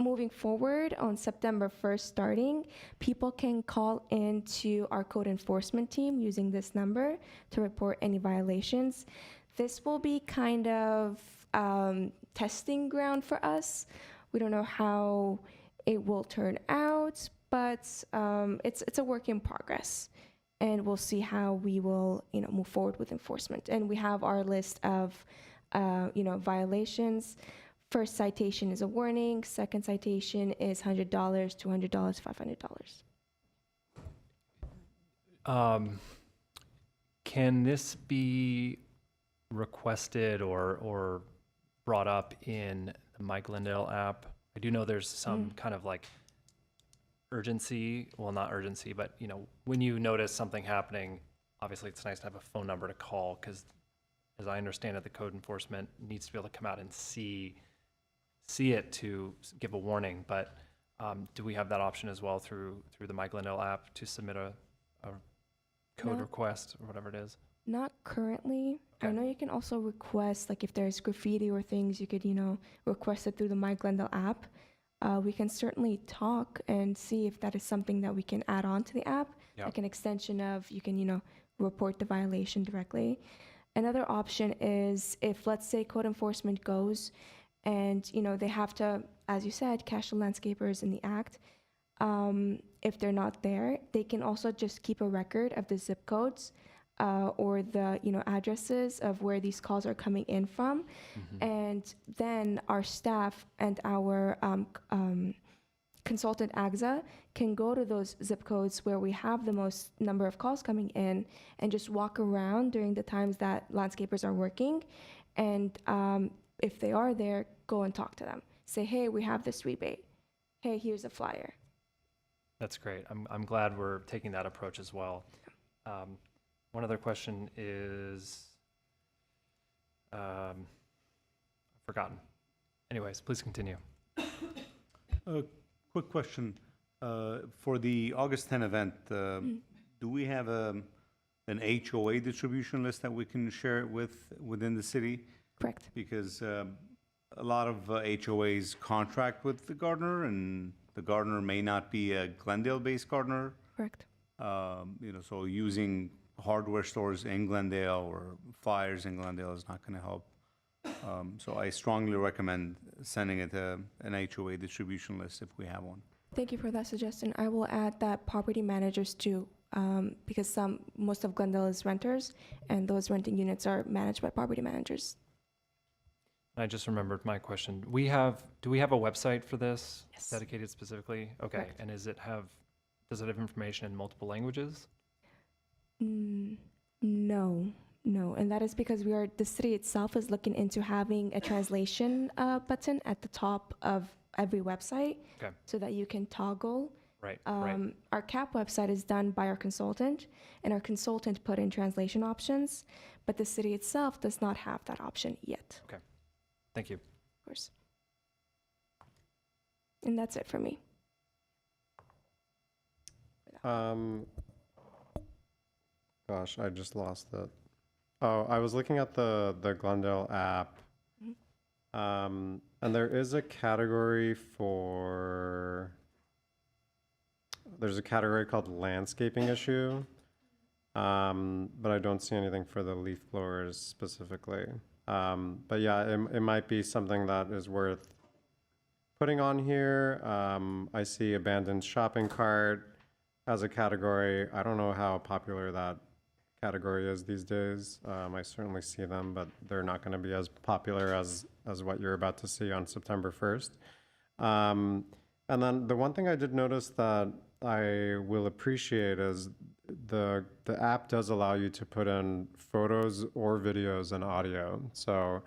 Speaker 2: Moving forward, on September 1st starting, people can call into our code enforcement team using this number to report any violations. This will be kind of testing ground for us. We don't know how it will turn out, but it's a work in progress, and we'll see how we will move forward with enforcement. And we have our list of violations. First citation is a warning. Second citation is $100, $200, $500.
Speaker 1: Can this be requested or brought up in the My Glendale app? I do know there's some kind of like urgency, well, not urgency, but when you notice something happening, obviously it's nice to have a phone number to call, because as I understand it, the code enforcement needs to be able to come out and see it to give a warning. But do we have that option as well through the My Glendale app to submit a code
Speaker 2: No.
Speaker 1: request or whatever it is?
Speaker 2: Not currently. I
Speaker 1: Okay.
Speaker 2: know you can also request, like if there's graffiti or things, you could, request it through the My Glendale app. We can certainly talk and see if that is something that we can add on to the app,
Speaker 1: Yeah.
Speaker 2: like an extension of you can, report the violation directly. Another option is if, let's say, code enforcement goes and, they have to, as you said, cash the landscapers in the act. If they're not there, they can also just keep a record of the zip codes or the addresses of where these calls are coming in from, and then our staff and our consultant AGZA can go to those zip codes where we have the most number of calls coming in and just walk around during the times that landscapers are working, and if they are there, go and talk to them. Say, hey, we have this rebate. Hey, here's a flyer.
Speaker 1: That's great. I'm glad we're taking that approach as well. One other question is, I've forgotten. Anyways, please continue.
Speaker 4: Quick question. For the August 10 event, do we have an HOA distribution list that we can share it within the city?
Speaker 2: Correct.
Speaker 4: Because a lot of HOAs contract with the gardener, and the gardener may not be a Glendale-based gardener.
Speaker 2: Correct.
Speaker 4: So using hardware stores in Glendale or flyers in Glendale is not going to help. So I strongly recommend sending it to an HOA distribution list if we have one.
Speaker 2: Thank you for that suggestion. I will add that property managers too, because most of Glendale is renters, and those renting units are managed by property managers.
Speaker 1: I just remembered my question. Do we have a website for this?
Speaker 2: Yes.
Speaker 1: Dedicated specifically? Okay.
Speaker 2: Correct.
Speaker 1: And does it have information in multiple languages?
Speaker 2: No, and that is because the city itself is looking into having a translation button at the top of every website,
Speaker 1: Okay.
Speaker 2: so that you can toggle.
Speaker 1: Right, right.
Speaker 2: Our CAP website is done by our consultant, and our consultant put in translation options, but the city itself does not have that option yet,
Speaker 1: Thank you.
Speaker 2: of course. And that's it for me.
Speaker 8: Gosh, I just lost it. Oh, I was looking at the Glendale app. And there is a category there's a category called landscaping issue. But I don't see anything for the leaf blowers specifically. But yeah, it might be something that is worth putting on here. I see abandoned shopping cart as a category. I don't know how popular that category is these days. I certainly see them, but they're not going to be as popular as what you're about to see on September 1st. And then the one thing I did notice that I will appreciate is the app does allow you to put in photos or videos and audio. So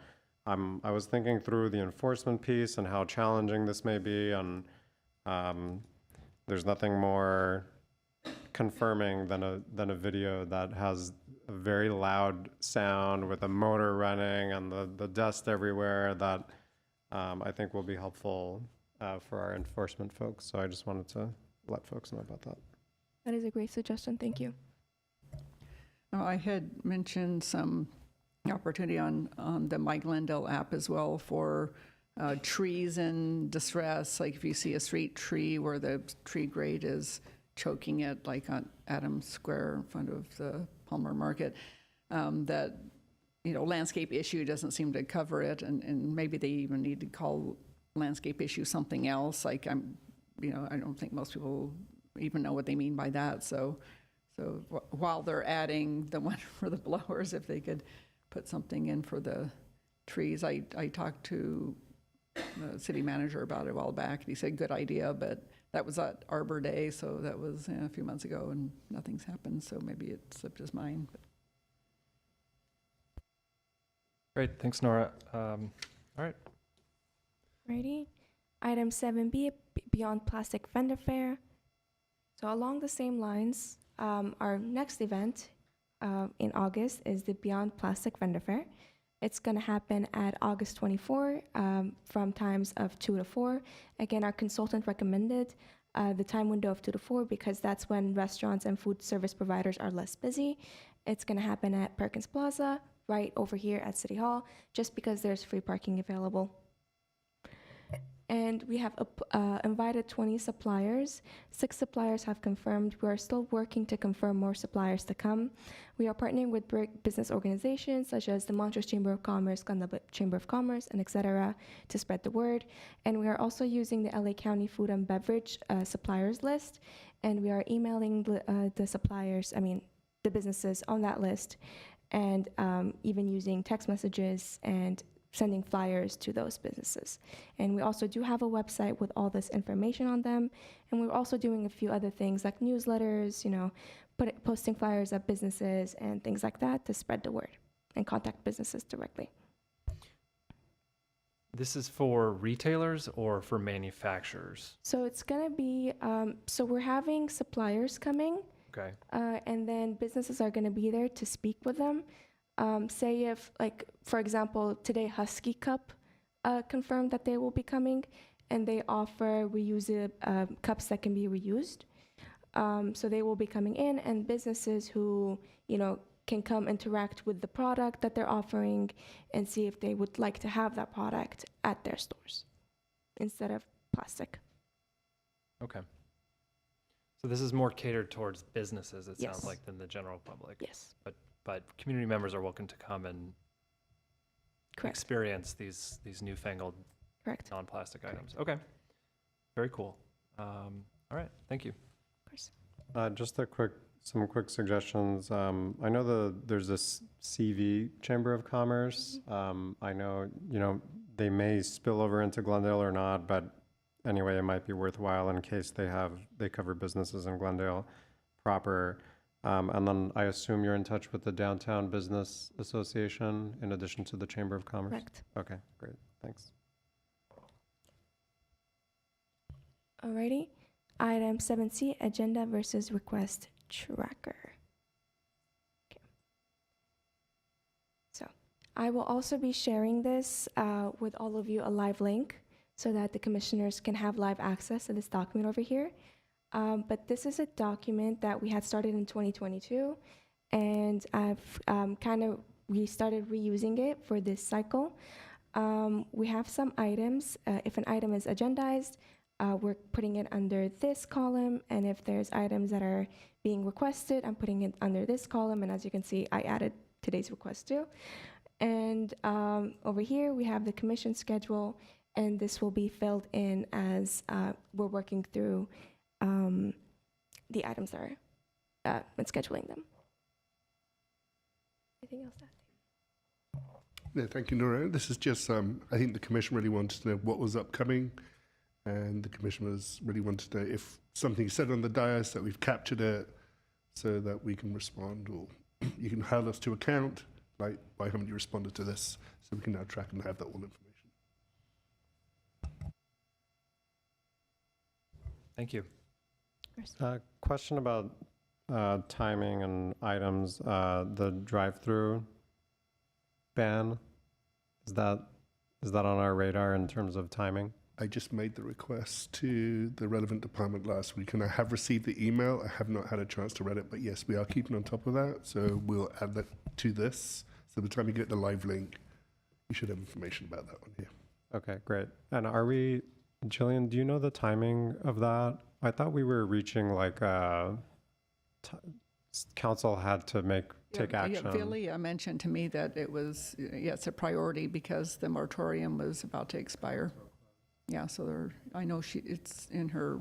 Speaker 8: I was thinking through the enforcement piece and how challenging this may be, and there's nothing more confirming than a video that has a very loud sound with a motor running and the dust everywhere that I think will be helpful for our enforcement folks. So I just wanted to let folks know about that.
Speaker 2: That is a great suggestion. Thank you.
Speaker 5: I had mentioned some opportunity on the My Glendale app as well for trees in distress. Like if you see a street tree where the tree grade is choking it, like on Adams Square in front of the Palmer Market, that landscape issue doesn't seem to cover it, and maybe they even need to call landscape issue something else. Like I don't think most people even know what they mean by that. So while they're adding the one for the blowers, if they could put something in for the trees. I talked to the city manager about it a while back, and he said, good idea, but that was at Arbor Day, so that was a few months ago, and nothing's happened, so maybe it slipped his mind. But.
Speaker 1: Great, thanks, Nora. All right.
Speaker 2: Righty. Item 7B, Beyond Plastic Vendor Fair. So along the same lines, our next event in August is the Beyond Plastic Vendor Fair. It's going to happen at August 24 from times of 2 to 4. Again, our consultant recommended the time window of 2 to 4 because that's when restaurants and food service providers are less busy. It's going to happen at Perkins Plaza, right over here at City Hall, just because there's free parking available. And we have invited 20 suppliers. 6 suppliers have confirmed. We are still working to confirm more suppliers to come. We are partnering with business organizations such as the Montrose Chamber of Commerce, Glendale Chamber of Commerce, and etc. to spread the word. And we are also using the LA County Food and Beverage suppliers list. And we are emailing the suppliers, the businesses on that list, and even using text messages and sending flyers to those businesses. And we also do have a website with all this information on them. And we're also doing a few other things like newsletters, posting flyers at businesses and things like that to spread the word and contact businesses directly.
Speaker 1: This is for retailers or for manufacturers?
Speaker 2: So it's gonna be, so we're having suppliers coming,
Speaker 1: Okay.
Speaker 2: and then businesses are gonna be there to speak with them. Say if, for example, today Husky Cup confirmed that they will be coming, and they offer reusable cups that can be reused. So they will be coming in, and businesses who, can come interact with the product that they're offering and see if they would like to have that product at their stores instead of plastic.
Speaker 1: Okay. So this is more catered towards businesses, it sounds
Speaker 2: Yes.
Speaker 1: like, than the general public.
Speaker 2: Yes,
Speaker 1: But community members are welcome to come and
Speaker 2: correct,
Speaker 1: experience these newfangled
Speaker 2: correct,
Speaker 1: non-plastic items. Okay. Very cool. All right. Thank you.
Speaker 2: of course.
Speaker 8: Just some quick suggestions. I know there's this CV Chamber of Commerce. I know, they may spill over into Glendale or not, but anyway, it might be worthwhile in case they cover businesses in Glendale proper. And then I assume you're in touch with the Downtown Business Association in addition to the Chamber of Commerce?
Speaker 2: Correct.
Speaker 8: Okay, great, thanks.
Speaker 2: Alrighty. Item 7C, agenda versus request tracker. Okay. So I will also be sharing this with all of you, a live link, so that the commissioners can have live access to this document over here. But this is a document that we had started in 2022, and I've we started reusing it for this cycle. We have some items. If an item is agendized, we're putting it under this column, and if there's items that are being requested, I'm putting it under this column, and as you can see, I added today's request too. And over here, we have the commission schedule, and this will be filled in as we're working through the items that are and scheduling them. Anything else to add?
Speaker 6: Yeah, thank you, Nora. This is just, I think the commission really wanted to know what was upcoming, and the commissioners really wanted to know if something said on the dais that we've captured it so that we can respond, or you can hold us to account, like, why haven't you responded to this? So we can now track and have that all information.
Speaker 1: Thank you.
Speaker 8: Question about timing and items, the drive-through ban, is that on our radar in terms of timing?
Speaker 6: I just made the request to the relevant department last week, and I have received the email. I have not had a chance to read it, but yes, we are keeping on top of that. So we'll add that to this. So by the time you get the live link, you should have information about that one here.
Speaker 8: Okay, great. And Jillian, do you know the timing of that? I thought we were reaching council had to take action.
Speaker 5: Villia mentioned to me that it was, it's a priority because the moratorium was about to expire. Yeah, so I know it's in her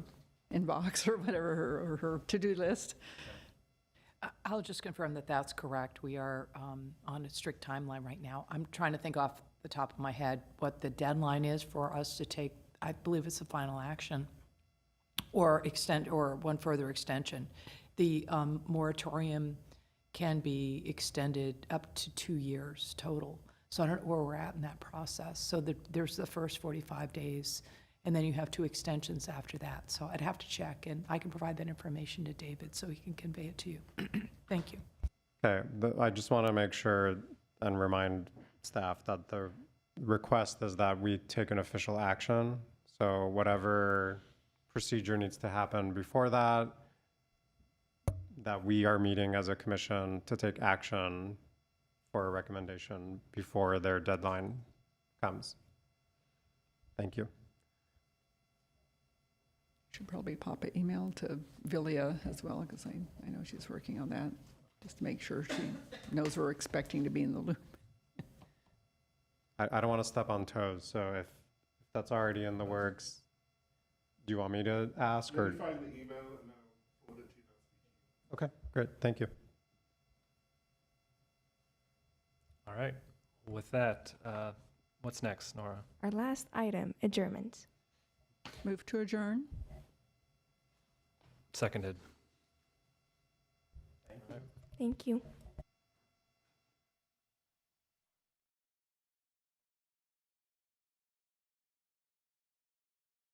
Speaker 5: inbox or whatever, her to-do list.
Speaker 3: I'll just confirm that that's correct. We are on a strict timeline right now. I'm trying to think off the top of my head what the deadline is for us to take, I believe it's the final action, or one further extension. The moratorium can be extended up to 2 years total. So I don't know where we're at in that process. So there's the first 45 days, and then you have 2 extensions after that. So I'd have to check, and I can provide that information to David so he can convey it to you. Thank you.
Speaker 8: Okay, I just want to make sure and remind staff that the request is that we take an official action. So whatever procedure needs to happen before that, that we are meeting as a commission to take action for a recommendation before their deadline comes. Thank you.
Speaker 5: Should probably pop an email to Vilia as well, because I know she's working on that, just to make sure she knows we're expecting to be in the loop.
Speaker 8: I don't want to step on toes, so if that's already in the works, do you want me to ask or?
Speaker 6: Find the email and I'll forward it to you.
Speaker 8: Okay, great, thank you.
Speaker 1: All right. With that, what's next, Nora?
Speaker 2: Our last item, adjournment.
Speaker 5: Move to adjourn?
Speaker 1: Seconded.
Speaker 2: Thank you.